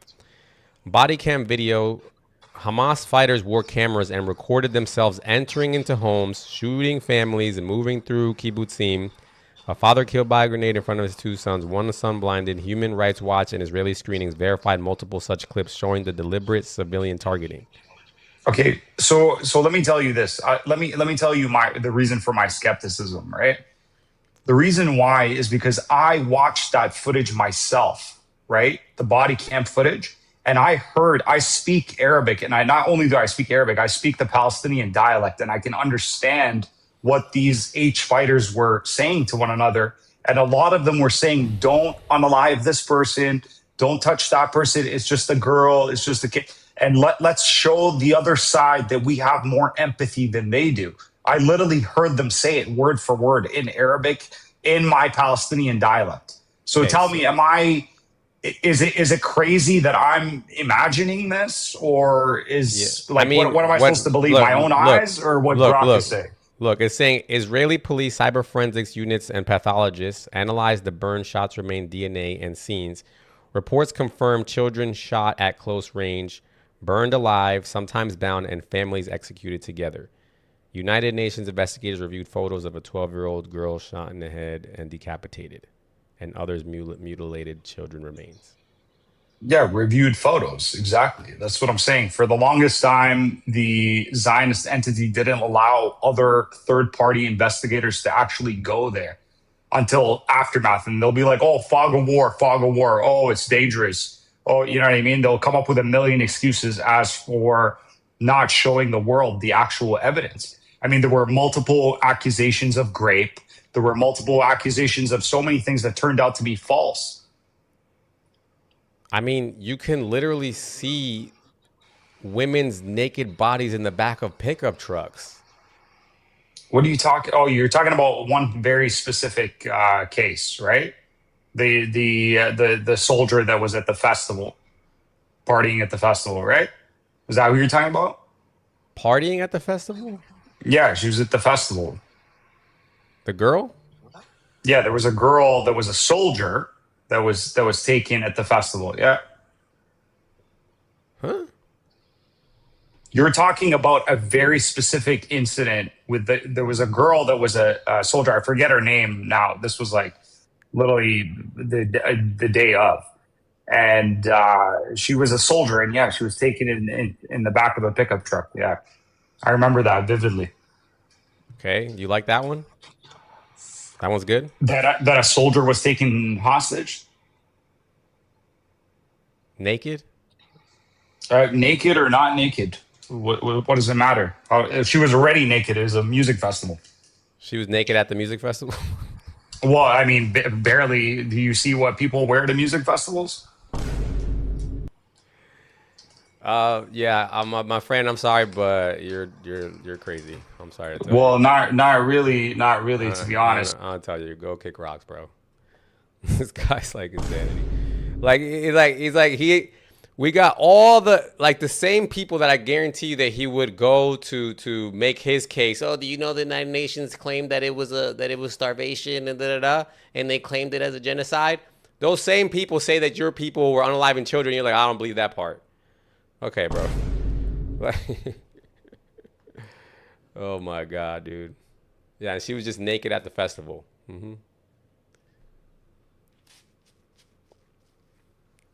Body cam video. Hamas fighters wore cameras and recorded themselves entering into homes, shooting families, and moving through kibbutzim. A father killed by a grenade in front of his 2 sons, 1 son blinded. Human Rights Watch and Israeli screenings verified multiple such clips showing the deliberate civilian targeting. Okay, so let me tell you this. Let me tell you the reason for my skepticism, right? The reason why is because I watched that footage myself, right? The body cam footage. And I speak Arabic, and not only do I speak Arabic, I speak the Palestinian dialect, and I can understand what these H fighters were saying to one another. And a lot of them were saying, don't unalive this person, don't touch that person, it's just a girl, it's just a kid. And let's show the other side that we have more empathy than they do. I literally heard them say it word for word in Arabic, in my Palestinian dialect. So tell me, is it crazy that I'm imagining this, or what am I supposed to believe? My own eyes, or what Brock is saying? Look, it's saying Israeli police cyber forensics units and pathologists analyzed the burn shots remain DNA and scenes. Reports confirm children shot at close range, burned alive, sometimes bound, and families executed together. United Nations investigators reviewed photos of a 12-year-old girl shot in the head and decapitated, and others mutilated children remains. Yeah, reviewed photos. Exactly. That's what I'm saying. For the longest time, the Zionist entity didn't allow other third-party investigators to actually go there until aftermath. And they'll be like, oh, fog of war, fog of war. Oh, it's dangerous. Oh, you know what I mean? They'll come up with a million excuses as for not showing the world the actual evidence. I mean, there were multiple accusations of rape. There were multiple accusations of so many things that turned out to be false. I mean, you can literally see women's naked bodies in the back of pickup trucks. What are you talking? Oh, you're talking about one very specific case, right? The soldier that was at the festival, partying at the festival, right? Is that who you're talking about? Partying at the festival? Yeah, she was at the festival. The girl? Yeah, there was a girl that was a soldier that was taken at the festival. Yeah. Huh? You're talking about a very specific incident with there was a girl that was a soldier. I forget her name now. This was like literally the day of. And she was a soldier, and yeah, she was taken in the back of a pickup truck. Yeah. I remember that vividly. Okay. You like that one? That one's good? That a soldier was taken hostage? Naked? Naked or not naked? What does it matter? If she was already naked, it was a music festival. She was naked at the music festival? Well, I mean, barely. Do you see what people wear to music festivals? Yeah, my friend, I'm sorry, but you're crazy. I'm sorry to tell you. Well, not really, to be honest. I'll tell you, go kick rocks, bro. This guy's like insanity. We got all the same people that I guarantee you that he would go to make his case. Oh, do you know the United Nations claimed that it was starvation and and they claimed it as a genocide? Those same people say that your people were unaliving children. You're like, I don't believe that part. Okay, bro. Oh my God, dude. Yeah, and she was just naked at the festival. Mm-hmm.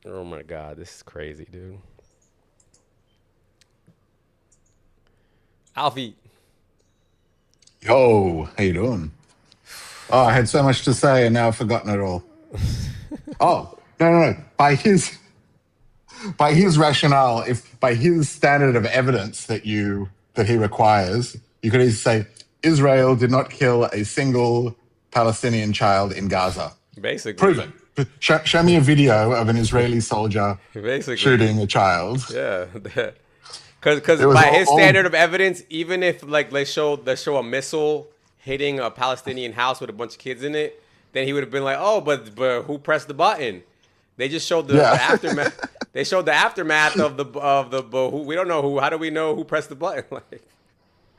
Oh my God, this is crazy, dude. Alfie. Yo, how you doing? Oh, I had so much to say and now I've forgotten it all. Oh, no. By his rationale, by his standard of evidence that he requires, you could easily say Israel did not kill a single Palestinian child in Gaza. Basically. Prove it. Show me a video of an Israeli soldier shooting a child. Yeah. Because by his standard of evidence, even if they show a missile hitting a Palestinian house with a bunch of kids in it, then he would have been like, oh, but who pressed the button? They just showed the aftermath. They showed the aftermath of the we don't know who. How do we know who pressed the button? So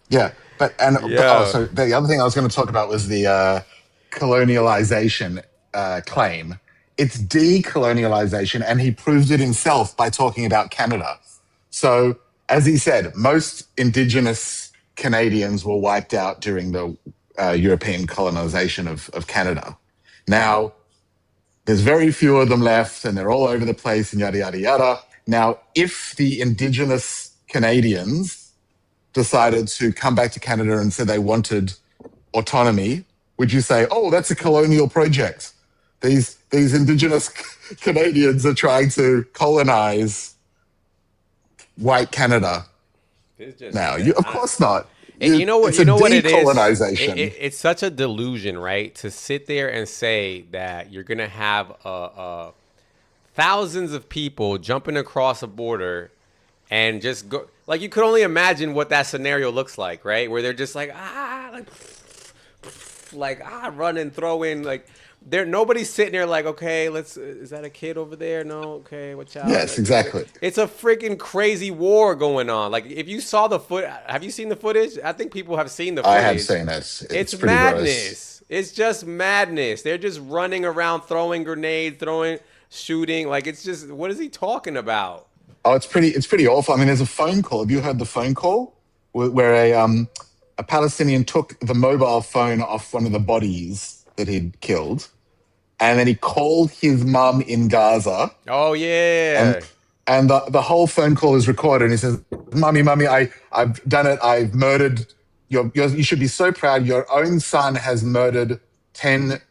the other thing I was going to talk about was the colonialization claim. It's decolonialization, and he proved it himself by talking about Canada. So, as he said, most Indigenous Canadians were wiped out during the European colonization of Canada. Now, there's very few of them left, and they're all over the place, and yada, yada, yada. Now, if the Indigenous Canadians decided to come back to Canada and said they wanted autonomy, would you say, oh, that's a colonial project? These Indigenous Canadians are trying to colonize white Canada. Now, of course not. And you know what? It's what it is? decolonization. It's such a delusion, right? To sit there and say that you're gonna have thousands of people jumping across a border and just go. Like, you could only imagine what that scenario looks like, right? Where they're just like like running, throwing, like nobody's sitting there like, okay, is that a kid over there? No, okay, watch out. Yes, Like, exactly. it's a freaking crazy war going on. Like if you saw have you seen the footage? I think people have seen the footage. I have seen it. It's pretty madness. gross. It's just madness. They're just running around, throwing grenades, shooting. Like it's just, what is he talking about? Oh, it's pretty awful. I mean, there's a phone call. Have you heard the phone call where a Palestinian took the mobile phone off one of the bodies that he'd killed, and then he called his mum in Gaza. Oh yeah. And the whole phone call is recorded. And he says, "Mummy, I've done it. I've murdered. You should be so proud. Your own son has murdered 10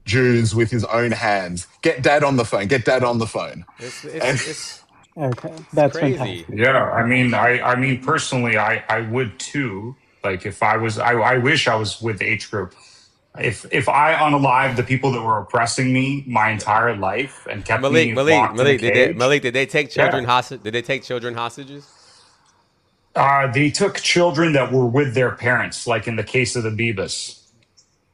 Jews with his own hands. Get dad on the phone. Get dad on the phone." It's Okay, that's crazy. fantastic. Yeah, I mean, personally, I would too. Like, if I was, I wish I was with H group. If I unalived the people that were oppressing me my entire life and kept me locked in a cage, did they take children hostage? Did they take children hostages? They took children that were with their parents, like in the case of the Bebas.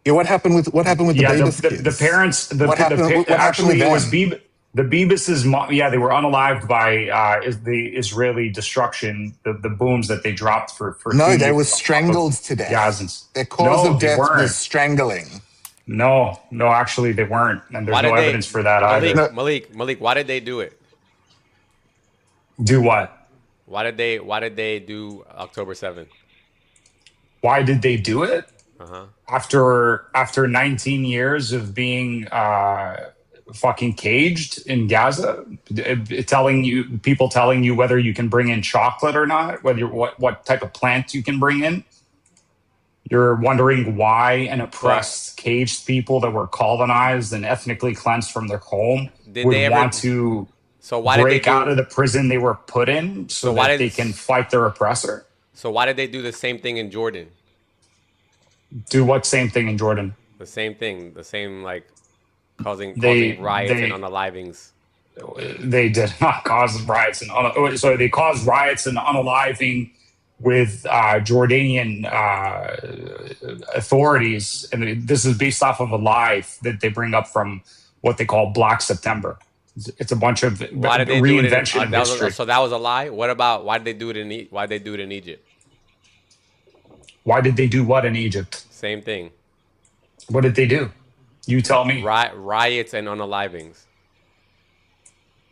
Yeah, what happened with the Bebas kids? The parents. What happened Actually, with it was them? the Bebas's mom. Yeah, they were unalived by the Israeli destruction. The booms that they dropped for No, they were strangled to death. Gazans. Their cause of death weren't. was strangling. No, actually they weren't, and there's no evidence for that either. Malik, why did they do it? Do what? Why did they do October 7th? Why did they do it? Uh-huh. After 19 years of being fucking caged in Gaza, people telling you whether you can bring in chocolate or not, what type of plant you can bring in. You're wondering why an oppressed, caged people that were colonized and ethnically cleansed from their home want to break out of the prison they were put in so that they can fight their oppressor. So why did they do the same thing in Jordan? Do what same thing in Jordan? The same thing. The same, like, causing riots and unalivings. They did not cause riots and so they caused riots and unaliving with Jordanian authorities, and this is based off of a lie that they bring up from what they call Black September. It's a bunch of reinvention of history. So that was a lie. What about why did they do it in Egypt? Why did they do what in Egypt? Same thing. What did they do? You tell me. Riots and unalivings.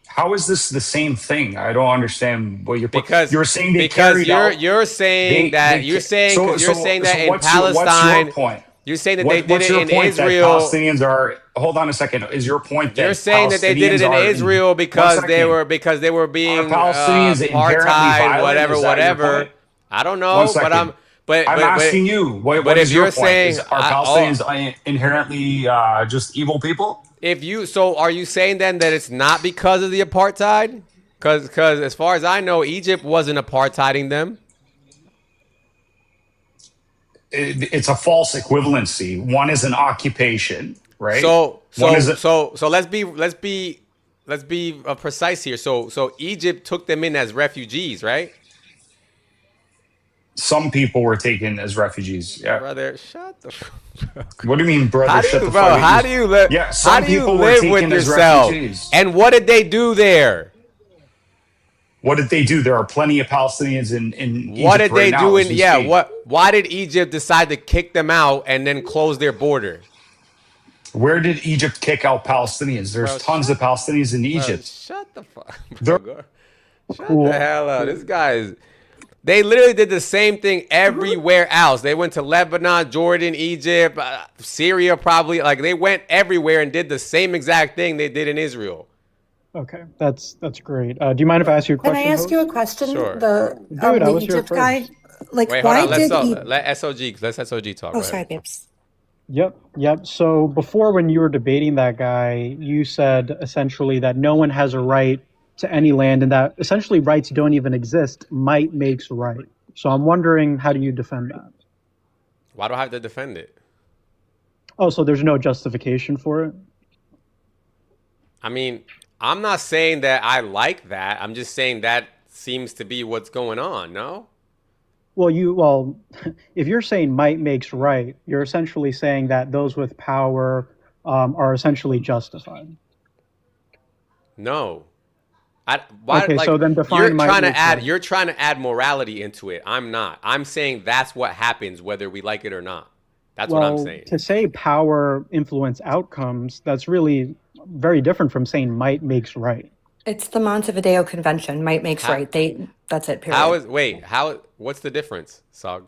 How is this the same thing? I don't understand what you're saying. You're saying that in Palestine. What's your point? You're saying that they did it in Israel. Israel. Palestinians are. Hold on a second. Is your point that you're saying that they did it in Israel because they were being apartheid, whatever? I don't know, but I'm asking you. What is your point? Saying are Palestinians inherently just evil people? Are you saying then that it's not because of the apartheid? Because as far as I know, Egypt wasn't apartheiding them. It's a false equivalency. One is an occupation, right? So let's be precise here. So Egypt took them in as refugees, right? Some people were taken as refugees. Yeah, brother, shut the fuck. What do you mean, brother? How do you live? Yeah, how do you live with yourself? And what did they do there? What did they do? There are plenty of Palestinians in Egypt. What did they do why did Egypt decide to kick them out and then close their border? Where did Egypt kick out Palestinians? There's tons of Palestinians in Egypt. Shut the fuck. Shut the hell up. This guy is. They literally did the same thing everywhere else. They went to Lebanon, Jordan, Egypt, Syria, probably. Like, they went everywhere and did the same exact thing they did in Israel. Okay, that's great. Do you mind if I ask you a question? Can I ask you a question? Sure. The Egypt guy. Like, wait, why hold on. did let SOG talk. Oh, sorry, babes. Yep. So before, when you were debating that guy, you said essentially that no one has a right to any land, and that essentially rights don't even exist. Might makes right. So I'm wondering, how do you defend that? Why do I have to defend it? Oh, so there's no justification for it? I mean, I'm not saying that I like that. I'm just saying that seems to be what's going on, no? Well, if you're saying might makes right, you're essentially saying that those with power are essentially justified. No. Why, Okay, like, so then define might makes right. you're trying to add morality into it. I'm not. I'm saying that's what happens whether we like it or not. That's what I'm saying. To say power influence outcomes, that's really very different from saying might makes right. It's the Montevideo Convention. Might makes right. That's it, period. What's the difference, Sog?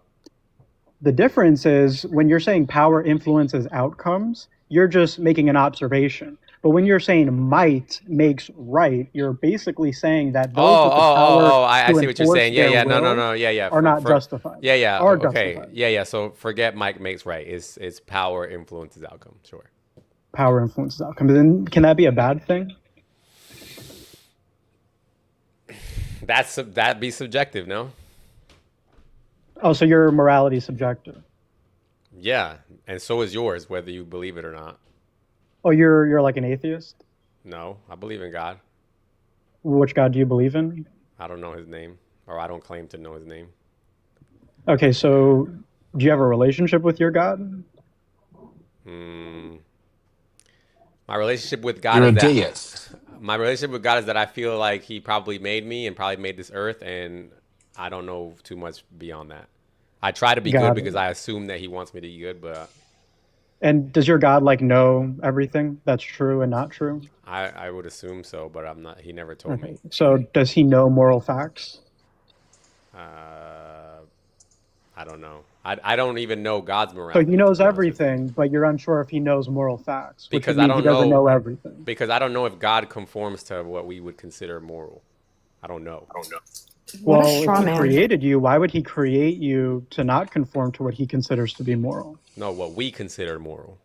The difference is when you're saying power influences outcomes, you're just making an observation. But when you're saying might makes right, you're basically saying that those with the power I see what you're saying. Yeah, no, are not justified. Are okay. Justified. Yeah. So forget might makes right. It's power influences outcome. Sure. Power influences outcomes. And can that be a bad thing? That'd be subjective, no? Oh, so your morality is subjective. Yeah, and so is yours, whether you believe it or not. Oh, you're like an atheist? No, I believe in God. Which God do you believe in? I don't know his name, or I don't claim to know his name. Okay, so do you have a relationship with your God? My relationship with God You're is a that deist. my relationship with God is that I feel like he probably made me and probably made this earth, and I don't know too much beyond that. I try to be good because I assume that he wants me to be good, but... And does your God like know everything that's true and not true? I would assume so, but I'm not. He never told me. So does he know moral facts? I don't know. I don't even know God's morality. So he knows everything, but you're unsure if he knows moral facts. Because I don't he doesn't know everything. Because I don't know if God conforms to what we would consider moral. I don't know. Well, if he created you, why would he create you to not conform to what he considers to be moral? No, what we consider moral.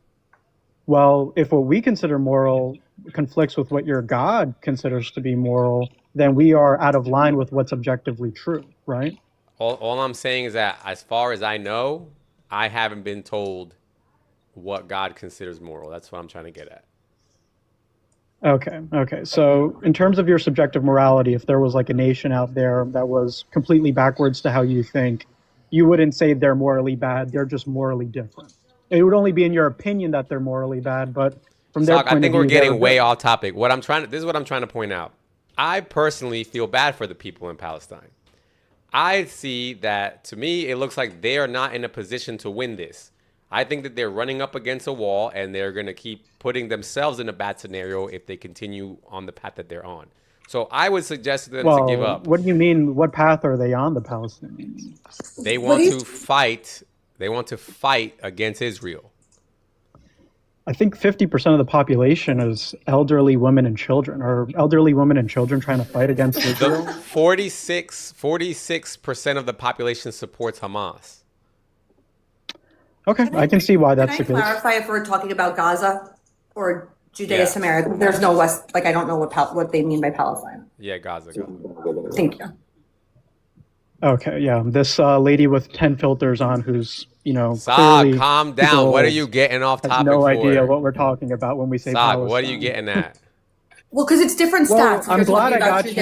Well, if what we consider moral conflicts with what your God considers to be moral, then we are out of line with what's objectively true, right? All I'm saying is that as far as I know, I haven't been told what God considers moral. That's what I'm trying to get at. Okay. So in terms of your subjective morality, if there was like a nation out there that was completely backwards to how you think, you wouldn't say they're morally bad. They're just morally different. It would only be in your opinion that they're morally bad, but from their point of view, I think we're getting way off topic. This is what I'm trying to point out. I personally feel bad for the people in Palestine. I see that, to me, it looks like they are not in a position to win this. I think that they're running up against a wall, and they're going to keep putting themselves in a bad scenario if they continue on the path that they're on. So I would suggest them to give up. What do you mean? What path are they on, the Palestinians? They want to fight. They want to fight against Israel. I think 50% of the population is elderly women and children. Are elderly women and children trying to fight against Israel? 46% of the population supports Hamas. Okay, I can see why that's the case. Can I clarify if we're talking about Gaza or Judea Samaria? There's no West, like I don't know what they mean by Palestine. Yeah, Gaza. Thank you. Okay, yeah. This lady with 10 filters on who's, calm down. What are you getting off topic for? No idea what we're talking about when we say Palestine. What are you getting at? Well, because it's different stats. I'm glad I got you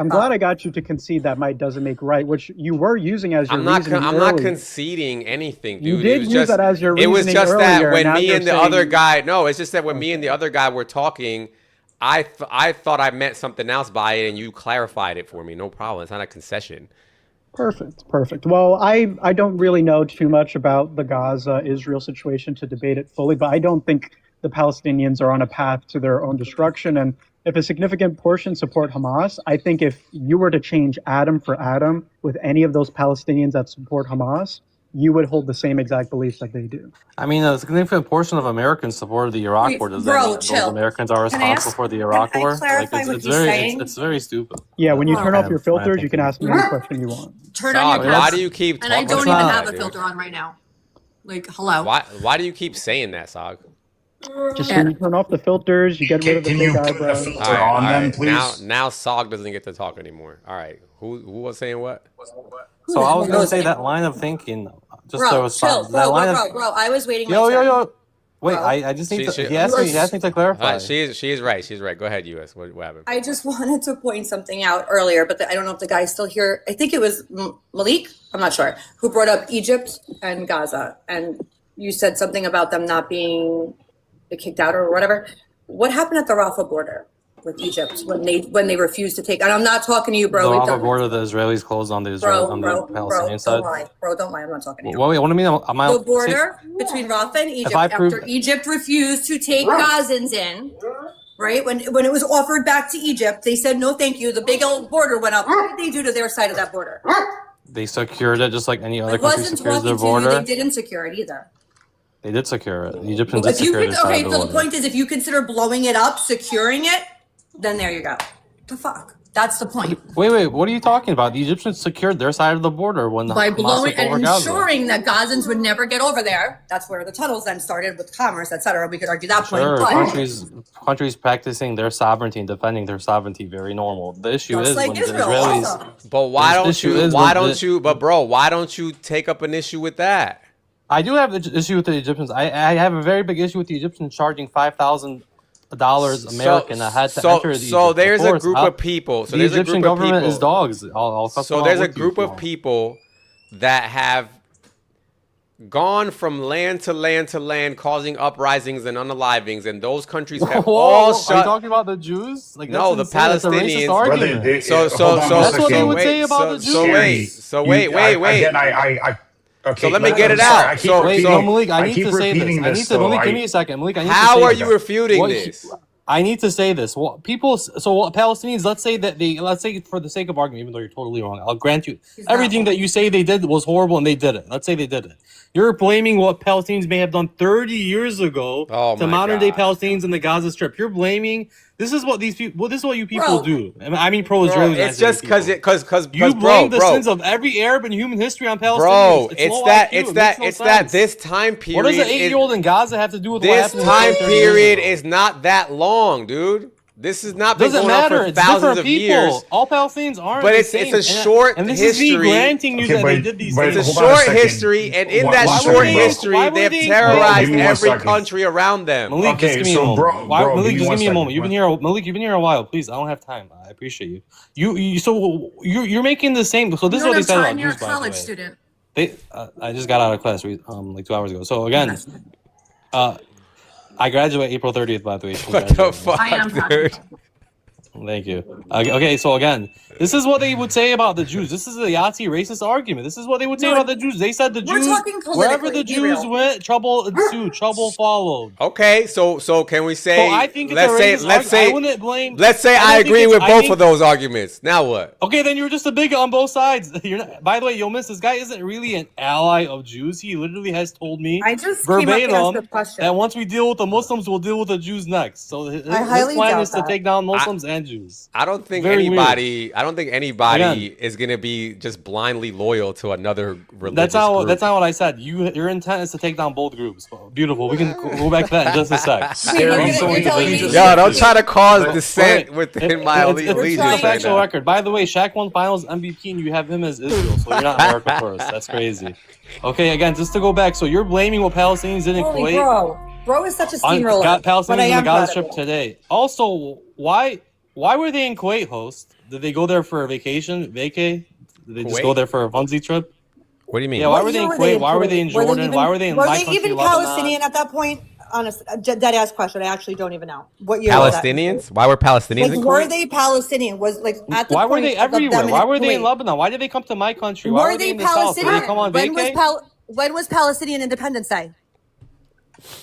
glad I got you to concede that might doesn't make right, which you were using as your reasoning I'm not conceding anything, dude. You did use that as your reasoning. It was just earlier, that when me and the other guy, it's just that when me and the other guy were talking, I thought I meant something else by it, and you clarified it for me. No problem. It's not a concession. Perfect. Well, I don't really know too much about the Gaza-Israel situation to debate it fully, but I don't think the Palestinians are on a path to their own destruction. And if a significant portion support Hamas, I think if you were to change atom for atom with any of those Palestinians that support Hamas, you would hold the same exact beliefs like they do. I mean, a significant portion of Americans supported the Iraq War. Does that mean those Americans are responsible for the Iraq War? It's very stupid. Yeah, when you turn off your filters, you can ask me any question you want. Turn on your why do you keep talking? And I don't even have a filter on right now. Like, hello. Why do you keep saying that, Sog? Just when you turn off the filters, you get rid of the big eyebrows. On them, please. Now Sog doesn't get to talk anymore. All right. Who was saying what? So I was going to say that line of thinking. Just bro, chill. Bro, I was waiting. Yo. Wait, bro. I just need to. He asked me to clarify. She is right. She's right. Go ahead, US. What happened? I just wanted to point something out earlier, but I don't know if the guy's still here. I think it was Malik, I'm not sure, who brought up Egypt and Gaza. And you said something about them not being kicked out or whatever. What happened at the Rafah border with Egypt when they refused to take? And I'm not talking to you, bro. The Rafah border, the Israelis closed on the Palestinian side. Don't lie. I'm not talking to you. Wait, what do you mean? The border between Rafah and Egypt, after Egypt refused to take Gazans in, right? When it was offered back to Egypt, they said, no, thank you. The big old border went up. What did they do to their side of that border? They secured it just like any other country secures their border. They didn't secure it either. They did secure it. The Egyptians did secure it. Okay, so the point is, if you consider blowing it up, securing it, then there you go. The fuck? That's the point. Wait, what are you talking about? The Egyptians secured their side of the border when by blowing and ensuring Gaza. that Gazans would never get over there. That's where the tunnels then started with commerce, etc. We could argue that point. Sure, but countries practicing their sovereignty and defending their sovereignty, very normal. The issue is like when Israel the Israelis. also. But why don't you take up an issue with that? I do have an issue with the Egyptians. I have a very big issue with the Egyptians charging $5,000 American ahead to enter the So there's a group of people. So the Egyptian government is dogs. So there's a group of people that have gone from land to land to land, causing uprisings and unalivings, and those countries have all shut. Are you talking about the Jews? Like, no, the Palestinians. That's what they would say about the Jews. So wait. Again, okay, so let me get it out. Malik, I need to say this. Malik, give me a second. Malik, I need to say this. How are you refuting this? I need to say this. Palestinians, let's say for the sake of argument, even though you're totally wrong, I'll grant you everything that you say they did was horrible and they did it. Let's say they did it. You're blaming what Palestinians may have done 30 years ago to modern day Palestinians in the Gaza Strip. You're blaming. This is what these people. Well, this is what you people do. I mean, pro-Israeli. It's just because you blame the sins of every Arab in human history on Palestinians. Bro, it's that this time period. What does an 8-year-old in Gaza have to do with this time period? Is not that long, dude. This has not been going on for thousands of years. All Palestinians aren't. But it's a short history. This is me granting you that they did these things. It's a short history, and in that short history, they have terrorized every country around them. Malik, just give me a moment. Malik, just give me a moment. You've been here. Malik, you've been here a while. Please, I don't have time. I appreciate you. So you're making the same. So this is what they said about Jews, by the way. You're a college student. I just got out of class like 2 hours ago. So again, I graduate April 30th, by the way. What the fuck, I am dude? Thank you. Okay, so again, this is what they would say about the Jews. This is a Yahtzee racist argument. This is what they would say about the Jews. They said the Jews, wherever the Jews went, trouble ensued, trouble followed. Okay, so can we say? So I think I wouldn't blame. Let's say I agree with both of those arguments. Now what? Okay, then you're just a bigot on both sides. By the way, you'll miss this guy isn't really an ally of Jews. He literally has told me verbatim that once we deal with the Muslims, we'll deal with the Jews next. So his plan is to take down Muslims and Jews. I don't think anybody is gonna be just blindly loyal to another religious group. That's not what I said. Your intent is to take down both groups. Beautiful. We can go back to that in just a sec. Yo, don't try to cause dissent within my allegiance. It's a factual record. By the way, Shaq won Finals MVP, and you have him as Israel, so you're not America first. That's crazy. Okay, again, just to go back. So you're blaming what Palestinians did in Kuwait. Bro is such a steamroller. Got Palestinians in the Gaza Strip today. Also, why were they in Kuwait, host? Did they go there for a vacation? Did they just go there for a funzy trip? What do you mean? Yeah, why were they in Kuwait? Why were they in Jordan? Why were they in my country, even Palestinian at that point? Honest, dead ass question. I actually don't even know. What year Palestinians? Why were Palestinians in Kuwait? Were they Palestinian? Was like at the Why point were they everywhere? Why were they in Lebanon? Why did they come to my country? Why were they in the South? Did they come on Palestinian? When was Palestinian Independence Day?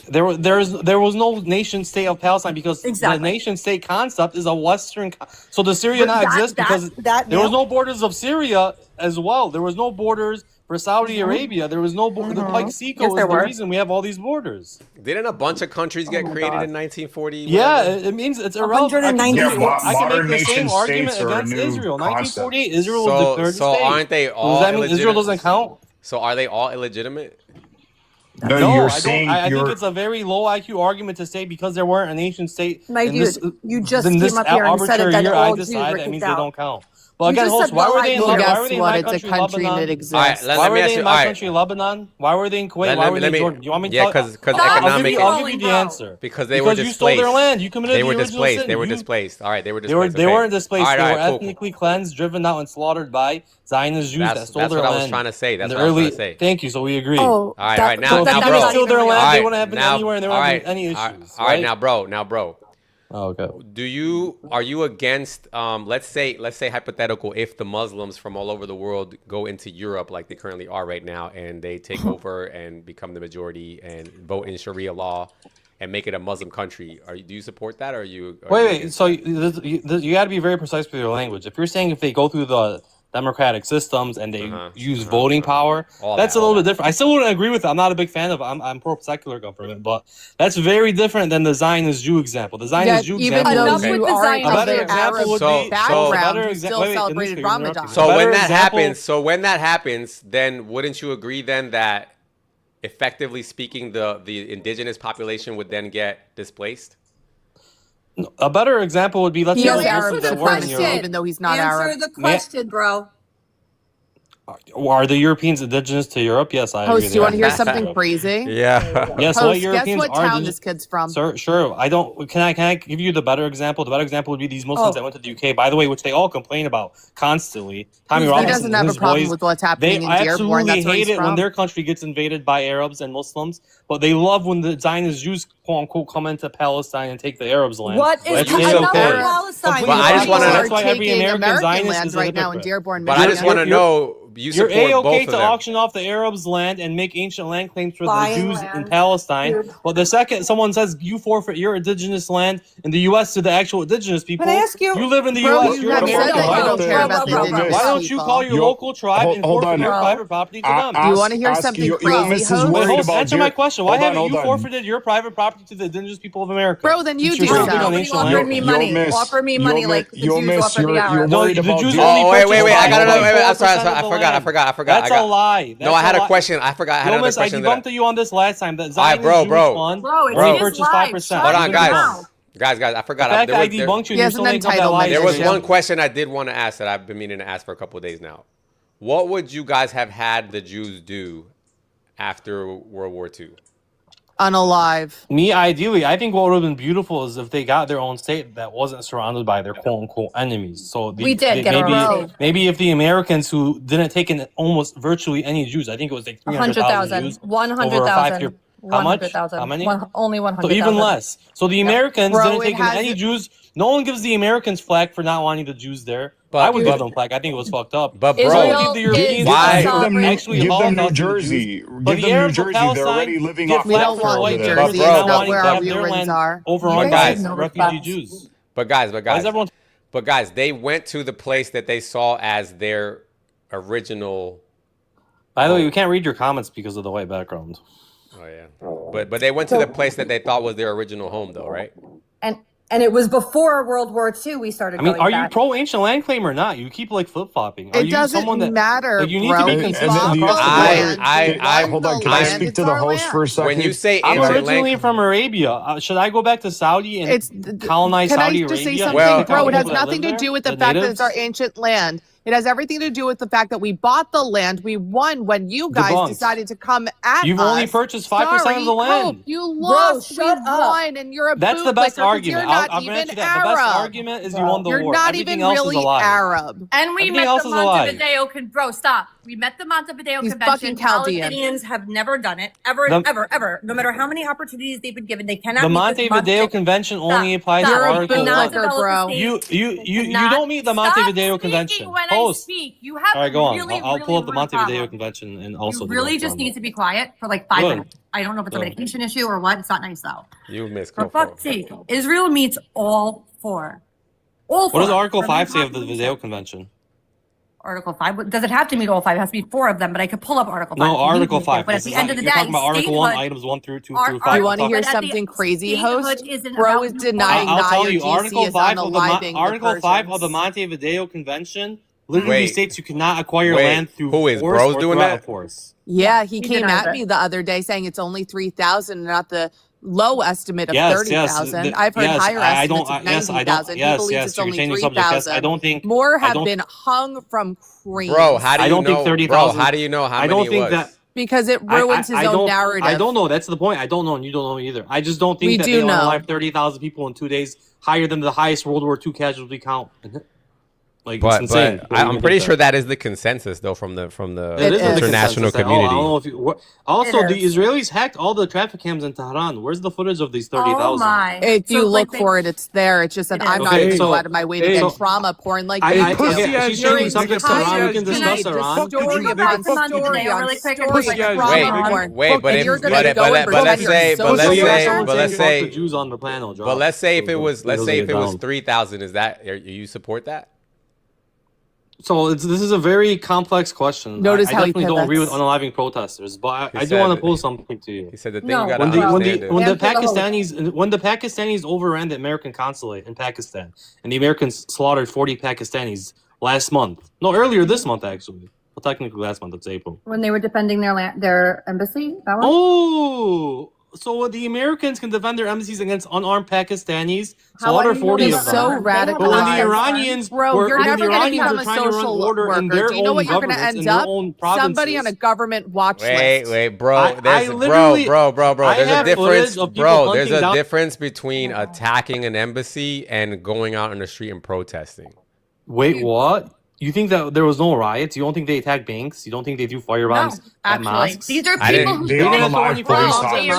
There was no nation state of Palestine because the nation state concept is a Western. So does Syria not exist because there was no borders of Syria as well? There was no borders for Saudi Arabia. There was no border. The Pike Seco is the reason we have all these borders. Didn't a bunch of countries get created in 1940? Yeah, it means it's irrelevant. I can make the same argument against Israel. 1948, Israel was declared a state. So aren't they all? Does that mean Israel doesn't count? So are they all illegitimate? No, I think it's a very low IQ argument to say because there weren't a nation state. My dude, you just came up here and said it that all Jews were kicked out. That means they don't count. But again, host, why were they in Well, why guess were they in what? my It's a country, country Lebanon? that exists. All right, Why let were me ask they you. in All my right, country, Lebanon? Why were they in Kuwait? Why were they in Jordan? You want me to yeah, tell? because I'll economic. give you the answer. Because they were you displaced. stole their land. You committed They the were original displaced. sin. They were You- displaced. All right, they were displaced. They okay. weren't displaced. All right, They all were right, cool. ethnically cleansed, driven out, and slaughtered by Zionist Jews that stole That's their what land. I was trying to say. That's in what the I was early. trying to say. Thank you. So we agree. Oh, All right, that, now, so if now, you bro. didn't steal their land, All they right, wouldn't have been now, anywhere, and there all wouldn't right, have been any issues. all right, now, bro. Oh, okay. Are you against let's say hypothetical, if the Muslims from all over the world go into Europe like they currently are right now, and they take over and become the majority and vote in Sharia law and make it a Muslim country, do you support that, or are you Wait. So you got to be very precise with your language. If you're saying if they go through the democratic systems and they use voting power, that's a little bit different. I still wouldn't agree with it. I'm not a big fan of it. I'm pro secular government, but that's very different than the Zionist Jew example. The Zionist Jew even example. though you aren't a better of example would be background, you still celebrated Ramadan. So when that happens, then wouldn't you agree then that effectively speaking, the indigenous population would then get displaced? A better example would be, let's say, Arabs that were in Europe, even though he's not Arab. Answer the question, bro. Are the Europeans indigenous to Europe? Yes, I agree. Host, do you want to hear something crazy? Yeah. Yes, Host, what Europeans guess what are town this kid's from? Sure. I don't. Can I give you the better example? The better example would be these Muslims that went to the UK, by the way, which they all complain about constantly. Tommy He Robinson doesn't have a problem with what's happening in Dearborn. That's where hate he's it from. when their country gets invaded by Arabs and Muslims, but they love when the Zionist Jews, quote unquote, come into Palestine and take the Arabs' land. What is another Palestine? But I just want to. That's why every American Zionist is right now in Dearborn. But I just want to know. You're A-okay to auction off the Arabs' land and make ancient land claims for the Jews in Palestine. Well, the second someone says you forfeit your indigenous land in the U.S. to the actual indigenous people, Can I ask you? You live in the U.S. You're American. Why don't you call your local tribe and forfeit your private property to them? Do you want to hear something crazy? Answer my question. Why haven't you forfeited your private property to the indigenous people of America? Bro, then you do Nobody offered me money. Offer me money like the Jews offered the Arabs. Oh, wait. I gotta know. Wait. I'm sorry. I forgot. That's a lie. No, I had a question. I forgot. I had another question. I debunked you on this last time. That Zionist Jewish fund only purchased 5%. Hold on, guys. I forgot. The fact that I debunked you, there was one question I did want to ask that I've been meaning to ask for a couple of days now. What would you guys have had the Jews do after World War II? Unalive. Me, ideally, I think what would have been beautiful is if they got their own state that wasn't surrounded by their quote-unquote enemies. So we did get our own state. Maybe if the Americans who didn't take in almost virtually any Jews, I think it was like 300,000 Jews. 100,000. How much? 100,000. How many? Only 100,000. So even less. So the Americans Bro, didn't take in any Jews. No one gives the Americans flack for not wanting the Jews there. But I would give them flack. I think it was fucked up. But bro, give the Europeans give them New Jersey. Give them New Jersey. They're already living off. We don't want New Jersey. That's not where our ruins are. Overrun by refugee Jews. But guys, they went to the place that they saw as their original. By the way, we can't read your comments because of the white background. Oh yeah. But they went to the place that they thought was their original home, though, right? And it was before World War II we started going are back. you pro ancient land claim or not? You keep like flip flopping. It doesn't matter. Like, you need to be consistent. Hold on. Can I speak to the host for a second? When you say I'm originally from Arabia. Should I go back to Saudi and colonize Saudi Arabia? Can I just say something, bro? It has nothing to do with the fact that it's our ancient land. It has everything to do with the fact that we bought the land. We won when you guys decided to come at us. You've only purchased 5% of the land. Hope. You lost. Bro, shut up. Won, and you're a That's the best argument. You're not I'll even grant you that. Arab. The best argument is you won the war. You're not Everything even else really is a lie. Arab. And we Everything met else the is a lie. Montevideo Bro, stop. We met the Montevideo He's Convention. fucking Chaldean. Palestinians have never done it. Ever. No matter how many opportunities they've been given, they cannot The meet this Montevideo Convention only applies to You're a Article 1. bootlicker, bro. You don't meet the Montevideo Convention. When Host. I speak, you have All right, go on. really, I'll pull up the rude Montevideo problem. Convention and also. You really just need to be quiet for like 5 minutes. I don't know if it's a medication issue or what. It's not nice though. You missed. For fuck's sake, Israel meets all four. All four. What does Article 5 say of the Video Convention? Article 5. Does it have to meet all 5? It has to be 4 of them, but I could pull up Article 5. No, Article 5. But at the end of the day, you're talking about Article 1, statehood, items 1 through 2 through 5. You want to hear something crazy, host? Bro is denying I'll tell you, Article 5 of the Montevideo Convention literally states you cannot acquire land through who is force Bro's doing that? Force. Yeah, he came at me the other day saying it's only 3,000, not the low estimate of 30,000. I've heard higher estimates of 90,000. He believes it's only 3,000. I don't think more have been hung from cranes. Bro, how do you I don't know? think 30,000. How do you know how many it was? Because it ruins his own narrative. I don't know. That's the point. I don't know, and you don't know either. I just don't think that they unalived 30,000 people in 2 days, higher than the highest World War II casualty count. Like, it's insane. But I'm pretty sure that is the consensus, though, from the international community. Also, the Israelis hacked all the traffic cams in Tehran. Where's the footage of these 30,000? Oh my! If you look for it, it's there. It's just that I'm not going to go out of my way to get trauma porn like this. She's changing subjects to Iran. We can discuss Iran. Wait, but let's say if it was 3,000, is that you support that? So this is a very complex question. Notice I how definitely don't agree with unaliving protesters, but I do want to pose something to you. He said the thing you got to understand when the Pakistanis overran the American consulate in Pakistan, and the Americans slaughtered 40 Pakistanis last month. No, earlier this month actually. Well, technically last month. It's April. When they were defending their embassy. That one? Oh. So the Americans can defend their embassies against unarmed Pakistanis, slaughter 40 of them. So radical. But when the Iranians you're never going to become a trying to run social order worker. in their Do you know own what you're going to governments, end in their up? own provinces. Somebody on a government watch list. Wait, bro. There's a difference. Bro, there's a difference between attacking an embassy and going out on the street and protesting. Wait, what? You think that there was no riots? You don't think they attacked banks? You don't think they threw firebombs at mosques? These are people who they are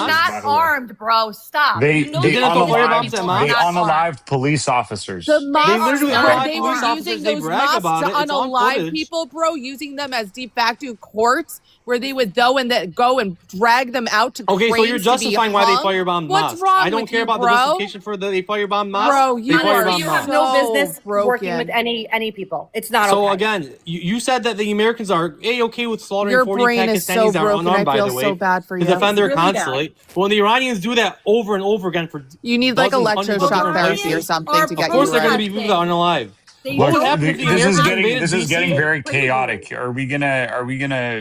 not armed, bro. Stop. They unalived police officers. The mosques, they were using those mosques to unalive people, bro, using them as de facto courts where they would go and drag them out to Okay, so you're justifying why they firebombed mosques. What's wrong I don't with care you, about the justification for they firebombed mosques. Bro, you have no business working with any people. It's not so okay. Again, you said that the Americans are okay with slaughtering Your 40 brain Pakistanis is so that are broken. unarmed, I feel by the way, so bad for you. to defend their really consulate. But when the Iranians do that over and over again for you need like electroshock therapy or something to get you. Of course, they're going to be people that aren't alive. This is getting very chaotic. Are we gonna?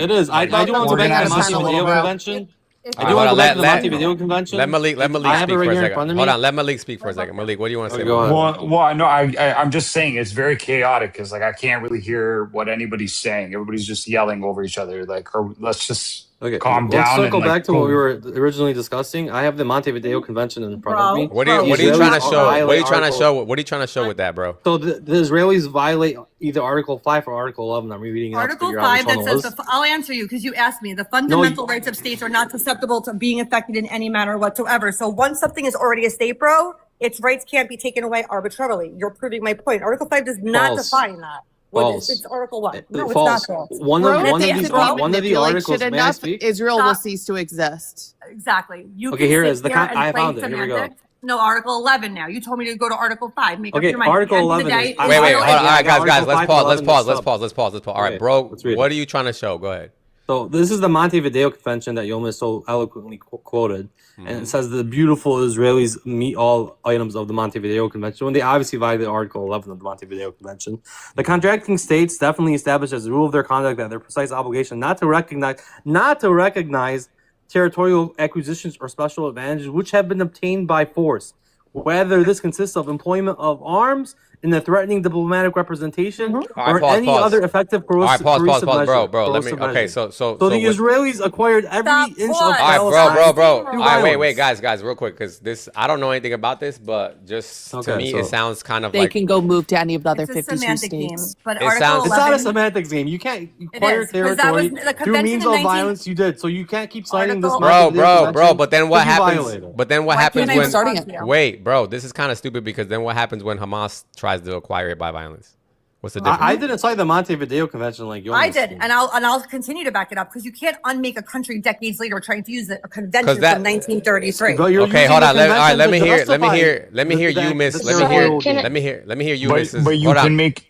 It is. I do want to go back to the Montevideo Convention. I do want to go back to the Montevideo Convention. Let Malik speak for a second. Hold on, let Malik speak for a second. Malik, what do you want to say? Well, no, I'm just saying it's very chaotic because I can't really hear what anybody's saying. Everybody's just yelling over each other. Let's just calm down. Let's circle back to what we were originally discussing. I have the Montevideo Convention in front of me. What are you trying to show? What are you trying to show? What are you trying to show with that, bro? So the Israelis violate either Article 5 or Article 11. I'm reading it. Article 5 that says, I'll answer you because you asked me. The fundamental rights of states are not susceptible to being affected in any manner whatsoever. So once something is already a state, bro, its rights can't be taken away arbitrarily. You're proving my point. Article 5 does not define that. It's Article 1. No, it's not false. One of the articles, may I speak? Israel will cease to exist. Exactly. Here is the I found it. Here we go. No, Article 11 now. You told me to go to Article 5. Make up your mind. Article 11 wait, hold on. All right, guys, let's pause. All right, bro, what are you trying to show? Go ahead. So this is the Montevideo Convention that Yomis so eloquently quoted. And it says the beautiful Israelis meet all items of the Montevideo Convention when they obviously violate Article 11 of the Montevideo Convention. The contracting states definitely establish as a rule of their conduct that their precise obligation not to recognize territorial acquisitions or special advantages which have been obtained by force, whether this consists of employment of arms in the threatening diplomatic representation or any other effective corrosive measure. Bro. Let me. Okay, so the Israelis acquired every inch of Palestine. Bro. All right, wait, guys, real quick, because this I don't know anything about this, but just to me it sounds kind of they like can go move to any of the other 52 states. Game, but it's not a semantics game. You can't acquire territory through means of violence. You did, so you can't keep citing this. Bro. But then what happens? when wait, bro, this is kind of stupid because then what happens when Hamas tries to acquire it by violence? What's the difference? I didn't cite the Montevideo Convention like you. I did, and I'll continue to back it up because you can't unmake a country decades later trying to use a convention from 1933. Okay, hold on. Let me hear you, Miss. Let me hear you, Miss.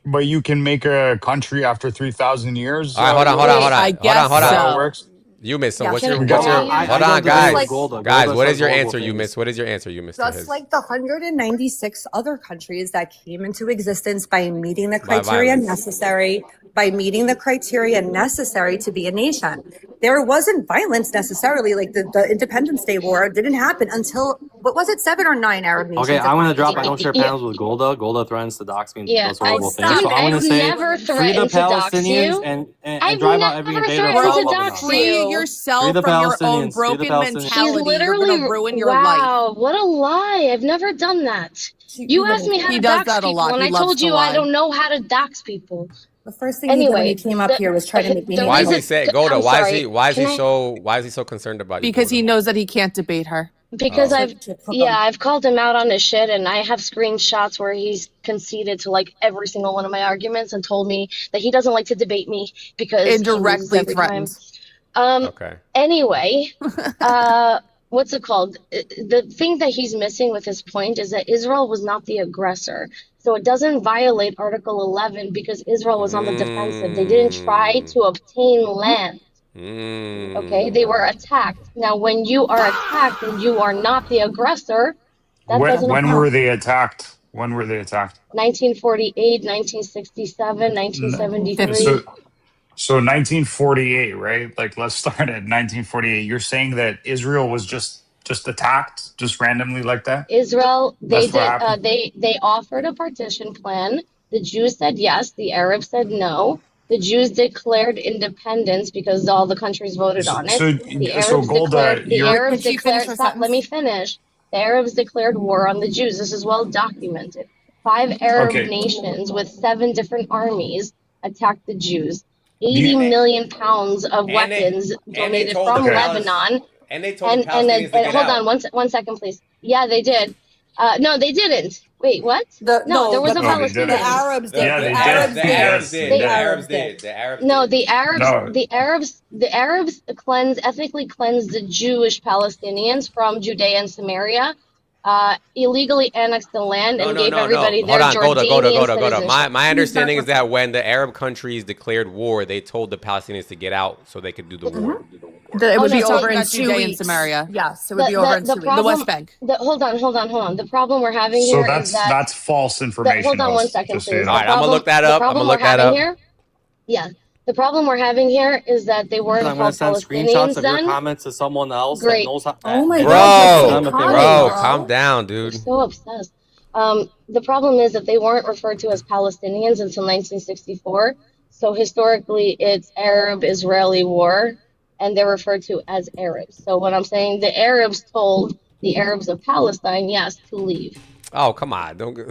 But you can make a country after 3,000 years. All right, hold on. I guess hold on. so. How it works? You miss. So what's your hold on, guys. Guys, what is your answer? You miss. What is your answer? You miss. Just like the 196 other countries that came into existence by meeting the criteria necessary by meeting the criteria necessary to be a nation. There wasn't violence necessarily, like the Independence Day War didn't happen until, what was it, 7 or 9 Arab nations? Okay, I'm gonna drop. I don't share panels with Golda. Golda threatens to dox me and does horrible things. stop. So I'm gonna I've say never free the threatened to dox Palestinians you. and I've drive out every never invader of threatened South to Lebanon. dox Free you. yourself Free the from your own Palestinians. Free the broken Palestinians. She's mentality. You're literally, gonna ruin your life. wow, what a lie. I've never done that. You asked me how He to does dox that a people, lot. and He I loves told to you I lie. don't know how to dox people. The first thing he did when he came up here was try to make me hate Why is he him. saying, Golda? Why is he so concerned about you? Because Golda? he knows that he can't debate her. Because I've called him out on his shit, and I have screenshots where he's conceded to like every single one of my arguments and told me that he doesn't like to debate me because Indirectly he loses every time. threatened. Okay. Anyway, what's it called? The thing that he's missing with his point is that Israel was not the aggressor. So it doesn't violate Article 11 because Israel was on the defensive. They didn't try to obtain land. Okay, they were attacked. Now, when you are attacked and you are not the aggressor, that doesn't When apply. were they attacked? 1948, 1967, 1973. So 1948, right? Like, let's start at 1948. You're saying that Israel was just attacked, just randomly like that? Israel, they That's what happened? they offered a partition plan. The Jews said yes. The Arabs said no. The Jews declared independence because all the countries voted on it. The Arabs Golda, declared. Stop. Let me finish. The Arabs declared war on the Jews. This is well documented. 5 Arab nations with 7 different armies attacked the Jews. 80 million pounds of weapons donated from Lebanon. And they told the Palestinians to get hold out. on one second, please. Yeah, they did. No, they didn't. Wait, what? There was a Palestinian. The Arabs did. Yeah, the Arabs did. did. The Arabs did. No, the Arabs ethnically cleansed the Jewish Palestinians from Judea and Samaria, illegally annexed the land and gave everybody their Jordanian citizenship. My understanding is that when the Arab countries declared war, they told the Palestinians to get out so they could do the war. It would be over in got 2 Judea and weeks. Samaria. Yes, it would be over in 2 weeks. The West Bank. Hold on. The problem we're having So here is that that's false information. hold on one second, just so you please. know. All right, I'm gonna look that up. The problem we're having here is that they weren't I'm called gonna send screenshots Palestinians of your then. comments to someone else Great. that knows how. Oh my Bro, calm down, You're dude. so obsessed. The problem is that they weren't referred to as Palestinians until 1964. So historically, it's Arab-Israeli war, and they're referred to as Arabs. So when I'm saying the Arabs told the Arabs of Palestine, yes, to leave. Oh, come on. Don't go.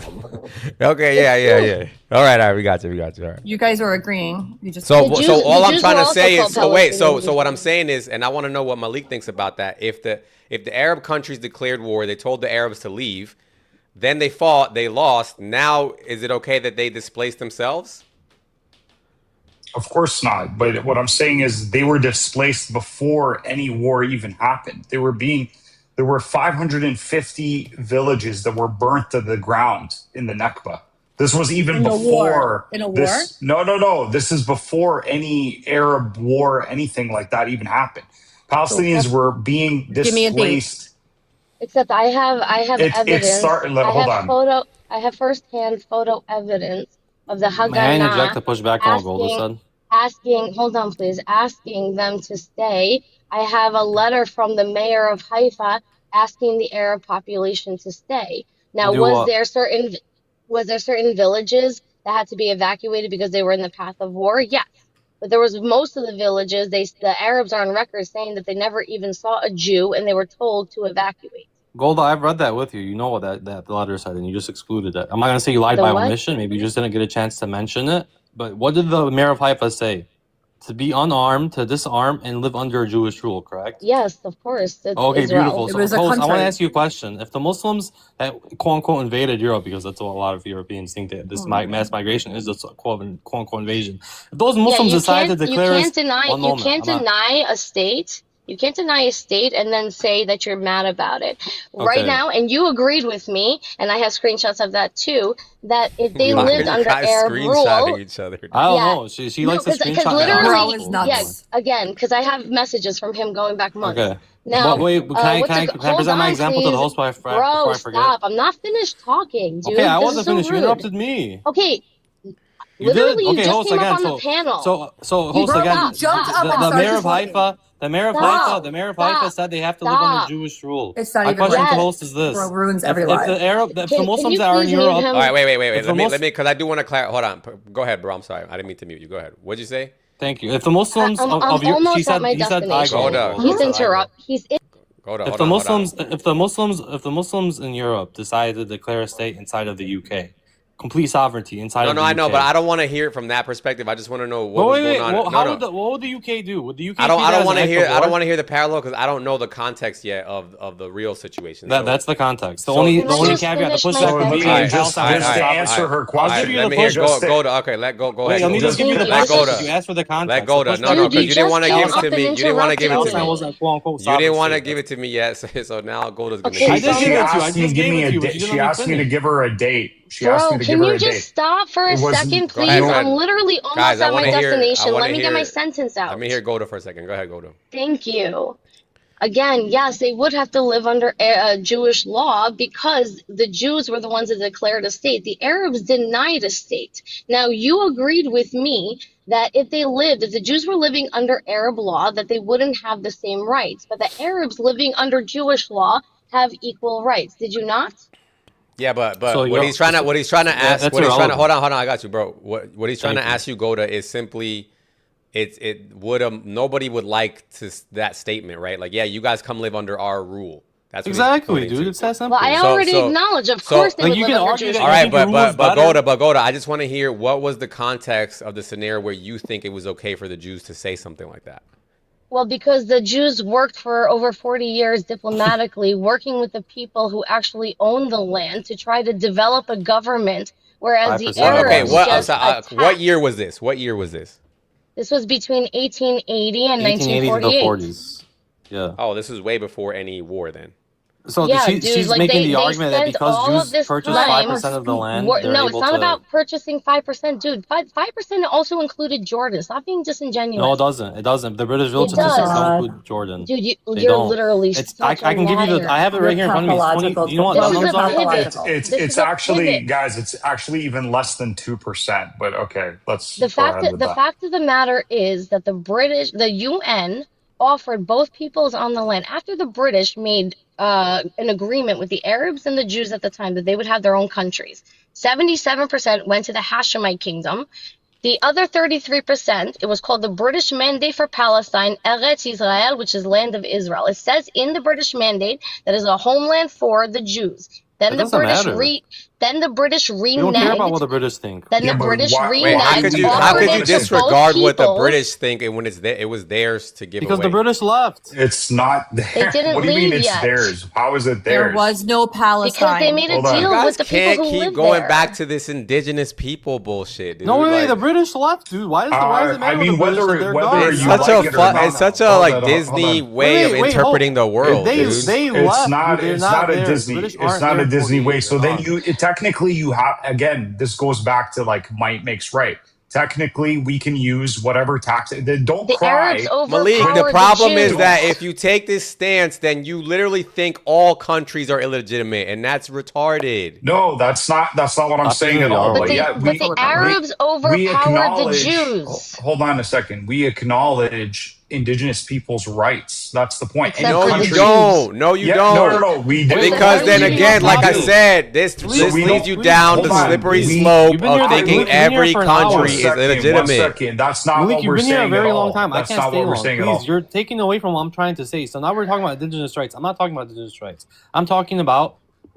Okay, yeah. All right, we got you. All right. You guys are agreeing. You just So all I'm trying to say is, called so what I'm saying is, and I want to know what Malik thinks about that. If the Arab countries declared war, they told the Arabs to leave, then they fought, they lost. Now, is it okay that they displaced themselves? Of course not. But what I'm saying is they were displaced before any war even happened. There were 550 villages that were burnt to the ground in the Nakba. This was even before In a war? this. No. This is before any Arab war, anything like that even happened. Palestinians were being displaced. Except I have evidence. Hold on. I have firsthand photo evidence of the Haganah. May I interject to push back on what Golda said? Asking them to stay. I have a letter from the mayor of Haifa asking the Arab population to stay. Now, was there certain villages that had to be evacuated because they were in the path of war? Yes. But there was most of the villages, the Arabs are on record saying that they never even saw a Jew and they were told to evacuate. Golda, I've read that with you. You know what that letter said, and you just excluded it. I'm not going to say you lied by omission. Maybe you just didn't get a chance to mention it. But what did the mayor of Haifa say? To be unarmed, to disarm, and live under Jewish rule, correct? Yes, of course. It's okay, Israel. beautiful. It was So, a I want country. to ask you a question. If the Muslims that quote-unquote invaded Europe, because that's what a lot of Europeans think that this mass migration is a quote-unquote invasion. If those Muslims decided to declare you can't deny a state. You can't deny a state and then say that you're mad about it. Right now, and you agreed with me, and I have screenshots of that too, that if they lived under Arab rule... Each other. I don't know. She likes to screenshot. Because I have messages from him going back months. Okay. Now, wait, can I present my example to the host before I forget? Stop. I'm not finished talking, dude. Okay, I wasn't finished. You interrupted me. Okay. You literally, did? Okay, you just host came again. up on the panel. So host again. The mayor of Haifa, the mayor of Haifa said they have to live under Jewish rule. It's not My even question right. to host is this: Bro, ruins every if life. the Muslims that are in Europe, all right, wait. Let me, because I do want to clarify. Hold on, go ahead, bro. I'm sorry, I didn't mean to mute you. Go ahead. What'd you say? Thank you. If the Muslims I'm of Europe, almost he said, at my destination. He's interrupt. If the Muslims in Europe decide to declare a state inside of the UK, complete sovereignty inside of the UK. I know, but I don't want to hear it from that perspective. I just want to know what was going on. What would the UK do? Would the UK? I don't want to hear. I don't want to hear the parallel because I don't know the context yet of the real situation. That's the context. The only caveat, the pushback. Just to answer her question. Let me hear. Go to. Okay, go ahead. Let me just give you the context. You asked for the context. Let go to. No, because you didn't want to give it to me. You didn't want to give it to me. You didn't want to give it to me yet. So now go to. I did give it to you. I just gave it to you. She asked me to give her a date. Bro, can you just stop for a second, please? I'm literally almost at my destination. Let me get my sentence out. Let me hear Goda for a second. Go ahead, Goda. Thank you. Again, yes, they would have to live under Jewish law because the Jews were the ones that declared a state. The Arabs denied a state. Now, you agreed with me that if the Jews were living under Arab law, that they wouldn't have the same rights. But the Arabs living under Jewish law have equal rights. Did you not? Yeah, but so what he's trying to ask, hold on, I got you, bro. What he's trying to ask you, Goda, is simply, nobody would like that statement, right? Like, yeah, you guys come live under our rule. That's exactly, dude. It's that simple. Well, I already acknowledge, of course, they would live under Jewish law. All right, but Goda, I just want to hear what was the context of the scenario where you think it was okay for the Jews to say something like that. Well, because the Jews worked for over 40 years diplomatically, working with the people who actually own the land to try to develop a government, whereas the Arabs what year was this? This was between 1880 and 1948. The 40s. Yeah. Oh, this is way before any war then. So yeah, she's making the argument that because Jews purchased 5% of the land, no, it's not about purchasing 5%, dude. 5% also included Jordan. Stop being disingenuous. No, it doesn't. It doesn't. The British real statistics don't include Jordan. Dude, you're literally. I can give you I have it right here in front of me. It's 20. You know what numbers are? It's actually, guys. It's actually even less than 2%. But okay, let's. The fact of the matter is that the UN offered both peoples on the land after the British made an agreement with the Arabs and the Jews at the time that they would have their own countries. 77% went to the Hashemite kingdom. The other 33%, it was called the British Mandate for Palestine, Eretz Israel, which is land of Israel. It says in the British Mandate that is a homeland for the Jews. Then the British reneged. We don't care about what the British think. Then the British reneged. How could you disregard what the British think when it was theirs to give away? Because the British left. It's not theirs. They didn't what do you mean it's yet. theirs? How is it theirs? There was no Palestine. Because they made a deal with the people who lived there. You can't keep going back to this indigenous people bullshit, dude. No way, the British left, dude. Why does it matter? It's such a like Disney way of interpreting the world. They left. It's not a Disney. It's not a Disney way. So then technically you have, again, this goes back to like might makes right. Technically, we can use whatever tactic. Don't cry, Malik. The problem is that if you take this stance, then you literally think all countries are illegitimate, and that's retarded. No, that's not what I'm saying at all. But the Arabs overpowered the Jews. Hold on a second. We acknowledge indigenous people's rights. That's the point. No, you don't. No, we do. Because then again, like I said, this leads you down the slippery slope of thinking every country is illegitimate. 1 second. That's not what we're saying. You've been here a very long time. That's I can't not stay what we're long. saying at all. Please, you're taking away from what I'm trying to say. So now we're talking about indigenous rights. I'm not talking about indigenous rights. I'm talking about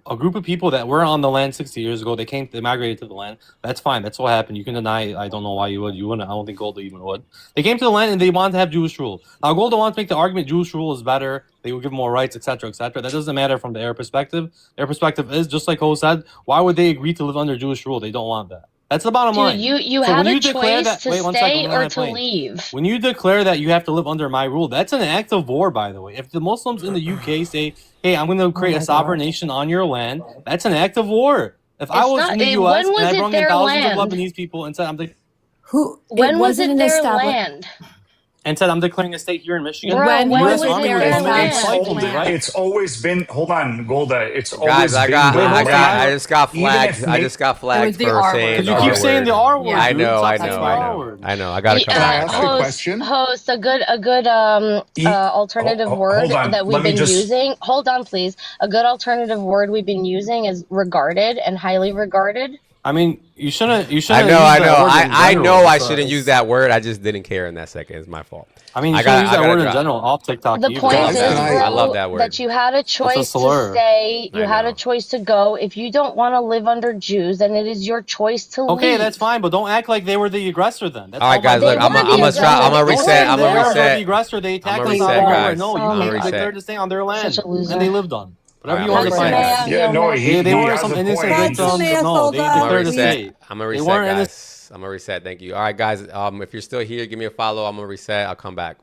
a group of people that were on the land 60 years ago. They migrated to the land. That's fine. That's what happened. You can deny it. I don't know why you would. You wouldn't. I don't think Golda even would. They came to the land and they wanted to have Jewish rule. Now Golda wants to make the argument Jewish rule is better. They would give more rights, etc., etc. That doesn't matter from the Arab perspective. Their perspective is, just like Ho said, why would they agree to live under Jewish rule? They don't want that. That's the bottom line. You have a choice to stay or to leave. When you declare that you have to live under my rule, that's an act of war, by the way. If the Muslims in the UK say, hey, I'm going to create a sovereign nation on your land, that's an act of war. If I was in the US and I brought in thousands of Lebanese people and said, when was it their land? and said, "I'm declaring a state here in Michigan." Bro, When when was was it it their their land? land? It's always been. Hold on, Golda. It's Guys, always been their land. I just got Even flagged. if I just got It flagged was the for R saying word. Because the you R keep saying the word. R word, Yeah. dude. I know, Stop I saying know, the I R know, word. I know. I gotta come Can I back. ask a Host, question? a good alternative word Hold on. that we've Let me been just. using. Hold on, please. A good alternative word we've been using is regarded and highly regarded. I mean, you shouldn't use I that know. word in I general know I shouldn't use because that word. I just didn't care in that second. It's my fault. I mean, you I shouldn't use that word in gotta. general off TikTok The either. point Guys, is, can I? I love bro, that word. that you had a That's a choice to slur. stay, you I had a know. choice to go. If you don't want to live under Jews, then it is your choice to Okay, leave. that's fine, but don't act like they were the aggressor then. That's All right, guys. They Look, I'm were the gonna try. I'm aggressor. gonna They Don't reset. say I'm they gonna were the reset. aggressor. They I'm attacked gonna us reset, outright. guys. No, I'm you gonna declared reset. to stay on their Such land, a loser. and they lived on. All right, Whatever I'm you gonna want to reset, define it guys. as. Yeah, no, They he were has some a innocent point. victims. He just. No, they I'm gonna declared a reset. state. I'm gonna They reset, weren't innocent. guys. I'm gonna reset. Thank you. All right, guys. If you're still here, give me a follow. I'm gonna reset. I'll come back.